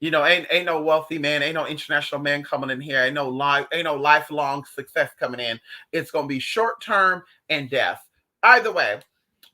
Ain't no wealthy man, ain't no international man coming in here, ain't no lifelong success coming in. It's gonna be short term and death. Either way.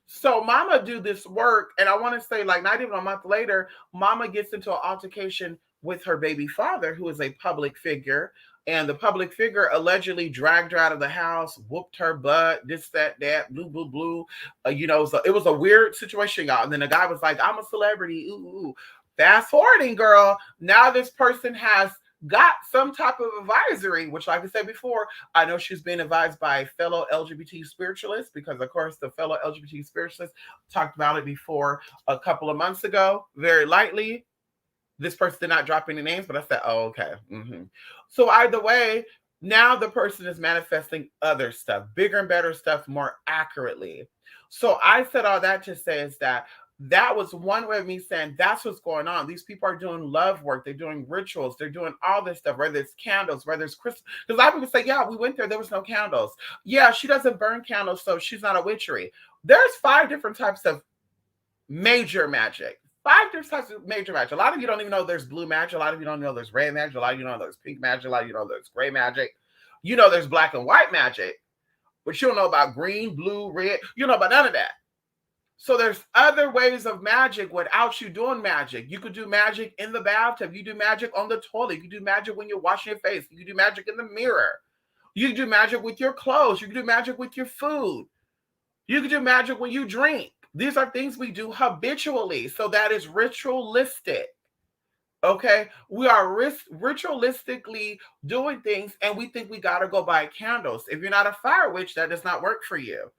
So mama do this work, and I want to say, like, not even a month later, mama gets into an altercation with her baby father, who is a public figure. And the public figure allegedly dragged her out of the house, whooped her butt, this, that, blue. So it was a weird situation, y'all. And then the guy was like, I'm a celebrity. Ooh. Fast forwarding, girl. Now this person has got some type of advisory, which, like I said before, I know she's been advised by fellow LGBT spiritualists, because, of course, the fellow LGBT spiritualists talked about it before a couple of months ago, very lightly. This person did not drop any names, but I said, oh, okay. So either way, Now the person is manifesting other stuff, bigger and better stuff more accurately. So I said all that to say is that that was one way of me saying that's what's going on. These people are doing love work, they're doing rituals, they're doing all this stuff, whether it's candles, whether it's crystals. Because a lot of people say, yeah, we went there was no candles. Yeah, she doesn't burn candles, so she's not a witchery. There's 5 different types of major magic. 5 different types of major magic. A lot of you don't even know there's blue magic. A lot of you don't know there's red magic. A lot of you don't know there's pink magic. A lot of you don't know there's gray magic. You know there's black and white magic, but you don't know about green, blue, red. You don't know about none of that. So there's other ways of magic without you doing magic. You could do magic in the bathtub. You do magic on the toilet. You can do magic when you're washing your face. You can do magic in the mirror. You can do magic with your clothes. You can do magic with your food. You can do magic when you drink. These are things we do habitually. So that is ritualistic. Okay, we are ritualistically doing things, and we think we got to go buy candles. If you're not a fire witch, that does not work for you.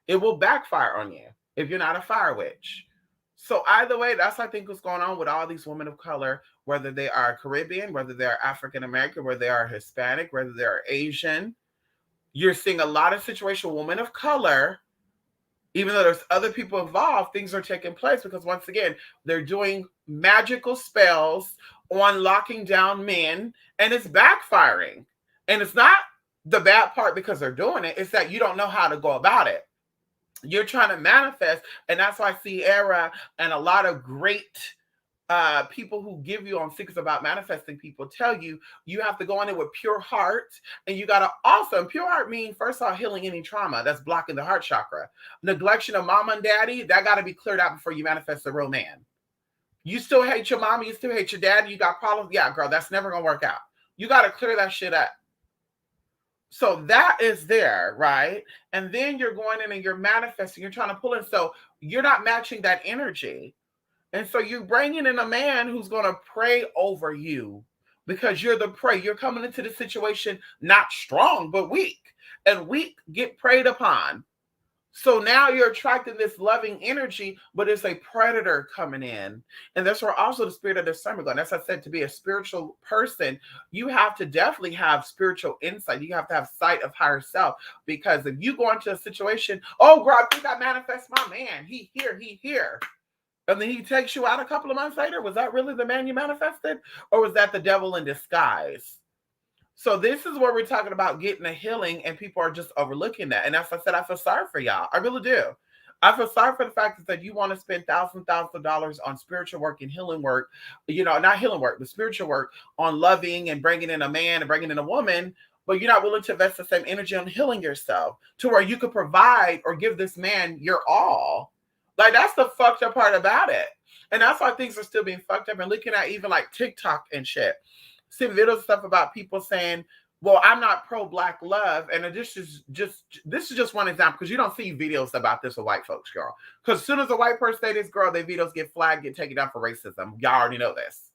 It will backfire on you if you're not a fire witch. So either way, that's I think what's going on with all these women of color, whether they are Caribbean, whether they are African American, whether they are Hispanic, whether they are Asian. You're seeing a lot of situational women of color. Even though there's other people involved, things are taking place because once again, they're doing magical spells on locking down men, and it's backfiring. And it's not the bad part because they're doing it, it's that you don't know how to go about it. You're trying to manifest, and that's why Sierra and a lot of great people who give you on secrets about manifesting people tell you you have to go in it with pure heart, and you got to also, pure heart means first of all healing any trauma that's blocking the heart chakra. Neglection of mama and daddy, that got to be cleared out before you manifest a real man. You still hate your mama, you still hate your dad, you got problems, yeah girl, that's never gonna work out. You got to clear that shit up. So that is there, right? And then you're going in and you're manifesting, you're trying to pull in, so you're not matching that energy. And so you're bringing in a man who's going to pray over you because you're the prey. You're coming into the situation not strong, but weak. And weak get preyed upon. So now you're attracting this loving energy, but it's a predator coming in. And that's where also the spirit of discernment going. As I said, to be a spiritual person, you have to definitely have spiritual insight. You have to have sight of higher self. Because if you go into a situation, oh, girl, I think I manifest my man. He here. And then he takes you out a couple of months later. Was that really the man you manifested? Or was that the devil in disguise? So this is where we're talking about getting a healing, and people are just overlooking that. And as I said, I feel sorry for y'all. I really do. I feel sorry for the fact that you want to spend thousands of dollars on spiritual work and healing work, not healing work, but spiritual work on loving and bringing in a man and bringing in a woman, but you're not willing to invest the same energy on healing yourself to where you could provide or give this man your all. Like, that's the fucked up part about it. And that's why things are still being fucked up, and looking at even like TikTok and shit. See videos stuff about people saying, well, I'm not pro-black love. And this is just one example, because you don't see videos about this with white folks, girl. Because as soon as a white person say this, girl, their videos get flagged, get taken down for racism. Y'all already know this.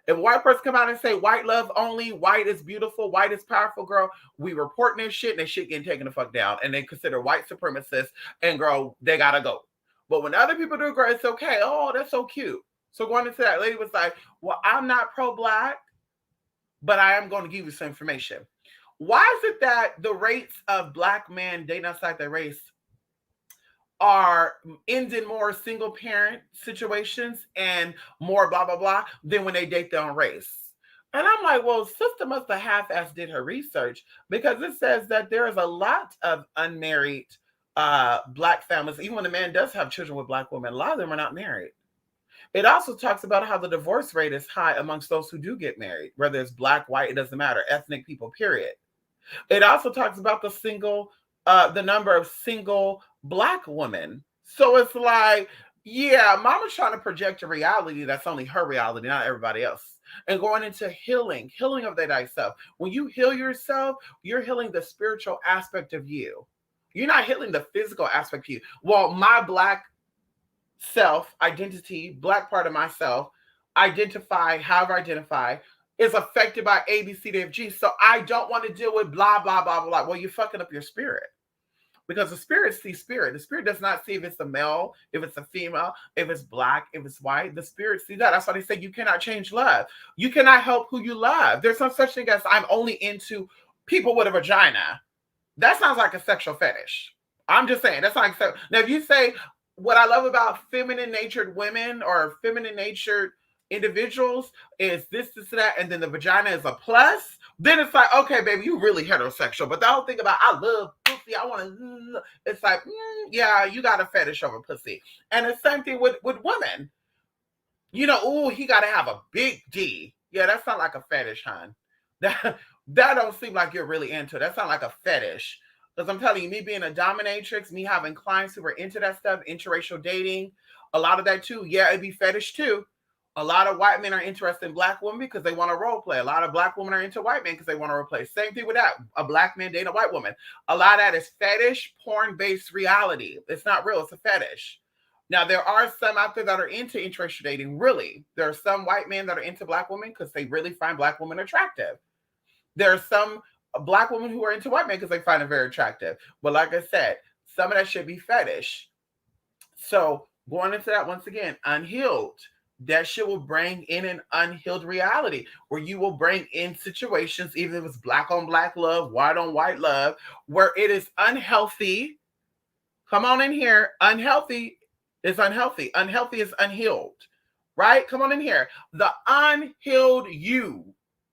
If a white person come out and say white love only, white is beautiful, white is powerful, girl, we reporting this shit, and they shit getting taken the fuck down. And they consider white supremacists, and girl, they gotta go. But when other people do, girl, it's okay. Oh, that's so cute. So going into that, lady was like, well, I'm not pro-black, but I am going to give you some information. Why is it that the rates of black men dating outside their race are ending more single parent situations and more blah, blah, blah than when they date their own race? And I'm like, well, sister must have half-assed did her research, because it says that there is a lot of unmarried black families. Even when a man does have children with black women, a lot of them are not married. It also talks about how the divorce rate is high amongst those who do get married, whether it's black, white, it doesn't matter, ethnic people, period. It also talks about the number of single black women. So it's like, yeah, mama's trying to project a reality that's only her reality, not everybody else. And going into healing of that thyself. When you heal yourself, you're healing the spiritual aspect of you. You're not healing the physical aspect of you. Well, my black self identity, black part of myself, however identify, is affected by A, B, C, D, F, G. So I don't want to deal with blah, blah, blah, blah. Well, you're fucking up your spirit. Because the spirit sees spirit. The spirit does not see if it's a male, if it's a female, if it's black, if it's white. The spirit sees that. That's why they say you cannot change love. You cannot help who you love. There's no such thing as I'm only into people with a vagina. That sounds like a sexual fetish. I'm just saying, that's like, so now if you say what I love about feminine natured women or feminine natured individuals is this, that, and then the vagina is a plus, then it's like, okay, baby, you really heterosexual. But the whole thing about I love pussy, I want to, it's like, yeah, you got a fetish over pussy. And the same thing with women. You know, oh, he got to have a big D. Yeah, that sounds like a fetish, hon. That don't seem like you're really into it. That sounds like a fetish. Because I'm telling you, me being a dominatrix, me having clients who are into that stuff, interracial dating, a lot of that too. Yeah, it'd be fetish too. A lot of white men are interested in black women because they want to role play. A lot of black women are into white men because they want to role play. Same thing with that. A black man dating a white woman. A lot of that is fetish, porn-based reality. It's not real. It's a fetish. Now, there are some out there that are into interracial dating, really. There are some white men that are into black women because they really find black women attractive. There are some black women who are into white men because they find it very attractive. But like I said, some of that should be fetish. So going into that, once again, unhealed, that shit will bring in an unhealed reality where you will bring in situations, even if it's black on black love, white on white love, where it is unhealthy. Come on in here. Unhealthy is unhealthy. Unhealthy is unhealed, right? Come on in here. The unhealed you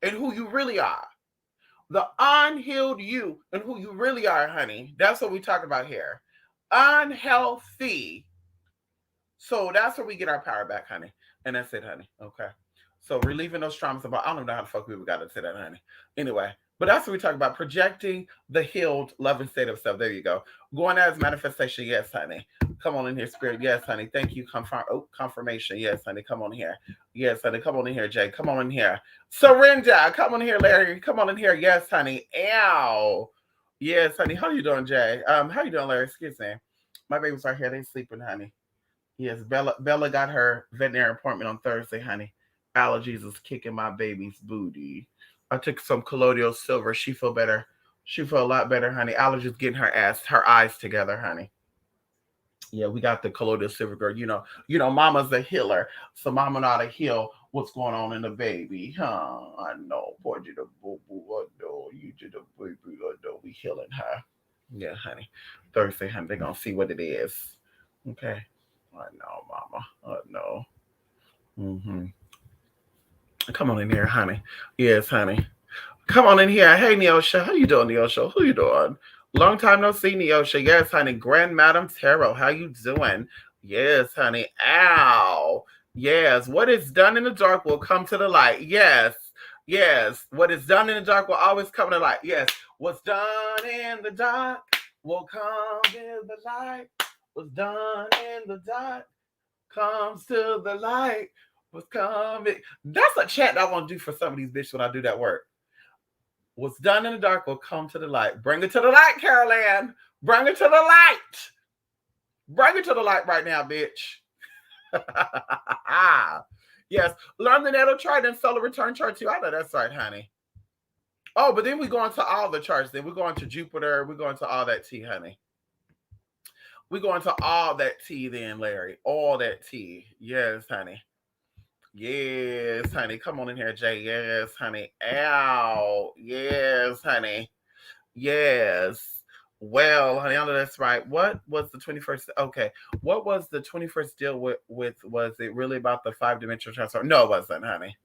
and who you really are. The unhealed you and who you really are, honey. That's what we talk about here. Unhealthy. So that's where we get our power back, honey. And that's it, honey. Okay. So relieving those traumas about, I don't know how the fuck we got to say that, honey. Anyway, but that's what we talk about. Projecting the healed, loving state of self. There you go. Going as manifestation. Yes, honey. Come on in here, spirit. Yes, honey. Thank you. Confirmation. Yes, honey. Come on here. Yes, honey. Come on in here, Jay. Come on in here. Surrender. Come on here, Larry. Come on in here. Yes, honey. Ow. Yes, honey. How you doing, Jay? How you doing, Larry? Excuse me. My babies are here. They sleeping, honey. Yes, Bella got her veterinary appointment on Thursday, honey. Allergies is kicking my baby's booty. I took some colloidal silver. She feel better. She feel a lot better, honey. Allergies getting her eyes together, honey. Yeah, we got the colloidal silver girl. Mama's a healer, so Mama know how to heal what's going on in the baby. Huh? I know. Poor the boo boo. I know. You did the baby. I know. We healing her. Yeah, honey. Thursday, honey. They gonna see what it is. Okay. I know, Mama. I know. Mm-hmm. Come on in here, honey. Yes, honey. Come on in here. Hey, Neosha. How you doing, Neosha? Who you doing? Long time no see, Neosha. Yes, honey. Grand Madam Tarot. How you doing? Yes, honey. Ow. Yes. What is done in the dark will come to the light. Yes. Yes. What is done in the dark will always come to the light. Yes. What's done in the dark will come in the light. What's done in the dark comes to the light. What's coming? That's a chant I want to do for some of these bitches when I do that work. What's done in the dark will come to the light. Bring it to the light, Carol Ann. Bring it to the light. Bring it to the light right now, bitch. Yes. Learn the natal chart and solar return chart too. I know that's right, honey. Oh, but then we go into all the charts. Then we go into Jupiter. We go into all that tea, honey. We go into all that tea then, Larry. All that tea. Yes, honey. Yes, honey. Come on in here, Jay. Yes, honey. Ow. Yes, honey. Yes. Well, honey, I know that's right. What was the 21st? Okay. What was the 21st deal with was it really about the 5-dimensional transform? No, it wasn't, honey.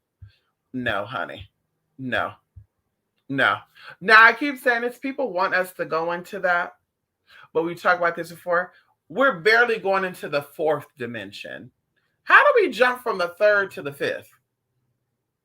No, honey. No. No. Now, I keep saying this. People want us to go into that, but we talked about this before. We're barely going into the 4th dimension. How do we jump from the 3rd to the 5th?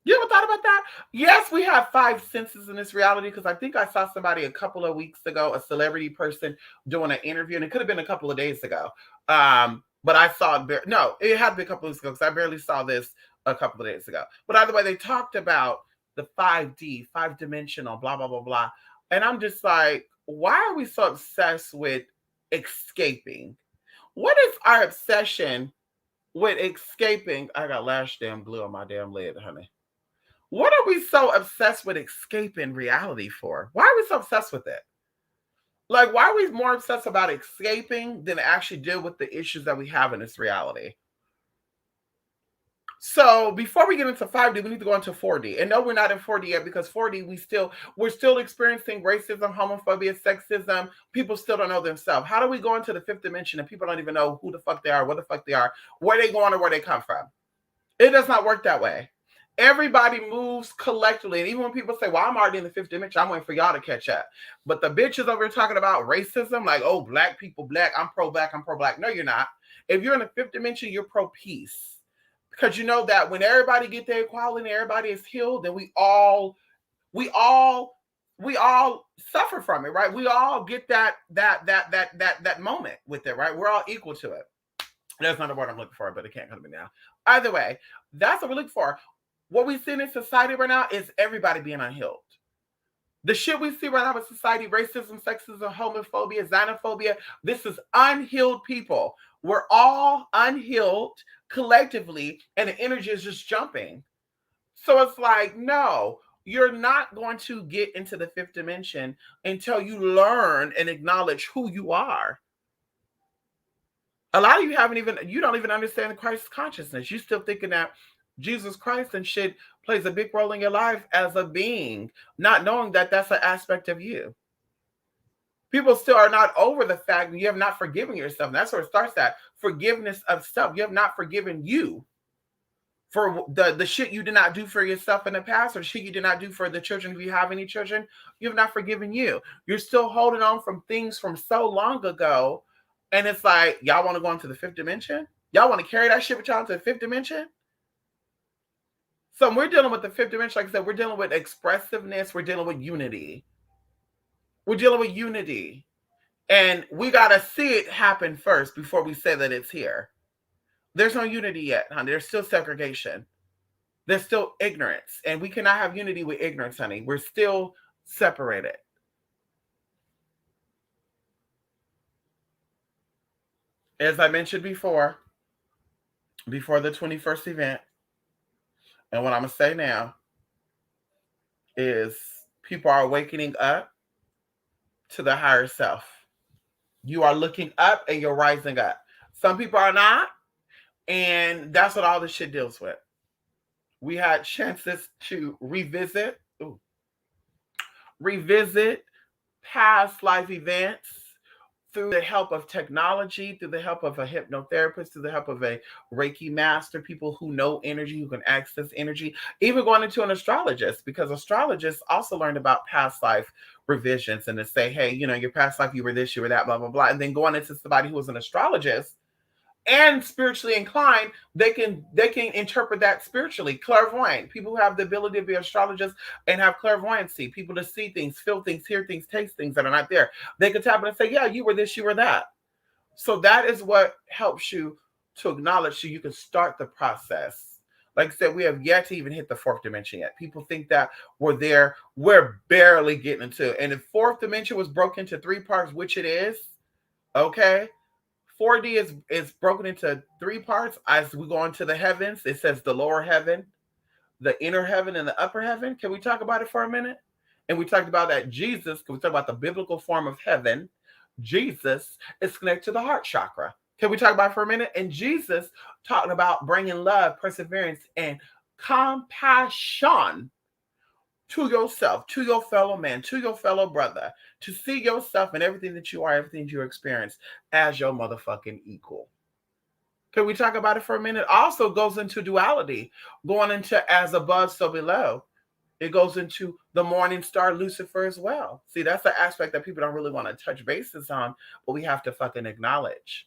You ever thought about that? Yes, we have 5 senses in this reality because I think I saw somebody a couple of weeks ago, a celebrity person doing an interview, and it could have been a couple of days ago. But I saw it. No, it had to be a couple of weeks ago because I barely saw this a couple of days ago. But either way, they talked about the 5D, 5-dimensional, blah, blah, blah, blah. And I'm just like, why are we so obsessed with escaping? What is our obsession with escaping? I got lash damn glue on my damn lid, honey. What are we so obsessed with escaping reality for? Why are we so obsessed with it? Like, why are we more obsessed about escaping than actually deal with the issues that we have in this reality? So before we get into 5D, we need to go into 4D. And no, we're not in 4D yet because 4D, we're still experiencing racism, homophobia, sexism. People still don't know themselves. How do we go into the fifth dimension and people don't even know who the fuck they are, what the fuck they are, where they going or where they come from? It does not work that way. Everybody moves collectively. And even when people say, well, I'm already in the fifth dimension, I'm waiting for y'all to catch up. But the bitches over here talking about racism, like, oh, black people, black, I'm pro-black, I'm pro-black. No, you're not. If you're in the fifth dimension, you're pro-peace. Because you know that when everybody get their equality and everybody is healed, then we all suffer from it, right? We all get that moment with it, right? We're all equal to it. That's not the word I'm looking for, but it can't come to me now. Either way, that's what we're looking for. What we see in society right now is everybody being unhealed. The shit we see right now in society, racism, sexism, homophobia, xenophobia, this is unhealed people. We're all unhealed collectively, and the energy is just jumping. So it's like, no, you're not going to get into the fifth dimension until you learn and acknowledge who you are. A lot of you don't even understand Christ's consciousness. You're still thinking that Jesus Christ and shit plays a big role in your life as a being, not knowing that that's an aspect of you. People still are not over the fact that you have not forgiven yourself. And that's where it starts at. Forgiveness of self. You have not forgiven you for the shit you did not do for yourself in the past, or shit you did not do for the children. If you have any children, you have not forgiven you. You're still holding on from things from so long ago. And it's like, y'all want to go into the fifth dimension? Y'all want to carry that shit with y'all into the fifth dimension? So when we're dealing with the fifth dimension, like I said, we're dealing with expressiveness. We're dealing with unity. We're dealing with unity. And we got to see it happen first before we say that it's here. There's no unity yet, honey. There's still segregation. There's still ignorance. And we cannot have unity with ignorance, honey. We're still separated. As I mentioned before the 21st event, and what I'm going to say now is people are awakening up to the higher self. You are looking up and you're rising up. Some people are not, and that's what all this shit deals with. We had chances to revisit past life events through the help of technology, through the help of a hypnotherapist, through the help of a Reiki master, people who know energy, who can access energy, even going into an astrologist, because astrologists also learned about past life revisions and to say, hey, your past life, you were this, you were that, blah, blah, blah. And then going into somebody who was an astrologist and spiritually inclined, they can interpret that spiritually. Clairvoyant, people who have the ability to be astrologists and have clairvoyancy, people to see things, feel things, hear things, taste things that are not there. They can tap in and say, yeah, you were this, you were that. So that is what helps you to acknowledge so you can start the process. Like I said, we have yet to even hit the fourth dimension yet. People think that we're there. We're barely getting into it. And if fourth dimension was broken into 3 parts, which it is, okay, 4D is broken into 3 parts. As we go into the heavens, it says the lower heaven, the inner heaven, and the upper heaven. Can we talk about it for a minute? And we talked about that Jesus, can we talk about the biblical form of heaven? Jesus is connected to the heart chakra. Can we talk about it for a minute? And Jesus talking about bringing love, perseverance, and compassion to yourself, to your fellow man, to your fellow brother, to see yourself and everything that you are, everything you experience as your motherfucking equal. Can we talk about it for a minute? Also goes into duality, going into as above, so below. It goes into the morning star, Lucifer, as well. See, that's the aspect that people don't really want to touch bases on, but we have to fucking acknowledge.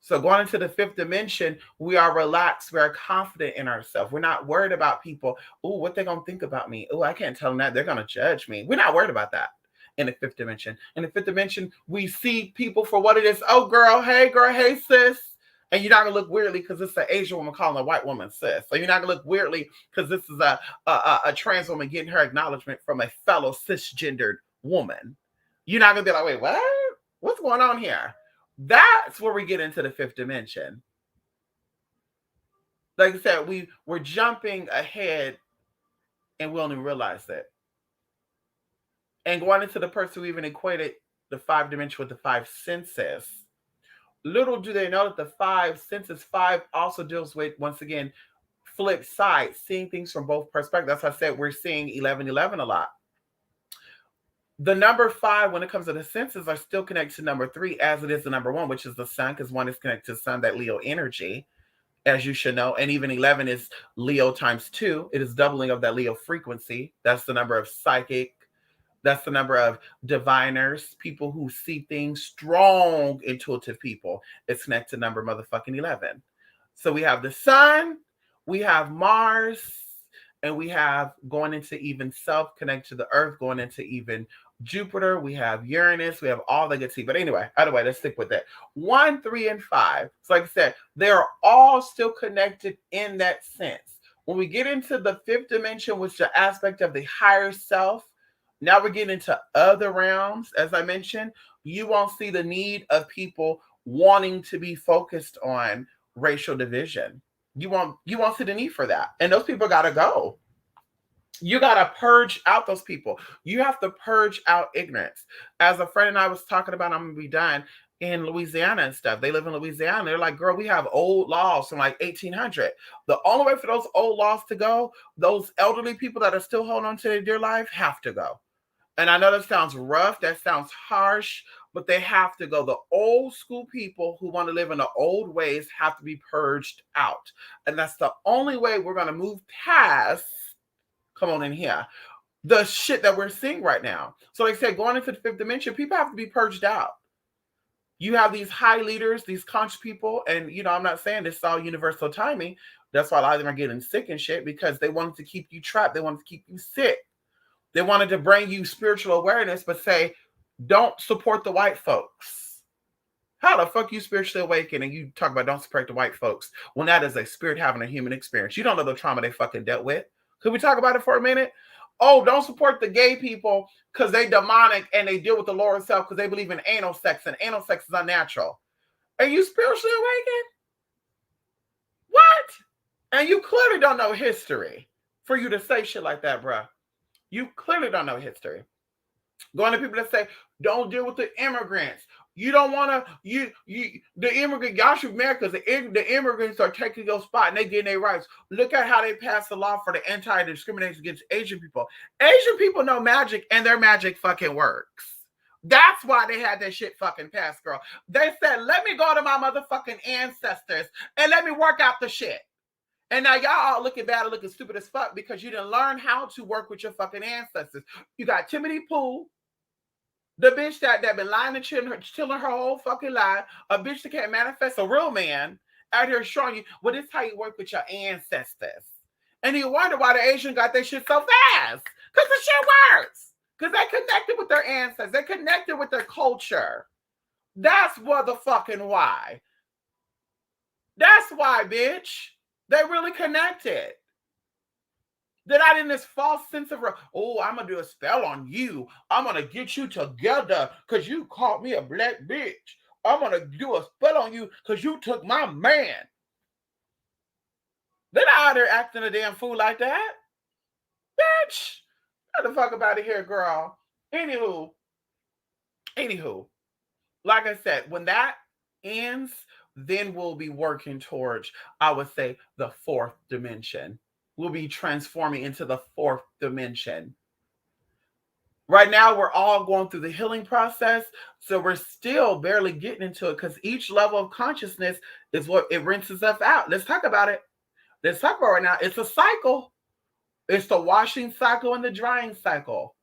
So going into the fifth dimension, we are relaxed. We are confident in ourselves. We're not worried about people. Oh, what they going to think about me? Oh, I can't tell them that. They're going to judge me. We're not worried about that in the fifth dimension. In the fifth dimension, we see people for what it is. Oh, girl, hey, sis. And you're not going to look weirdly because it's an Asian woman calling a white woman sis. So you're not going to look weirdly because this is a trans woman getting her acknowledgement from a fellow cisgendered woman. You're not going to be like, wait, what? What's going on here? That's where we get into the fifth dimension. Like I said, we're jumping ahead and we don't even realize that. And going into the person who even equated the 5 dimension with the 5 senses. Little do they know that the 5 senses, 5 also deals with, once again, flip side, seeing things from both perspectives. That's why I said we're seeing 1111 a lot. The number 5, when it comes to the senses, are still connected to number 3, as it is the number 1, which is the sun, because 1 is connected to the sun, that Leo energy, as you should know. And even 11 is Leo times 2. It is doubling of that Leo frequency. That's the number of psychic. That's the number of diviners, people who see things, strong, intuitive people. It's connected to number motherfucking 11. So we have the sun, we have Mars, and we have going into even self, connect to the earth, going into even Jupiter. We have Uranus. We have all the good see. But anyway, either way, let's stick with that. 1, 3, and 5. So like I said, they're all still connected in that sense. When we get into the 5th dimension, which is the aspect of the higher self, now we're getting into other realms. As I mentioned, you won't see the need of people wanting to be focused on racial division. You won't see the need for that. And those people got to go. You got to purge out those people. You have to purge out ignorance. As a friend and I was talking about, I'm going to be done, in Louisiana and stuff. They live in Louisiana. They're like, girl, we have old laws from like 1800. The only way for those old laws to go, those elderly people that are still holding on to their dear life have to go. And I know that sounds rough. That sounds harsh, but they have to go. The old school people who want to live in the old ways have to be purged out. And that's the only way we're going to move past, come on in here, the shit that we're seeing right now. So like I said, going into the 5th dimension, people have to be purged out. You have these high leaders, these conscious people, and I'm not saying this is all universal timing. That's why a lot of them are getting sick and shit, because they wanted to keep you trapped. They wanted to keep you sick. They wanted to bring you spiritual awareness, but say, don't support the white folks. How the fuck you spiritually awaken and you talk about don't support the white folks when that is a spirit having a human experience? You don't know the trauma they fucking dealt with. Could we talk about it for a minute? Oh, don't support the gay people because they demonic and they deal with the lower self because they believe in anal sex, and anal sex is unnatural. Are you spiritually awakened? What? And you clearly don't know history for you to say shit like that, bruh. You clearly don't know history. Going to people that say, don't deal with the immigrants. You don't want to, the immigrant, y'all should marry because the immigrants are taking your spot and they getting their rights. Look at how they passed the law for the anti-discrimination against Asian people. Asian people know magic and their magic fucking works. That's why they had that shit fucking passed, girl. They said, let me go to my motherfucking ancestors and let me work out the shit. And now y'all all looking bad and looking stupid as fuck because you didn't learn how to work with your fucking ancestors. You got Timothy Poole, the bitch that been lying and chilling her whole fucking life, a bitch that can't manifest, a real man out here showing you, well, this is how you work with your ancestors. And you wonder why the Asian got their shit so fast. Because the shit works. Because they connected with their ancestors. They connected with their culture. That's what the fucking why. That's why, bitch. They really connected. They're not in this false sense of, oh, I'm going to do a spell on you. I'm going to get you together because you called me a black bitch. I'm going to do a spell on you because you took my man. They're not out there acting a damn fool like that. Bitch. Get the fuck up out of here, girl. Anywho. Like I said, when that ends, then we'll be working towards, I would say, the 4th dimension. We'll be transforming into the 4th dimension. Right now, we're all going through the healing process, so we're still barely getting into it because each level of consciousness is what it rinses us out. Let's talk about it. Let's talk about it right now. It's a cycle. It's the washing cycle and the drying cycle.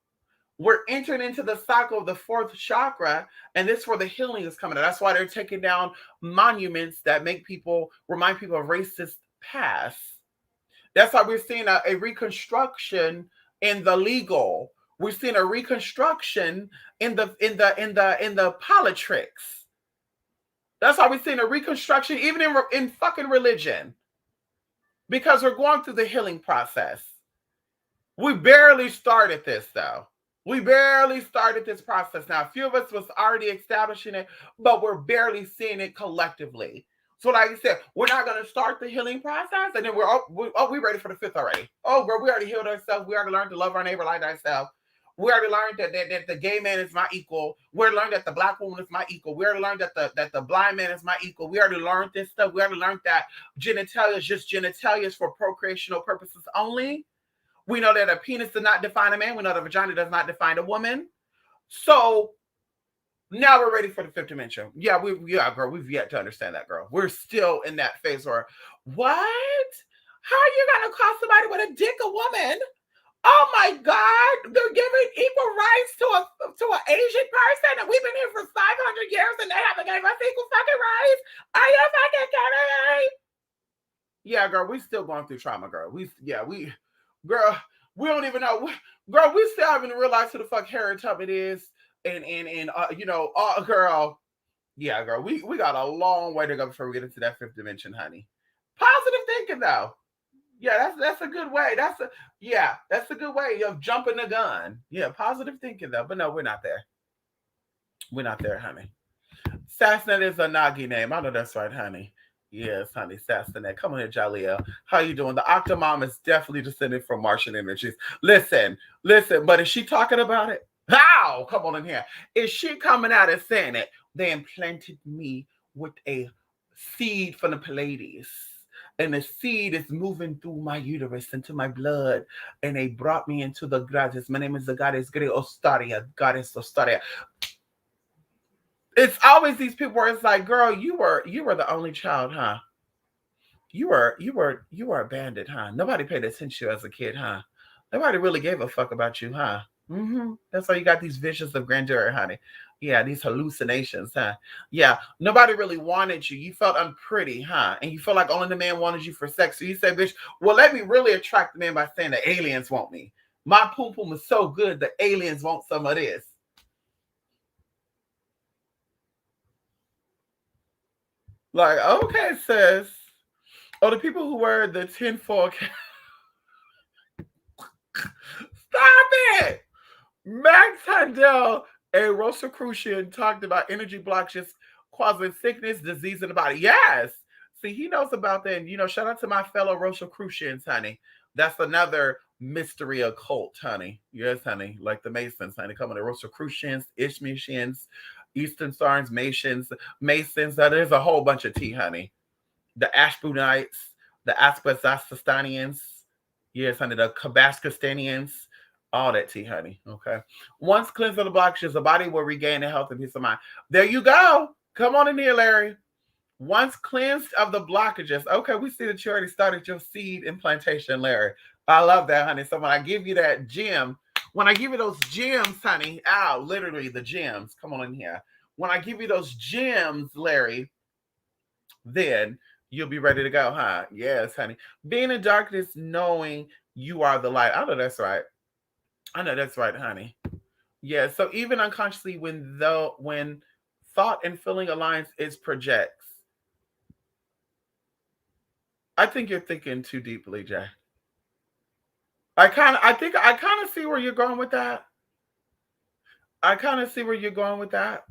We're entering into the cycle of the 4th chakra, and this is where the healing is coming. That's why they're taking down monuments that remind people of racist past. That's why we're seeing a reconstruction in the legal. We're seeing a reconstruction in the politics. That's why we're seeing a reconstruction even in fucking religion, because we're going through the healing process. We barely started this though. We barely started this process. Now, a few of us was already establishing it, but we're barely seeing it collectively. So like I said, we're not going to start the healing process, and then we're ready for the 5th already. Oh, girl, we already healed ourselves. We already learned to love our neighbor like ourselves. We already learned that the gay man is my equal. We already learned that the black woman is my equal. We already learned that the blind man is my equal. We already learned this stuff. We already learned that genitalia is just genitalia for procreational purposes only. We know that a penis does not define a man. We know that a vagina does not define a woman. So now we're ready for the fifth dimension. Yeah, girl, we've yet to understand that, girl. We're still in that phase where, what? How are you gonna call somebody with a dick a woman? Oh my God, they're giving equal rights to an Asian person, and we've been here for 500 years, and they haven't given us equal fucking rights. Are you fucking kidding me? Yeah, girl, we still going through trauma, girl. Girl, we don't even know, girl. We still haven't realized who the fuck Harriet Tubman is, and girl. Yeah, girl, we got a long way to go before we get into that fifth dimension, honey. Positive thinking, though. Yeah, that's a good way. That's a good way of jumping the gun. Yeah, positive thinking though. But no, we're not there. We're not there, honey. Sassnet is a Nagi name. I know that's right, honey. Yes, honey, Sassnet. Come on here, Jaleel. How you doing? The Octomom is definitely descended from Martian energies. Listen, but is she talking about it? How? Come on in here. Is she coming out and saying it? They implanted me with a seed from the Pleiades. And the seed is moving through my uterus into my blood. And they brought me into the goddess. My name is the goddess Ostaria. Goddess Ostaria. It's always these people where it's like, girl, you were the only child, huh? You were abandoned, huh? Nobody paid attention to you as a kid, huh? Nobody really gave a fuck about you, huh? Mm-hmm. That's why you got these visions of grandeur, honey. Yeah, these hallucinations, huh? Yeah, nobody really wanted you. You felt unpretty, huh? And you felt like only the man wanted you for sex. So you said, bitch, well, let me really attract the man by saying the aliens want me. My poom poom is so good, the aliens want some of this. Like, okay, sis. Oh, the people who wear the tinfoil cap. Stop it! Max Handel, a Rosicrucian, talked about energy blockages causing sickness, disease in the body. Yes. See, he knows about that. And, shout out to my fellow Rosicrucians, honey. That's another mystery occult, honey. Yes, honey. Like the Masons, honey. Coming to Rosicrucians, Ishmaelians, Eastern Stars, Masons. There's a whole bunch of tea, honey. The Ashbunites, the Asbestostanians. Yes, honey. The Kabaskastanians. All that tea, honey. Okay. Once cleansed of the blockages, the body will regain the health and peace of mind. There you go. Come on in here, Larry. Once cleansed of the blockages. Okay, we see that you already started your seed implantation, Larry. I love that, honey. So when I give you that gem, when I give you those gems, honey, literally the gems. Come on in here. When I give you those gems, Larry, then you'll be ready to go, huh? Yes, honey. Being in darkness, knowing you are the light. I know that's right. I know that's right, honey. Yeah, so even unconsciously when thought and feeling aligns, it projects. I think you're thinking too deeply, Jay. I kind of see where you're going with that. I kind of see where you're going with that.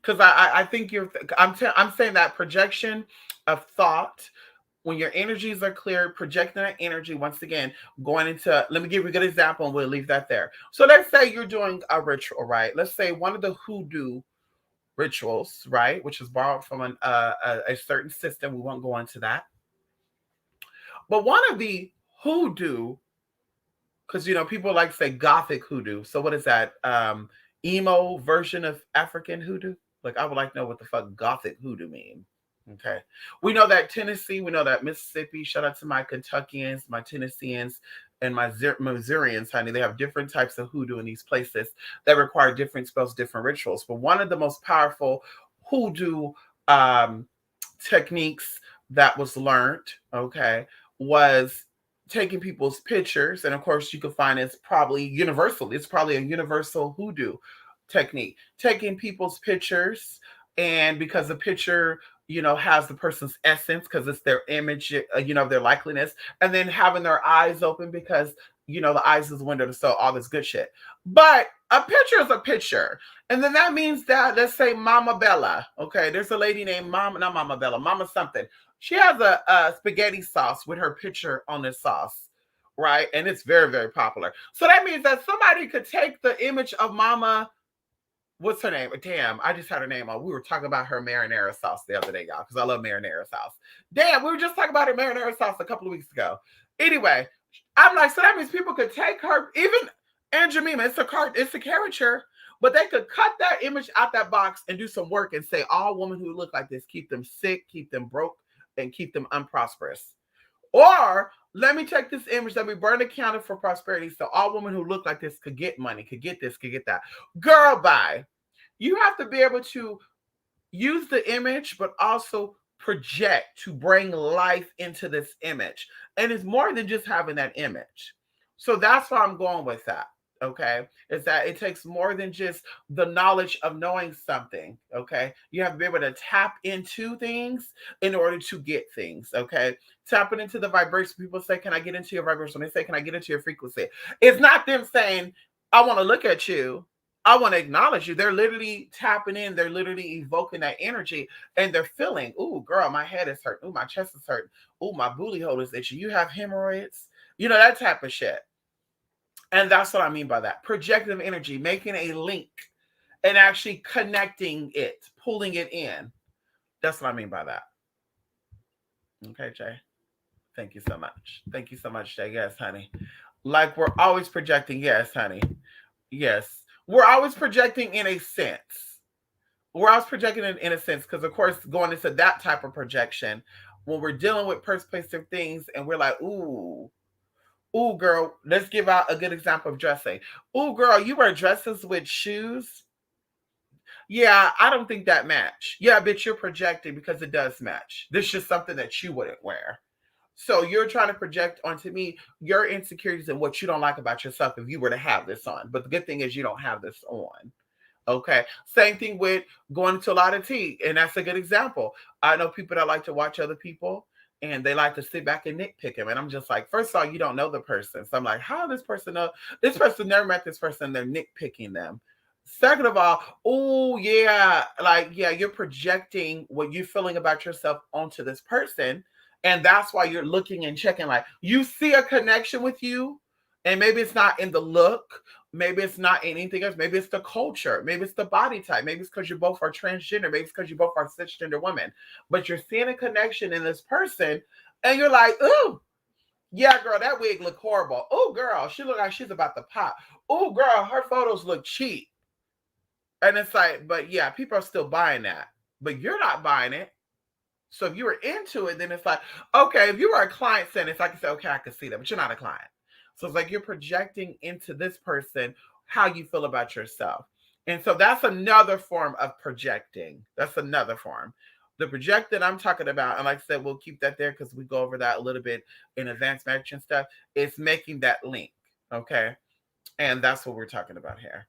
Because I think I'm saying that projection of thought, when your energies are clear, projecting that energy, once again, going into, let me give you a good example and we'll leave that there. So let's say you're doing a ritual, right? Let's say one of the hoodoo rituals, right? Which is borrowed from a certain system. We won't go into that. But one of the hoodoo, because, people like to say gothic hoodoo. So what is that? Emo version of African hoodoo? Like, I would like to know what the fuck gothic hoodoo means. Okay. We know that Tennessee, we know that Mississippi. Shout out to my Kentuckians, my Tennesseans, and my Missourians, honey. They have different types of hoodoo in these places that require different spells, different rituals. But one of the most powerful hoodoo techniques that was learned, okay, was taking people's pictures. And of course, you can find it's probably universal. It's probably a universal hoodoo technique. Taking people's pictures, and because the picture has the person's essence because it's their image, their likeliness, and then having their eyes open because, the eyes is the window to sell all this good shit. But a picture is a picture. And then that means that, let's say Mama Bella, okay, there's a lady named not Mama Bella, Mama something. She has a spaghetti sauce with her picture on the sauce. right? And it's very, very popular. So that means that somebody could take the image of Mama, what's her name? Damn, I just had her name on. We were talking about her marinara sauce the other day, y'all, because I love marinara sauce. Damn, we were just talking about her marinara sauce a couple of weeks ago. Anyway, I'm like, so that means people could take her, even Aunt Jemima, it's a caricature, but they could cut that image out that box and do some work and say, all women who look like this, keep them sick, keep them broke, and keep them unprosperous. Or let me take this image that we burn accounted for prosperity, so all women who look like this could get money, could get this, could get that. Girl, bye. You have to be able to use the image, but also project to bring life into this image. And it's more than just having that image. So that's why I'm going with that. Okay. Is that it takes more than just the knowledge of knowing something. Okay. You have to be able to tap into things in order to get things. Okay. Tapping into the vibration. People say, can I get into your vibration? They say, can I get into your frequency? It's not them saying, I want to look at you. I want to acknowledge you. They're literally tapping in. They're literally evoking that energy, and they're feeling, ooh, girl, my head is hurt. Ooh, my chest is hurt. Ooh, my booty hole is itchy. You have hemorrhoids. You know, that type of shit. And that's what I mean by that. Projective energy, making a link and actually connecting it, pulling it in. That's what I mean by that. Okay, Jay. Thank you so much. Thank you so much, Jay. Yes, honey. Like we're always projecting. Yes, honey. Yes. We're always projecting in a sense. We're always projecting in a sense, because, of course, going into that type of projection, when we're dealing with perspective things and we're like, ooh, girl, let's give out a good example of dressing. Ooh, girl, you wear dresses with shoes. Yeah, I don't think that match. Yeah, bitch, you're projecting because it does match. This is just something that you wouldn't wear. So you're trying to project onto me your insecurities and what you don't like about yourself if you were to have this on. But the good thing is you don't have this on. Okay. Same thing with going to a lot of tea. And that's a good example. I know people that like to watch other people and they like to sit back and nitpick them. And I'm just like, first of all, you don't know the person. So I'm like, how does this person know? This person never met this person. They're nitpicking them. Second of all, oh yeah, like yeah, you're projecting what you're feeling about yourself onto this person. And that's why you're looking and checking, like you see a connection with you, and maybe it's not in the look, maybe it's not in anything else, maybe it's the culture, maybe it's the body type, maybe it's because you both are transgender, maybe it's because you both are cisgender women, but you're seeing a connection in this person, and you're like, ooh, yeah, girl, that wig look horrible. Oh, girl, she look like she's about to pop. Oh, girl, her photos look cheap. And it's like, but yeah, people are still buying that, but you're not buying it. So if you were into it, then it's like, okay, if you were a client, then it's like you say, okay, I can see that, but you're not a client. So it's like you're projecting into this person how you feel about yourself. And so that's another form of projecting. That's another form. The project that I'm talking about, and like I said, we'll keep that there because we go over that a little bit in advanced matching stuff, is making that link. Okay. And that's what we're talking about here.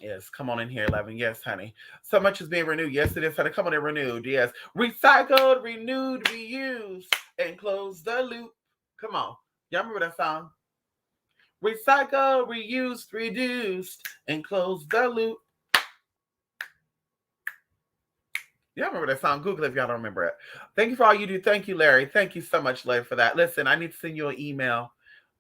Yes, come on in here, 11. Yes, honey. So much is being renewed. Yes, it is, honey. Come on and renewed. Yes. Recycled, renewed, reused, and close the loop. Come on. Y'all remember that song? Recycle, reused, reduced, and close the loop. Y'all remember that song? Google it if y'all don't remember it. Thank you for all you do. Thank you, Larry. Thank you so much, Larry, for that. Listen, I need to send you an email.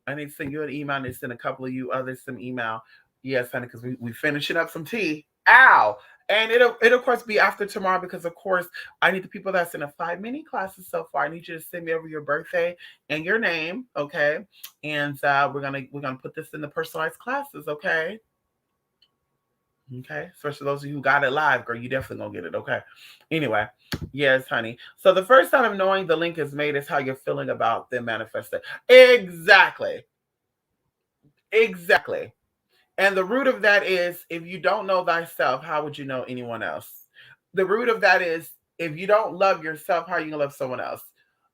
I need to send you an email. I need to send a couple of you others some email. Yes, honey, because we finishing up some tea. Ow. And it'll of course be after tomorrow because of course I need the people that's in the 5 mini classes so far. I need you to send me over your birthday and your name, okay? And we're gonna put this in the personalized classes, okay? Okay, especially those of you who got it live, girl, you definitely gonna get it, okay? Anyway, yes, honey. So the first sign of knowing the link is made is how you're feeling about them manifesting. Exactly. Exactly. And the root of that is if you don't know thyself, how would you know anyone else? The root of that is if you don't love yourself, how are you gonna love someone else?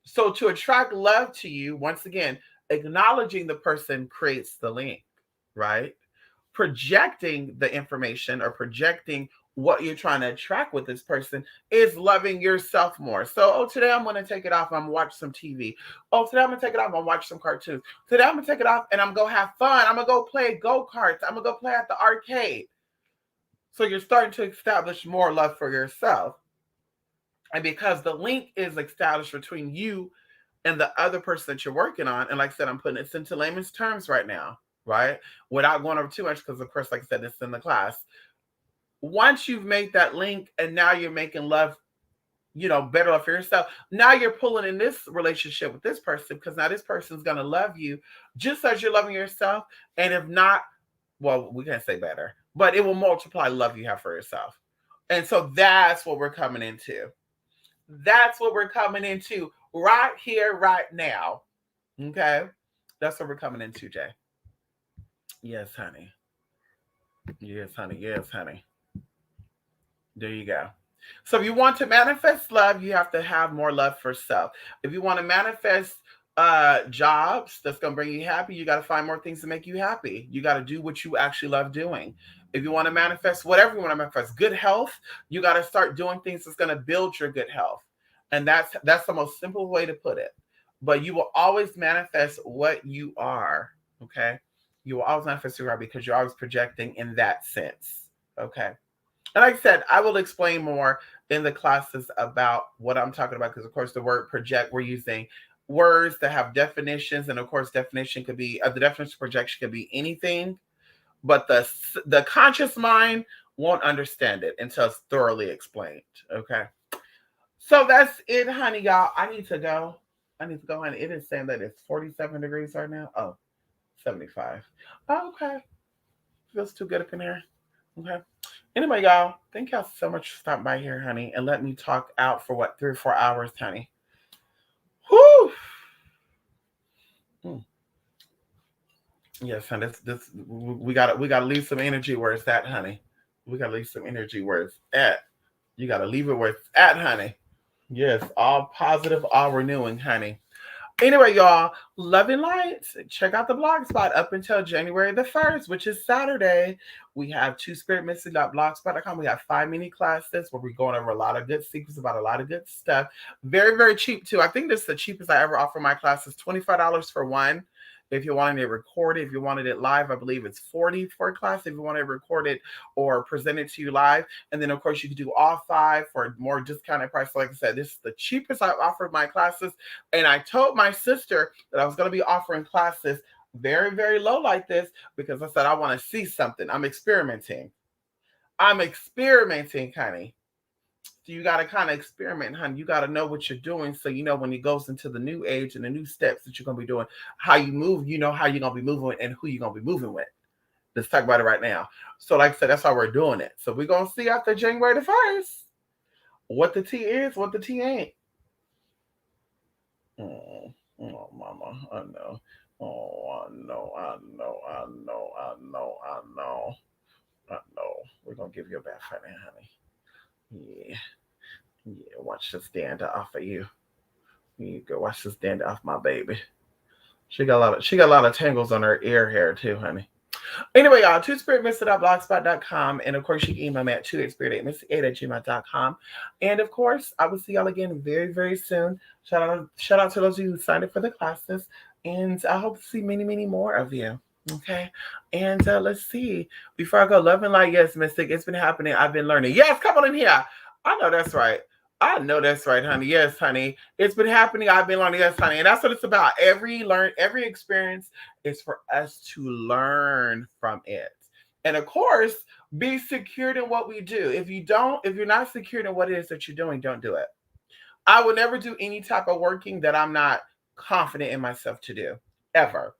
So to attract love to you, once again, acknowledging the person creates the link, right? Projecting the information or projecting what you're trying to attract with this person is loving yourself more. So, oh, today I'm going to take it off. I'm going to watch some TV. Oh, today I'm going to take it off. I'm going to watch some cartoons. Today I'm going to take it off and I'm going to have fun. I'm going to go play go-karts. I'm going to go play at the arcade. So you're starting to establish more love for yourself. And because the link is established between you and the other person that you're working on, and like I said, I'm putting it into layman's terms right now, right? Without going over too much, because of course, like I said, it's in the class. Once you've made that link and now you're making love, better love for yourself. Now you're pulling in this relationship with this person, because now this person's going to love you just as you're loving yourself. And if not, well, we can't say better, but it will multiply love you have for yourself. And so that's what we're coming into. That's what we're coming into right here, right now. Okay. That's what we're coming into, Jay. Yes, honey. Yes, honey. Yes, honey. There you go. So if you want to manifest love, you have to have more love for self. If you want to manifest jobs that's going to bring you happy, you got to find more things to make you happy. You got to do what you actually love doing. If you want to manifest whatever you want to manifest, good health, you got to start doing things that's going to build your good health. And that's the most simple way to put it. But you will always manifest what you are. Okay. You will always manifest who you are, because you're always projecting in that sense. Okay. And like I said, I will explain more in the classes about what I'm talking about, because of course the word project, we're using words that have definitions, and of course definition could be the definition of projection could be anything, but the conscious mind won't understand it until it's thoroughly explained. Okay. So that's it, honey, y'all. I need to go, honey. It is saying that it's 47 degrees right now. Oh, 75. Oh, okay. Feels too good up in here. Okay. Anyway, y'all, thank y'all so much for stopping by here, honey, and let me talk out for 3 or 4 hours, honey. Whoo! Yes, honey. This we gotta leave some energy where it's at, honey. We gotta leave some energy where it's at. You gotta leave it where it's at, honey. Yes, all positive, all renewing, honey. Anyway, y'all, love and light. Check out the blog spot up until January the 1st, which is Saturday. We have twospiritmissing.blogspot.com. We have 5 mini classes where we're going over a lot of good secrets about a lot of good stuff. Very, very cheap, too. I think this is the cheapest I ever offer my classes, $25 for one. If you're wanting it recorded, if you wanted it live, I believe it's $40 for a class. If you want it recorded or presented to you live. And then, of course, you can do all 5 for a more discounted price. Like I said, this is the cheapest I've offered my classes. And I told my sister that I was going to be offering classes very, very low like this, because I said, I want to see something. I'm experimenting, honey. So you got to kind of experiment, honey. You got to know what you're doing, so you know when it goes into the new age and the new steps that you're going to be doing, how you move, you know how you're going to be moving and who you're going to be moving with. Let's talk about it right now. So like I said, that's how we're doing it. So we're going to see after January the 1st what the tea is, what the tea ain't. Oh, mama, I know. Oh, I know. We're going to give you a bath right now, honey. Yeah. Yeah, watch this dander off of you. You go watch this dander off my baby. She got a lot of tangles on her ear hair too, honey. Anyway, y'all, twospiritmissing.blogspot.com. And of course, you can email me at 28spirit8missing8@gmail.com. And of course, I will see y'all again very, very soon. Shout out to those of you who signed up for the classes. And I hope to see many, many more of you. Okay. And let's see. Before I go, love and light. Yes, Mystic. It's been happening. I've been learning. Yes, come on in here. I know that's right. Honey. Yes, honey. It's been happening. I've been learning. Yes, honey. And that's what it's about. Every experience is for us to learn from it. And of course, be secured in what we do. If you're not secured in what it is that you're doing, don't do it. I will never do any type of working that I'm not confident in myself to do, ever.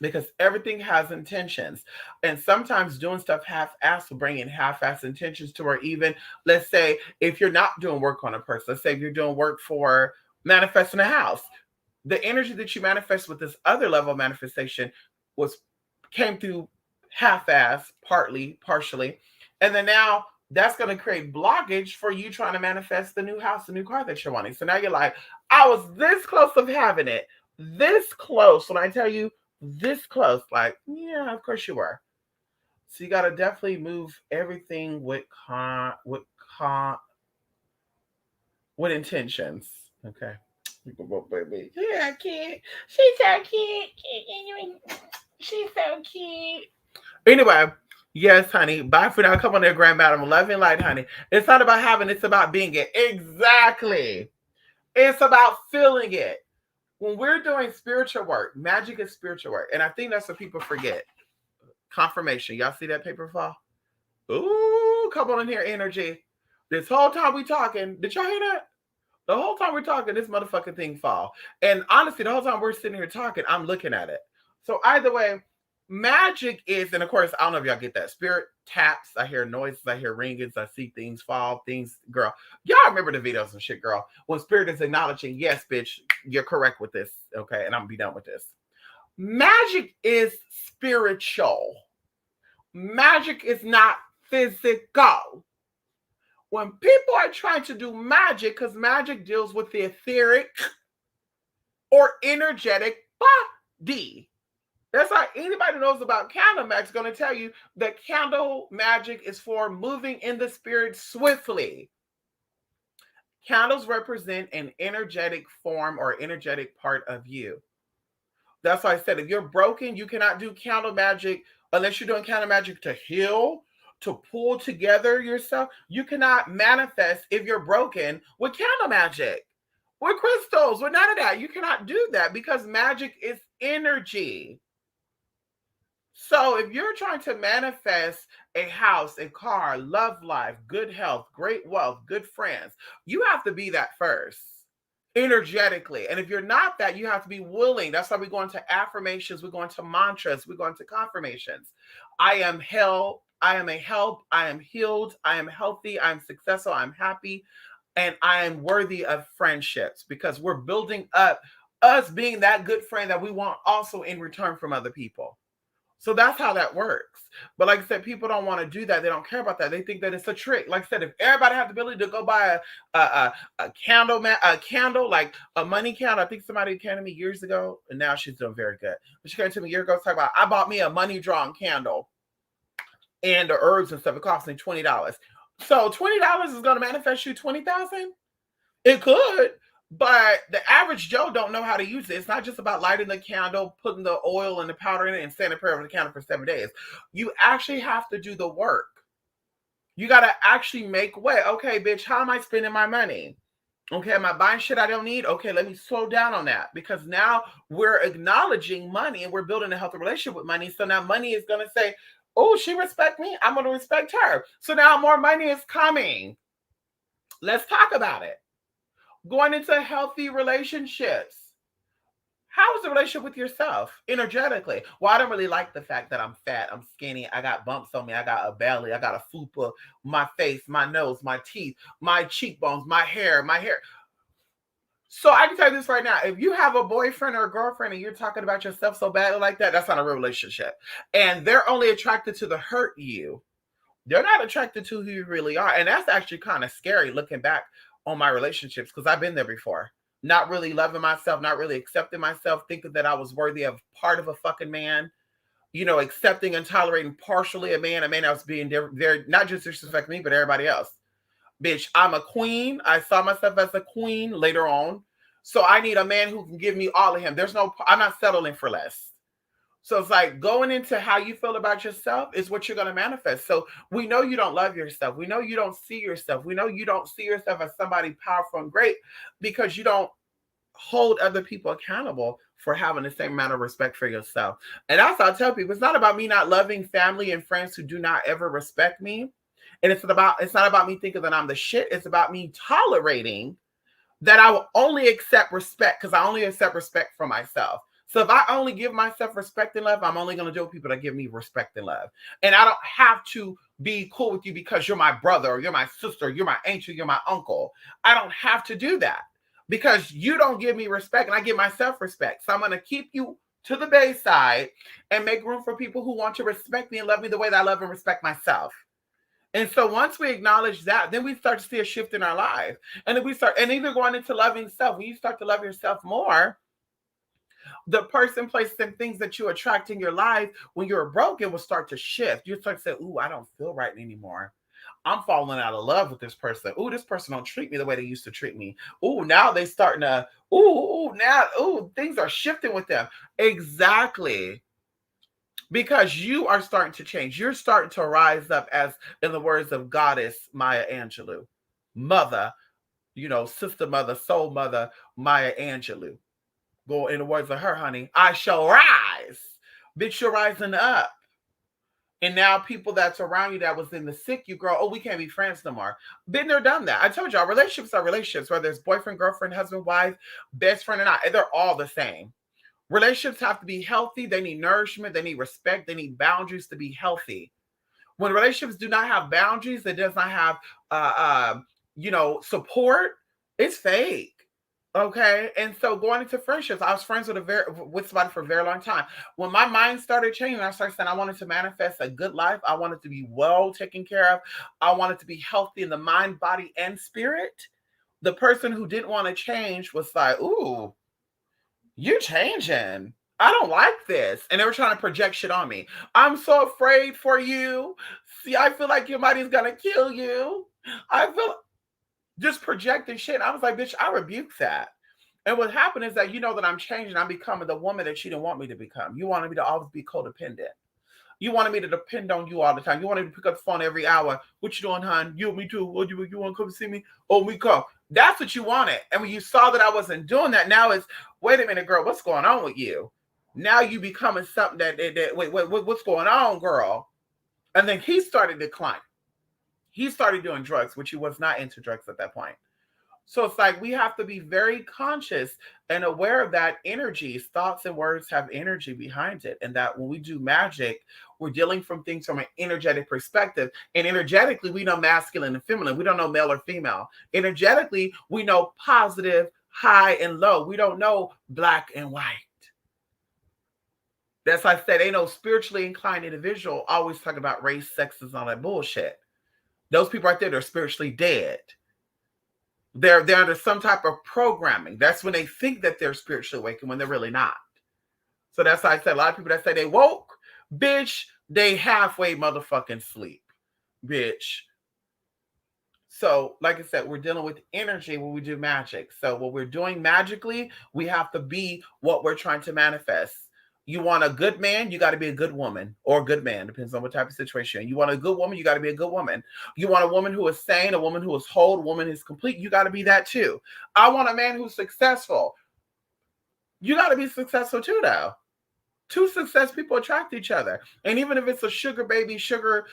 Because everything has intentions, and sometimes doing stuff half-assed will bring in half-assed intentions to where, even, let's say, if you're not doing work on a person, let's say if you're doing work for manifesting a house, the energy that you manifest with this other level of manifestation came through half-assed, partially, and then now that's going to create blockage for you trying to manifest the new house, the new car that you're wanting. So now you're like, I was this close of having it, this close. When I tell you this close, like, yeah, of course you were. So you got to definitely move everything with intentions. Okay. Baby. Yeah, cute. She's so cute. She's so cute. Anyway, yes, honey. Bye for now. Come on there, Grand Madam. Love and light, honey. It's not about having, it's about being it. Exactly. It's about feeling it. when we're doing spiritual work, magic is spiritual work. And I think that's what people forget. Confirmation. Y'all see that paper fall? Ooh, come on in here, energy. This whole time we talking, did y'all hear that? The whole time we're talking, this motherfucking thing fall. And honestly, the whole time we're sitting here talking, I'm looking at it. So either way, magic is, and of course, I don't know if y'all get that. Spirit taps, I hear noises, I hear ringings, I see things fall, things, girl. Y'all remember the videos and shit, girl. When spirit is acknowledging, yes, bitch, you're correct with this. Okay, and I'm gonna be done with this. Magic is spiritual. Magic is not physical. When people are trying to do magic, because magic deals with the etheric or energetic body. That's why anybody who knows about candle magic is going to tell you that candle magic is for moving in the spirit swiftly. Candles represent an energetic form or energetic part of you. That's why I said if you're broken, you cannot do candle magic unless you're doing candle magic to heal, to pull together yourself. You cannot manifest if you're broken with candle magic, with crystals, with none of that. You cannot do that because magic is energy. So if you're trying to manifest a house, a car, love life, good health, great wealth, good friends, you have to be that first energetically. And if you're not that, you have to be willing. That's why we go into affirmations, we go into mantras, we go into confirmations. I am held, I am a help, I am healed, I am healthy, I'm successful, I'm happy, and I am worthy of friendships, because we're building up us being that good friend that we want also in return from other people. So that's how that works. But like I said, people don't want to do that. They don't care about that. They think that it's a trick. Like I said, if everybody had the ability to go buy a candle, like a money candle. I think somebody came to me years ago, and now she's doing very good. But she came to me a year ago talking about, I bought me a money drawing candle and the herbs and stuff. It cost me $20. So $20 is going to manifest you 20,000? It could. But the average Joe don't know how to use it. It's not just about lighting the candle, putting the oil and the powder in it, and saying a prayer over the candle for 7 days. You actually have to do the work. You got to actually make way. Okay, bitch, how am I spending my money? Okay, am I buying shit I don't need? Okay, let me slow down on that, because now we're acknowledging money and we're building a healthy relationship with money. So now money is going to say, oh, she respect me, I'm going to respect her. So now more money is coming. Let's talk about it. Going into healthy relationships. How is the relationship with yourself energetically? Well, I don't really like the fact that I'm fat, I'm skinny, I got bumps on me, I got a belly, I got a fupa, my face, my nose, my teeth, my cheekbones, my hair. So I can tell you this right now. If you have a boyfriend or a girlfriend and you're talking about yourself so badly like that, that's not a real relationship. And they're only attracted to the hurt you. They're not attracted to who you really are. And that's actually kind of scary looking back on my relationships, because I've been there before. Not really loving myself, not really accepting myself, thinking that I was worthy of part of a fucking man, accepting and tolerating partially a man that was being very, not just disrespect me, but everybody else. Bitch, I'm a queen. I saw myself as a queen later on. So I need a man who can give me all of him. I'm not settling for less. So it's like going into how you feel about yourself is what you're going to manifest. So we know you don't love yourself. We know you don't see yourself. We know you don't see yourself as somebody powerful and great, because you don't hold other people accountable for having the same amount of respect for yourself. And that's how I tell people, it's not about me not loving family and friends who do not ever respect me. And it's not about me thinking that I'm the shit. It's about me tolerating that I will only accept respect, because I only accept respect for myself. So if I only give myself respect and love, I'm only going to deal with people that give me respect and love. And I don't have to be cool with you because you're my brother, or you're my sister, you're my auntie, you're my uncle. I don't have to do that, because you don't give me respect and I give myself respect. So I'm going to keep you to the bayside and make room for people who want to respect me and love me the way that I love and respect myself. And so once we acknowledge that, then we start to see a shift in our life. And then either going into loving self, when you start to love yourself more, the person, place, and things that you attract in your life when you're broken will start to shift. You start to say, ooh, I don't feel right anymore. I'm falling out of love with this person. Ooh, this person don't treat me the way they used to treat me. Ooh, now they starting to, things are shifting with them. Exactly. Because you are starting to change. You're starting to rise up, as in the words of Goddess Maya Angelou. Mother, sister mother, soul mother, Maya Angelou. Go in the words of her, honey, I shall rise. Bitch, you're rising up. And now people that's around you that was in the sick, you grow, oh, we can't be friends no more. Been there, done that. I told y'all, relationships are relationships, whether it's boyfriend, girlfriend, husband, wife, best friend or not. They're all the same. Relationships have to be healthy. They need nourishment. They need respect. They need boundaries to be healthy. When relationships do not have boundaries, it does not have, support, it's fake. Okay, and so going into friendships, I was friends with somebody for a very long time. When my mind started changing, I started saying I wanted to manifest a good life. I wanted to be well taken care of. I wanted to be healthy in the mind, body, and spirit. The person who didn't want to change was like, "Ooh, you changing. I don't like this." And they were trying to project shit on me. I'm so afraid for you. See, I feel like your body's gonna kill you. I feel just projecting shit. I was like, bitch, I rebuke that. And what happened is that you know that I'm changing. I'm becoming the woman that you didn't want me to become. You wanted me to always be codependent. You wanted me to depend on you all the time. You wanted me to pick up the phone every hour. What you doing, hon? You, me too. Oh, you want to come see me? Oh, we come. That's what you wanted. And when you saw that I wasn't doing that, now it's, wait a minute, girl, what's going on with you? Now you becoming something wait, what's going on, girl? And then he started declining. He started doing drugs, which he was not into drugs at that point. So it's like we have to be very conscious and aware of that energies, thoughts and words have energy behind it. And that when we do magic, we're dealing from things from an energetic perspective. And energetically, we know masculine and feminine. We don't know male or female. Energetically, we know positive, high, and low. We don't know black and white. That's why I said, ain't no spiritually inclined individual always talking about race, sexes, and all that bullshit. Those people right there, they're spiritually dead. They're under some type of programming. That's when they think that they're spiritually awakened when they're really not. So that's why I said a lot of people that say they woke, bitch, they halfway motherfucking sleep, bitch. So, like I said, we're dealing with energy when we do magic. So, what we're doing magically, we have to be what we're trying to manifest. You want a good man, you got to be a good woman or a good man, depends on what type of situation. You want a good woman, you got to be a good woman. You want a woman who is sane, a woman who is whole, a woman who is complete, you got to be that too. I want a man who's successful. You got to be successful too, though. Two success people attract each other. And even if it's a sugar baby, sugar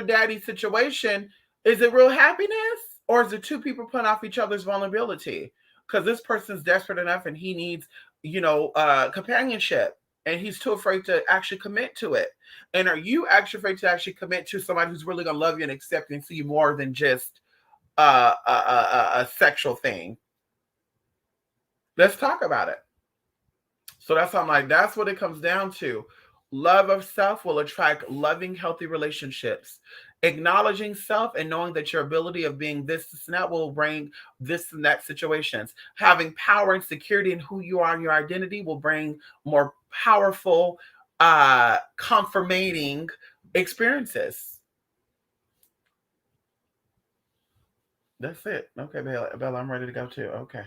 daddy situation, is it real happiness? Or is it two people putting off each other's vulnerability? Because this person's desperate enough and he needs, companionship. And he's too afraid to actually commit to it. And are you actually afraid to actually commit to somebody who's really going to love you and accept you and see you more than just a sexual thing? Let's talk about it. So that's how I'm like, that's what it comes down to. Love of self will attract loving, healthy relationships. Acknowledging self and knowing that your ability of being this and that will bring this and that situations. Having power and security in who you are and your identity will bring more powerful, confirming experiences. That's it. Okay, Bella, I'm ready to go too. Okay.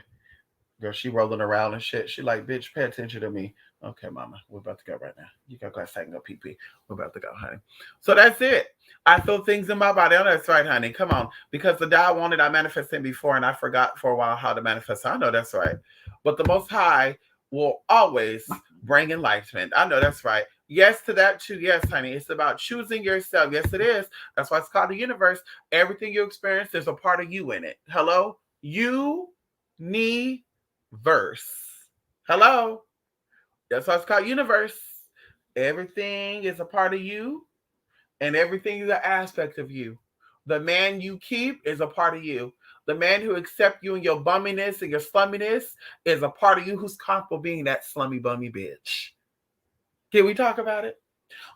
Girl, she rolling around and shit. She like, bitch, pay attention to me. Okay, mama, we're about to go right now. You gotta go outside and go pee. We're about to go, honey. So that's it. I feel things in my body. Oh, that's right, honey. Come on. Because the day I wanted, I manifested before, and I forgot for a while how to manifest. I know that's right. But the Most High will always bring enlightenment. I know that's right. Yes to that too. Yes, honey. It's about choosing yourself. Yes, it is. That's why it's called the universe. Everything you experience, there's a part of you in it. Hello? You need verse. Hello. That's why it's called universe. Everything is a part of you, and everything is an aspect of you. The man you keep is a part of you. The man who accepts you in your bumminess and your slumminess is a part of you who's comfortable being that slummy bummy bitch. Can we talk about it?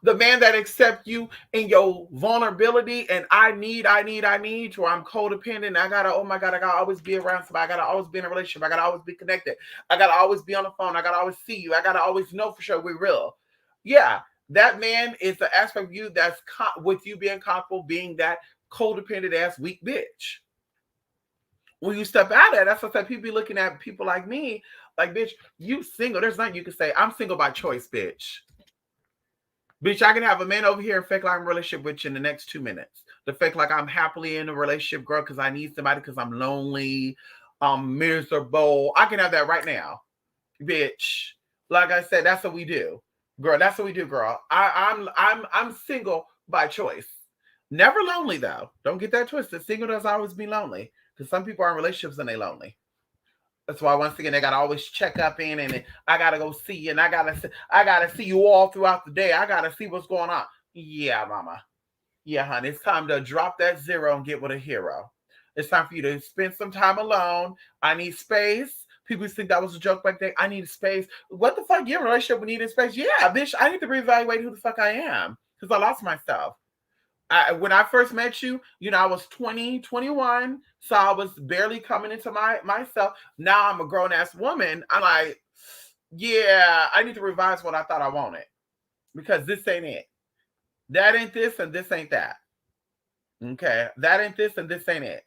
The man that accepts you in your vulnerability and I need, to where I'm codependent. I gotta, oh my God, I gotta always be around somebody. I gotta always be in a relationship. I gotta always be connected. I gotta always be on the phone. I gotta always see you. I gotta always know for sure we're real. Yeah, that man is the aspect of you that's with you being comfortable being that codependent ass weak bitch. When you step out of it, that's what people be looking at people like me, like, bitch, you single. There's nothing you can say. I'm single by choice, bitch. Bitch, I can have a man over here and fake like I'm in a relationship with you in the next 2 minutes. To fake like I'm happily in a relationship, girl, because I need somebody, because I'm lonely, I'm miserable. I can have that right now. bitch. Like I said, that's what we do, girl. That's what we do, girl. I'm single by choice. Never lonely though. Don't get that twisted. Single doesn't always be lonely because some people are in relationships and they lonely. That's why once again they gotta always check up in and I gotta go see you and I gotta see you all throughout the day. I gotta see what's going on. Yeah, mama. Yeah, honey. It's time to drop that zero and get with a hero. It's time for you to spend some time alone. I need space. People think that was a joke back then. I need space. What the fuck? You're in a relationship with needing space? Yeah, bitch. I need to reevaluate who the fuck I am because I lost myself. When I first met you, I was 20, 21, so I was barely coming into myself. Now I'm a grown ass woman. I'm like, yeah, I need to revise what I thought I wanted because this ain't it. That ain't this and this ain't that. Okay, that ain't this and this ain't it.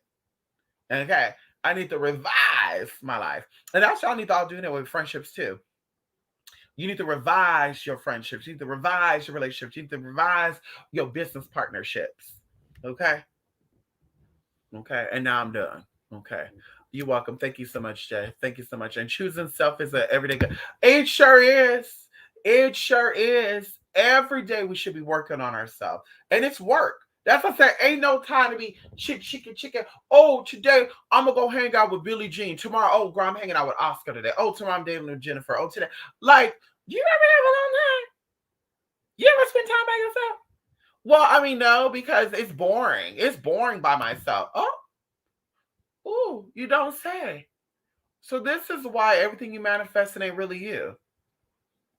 Okay, I need to revise my life, and that's what I need to all do that with friendships too. You need to revise your friendships. You need to revise your relationships. You need to revise your business partnerships. Okay. Okay. And now I'm done. Okay. You're welcome. Thank you so much, Jay. Thank you so much. And choosing self is an everyday good. It sure is. It sure is. Every day we should be working on ourselves. And it's work. That's what I said. Ain't no time to be chicken. Oh, today I'm gonna go hang out with Billie Jean. Tomorrow, oh, girl, I'm hanging out with Oscar today. Oh, tomorrow I'm dating with Jennifer. Oh, today, like, you ever have a long time? You ever spend time by yourself? Well, I mean, no, because it's boring. It's boring by myself. Oh, you don't say. So this is why everything you manifest ain't really you.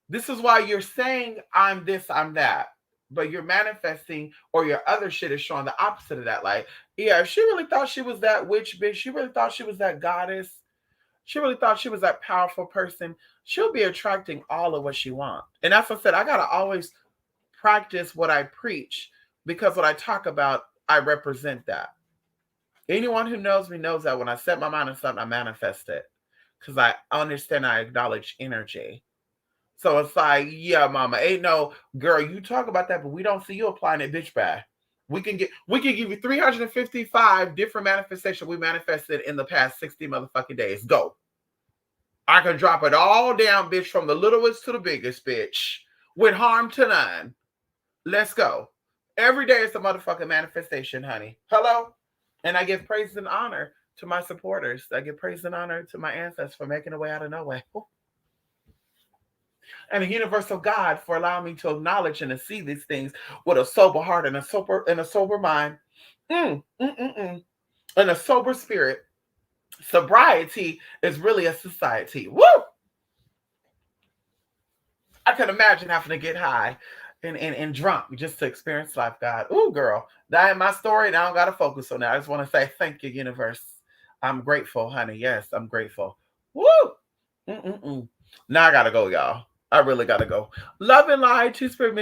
This is why you're saying I'm this, I'm that. But you're manifesting or your other shit is showing the opposite of that. Like, yeah, if she really thought she was that witch bitch, she really thought she was that goddess, she really thought she was that powerful person, she'll be attracting all of what she wants. And that's what I said, I gotta always practice what I preach because what I talk about, I represent that. Anyone who knows me knows that when I set my mind on something, I manifest it. Because I understand, I acknowledge energy. So it's like, yeah, mama, ain't no girl. You talk about that, but we don't see you applying it, bitch. Bad. We can give you 355 different manifestations we manifested in the past 60 motherfucking days. Go. I can drop it all down, bitch, from the littlest to the biggest, bitch, with harm to none. Let's go. Every day is a motherfucking manifestation, honey. Hello? And I give praise and honor to my supporters. I give praise and honor to my ancestors for making a way out of no way. And the universal God for allowing me to acknowledge and to see these things with a sober heart and a sober mind, and a sober spirit. Sobriety is really a society. Woo! I can imagine having to get high and drunk just to experience life, God. Ooh, girl, that ain't my story, and I don't got to focus on that. I just want to say thank you, universe. I'm grateful, honey. Yes, I'm grateful. Woo! Now I got to go, y'all. I really got to go. Love and light, two-spirit,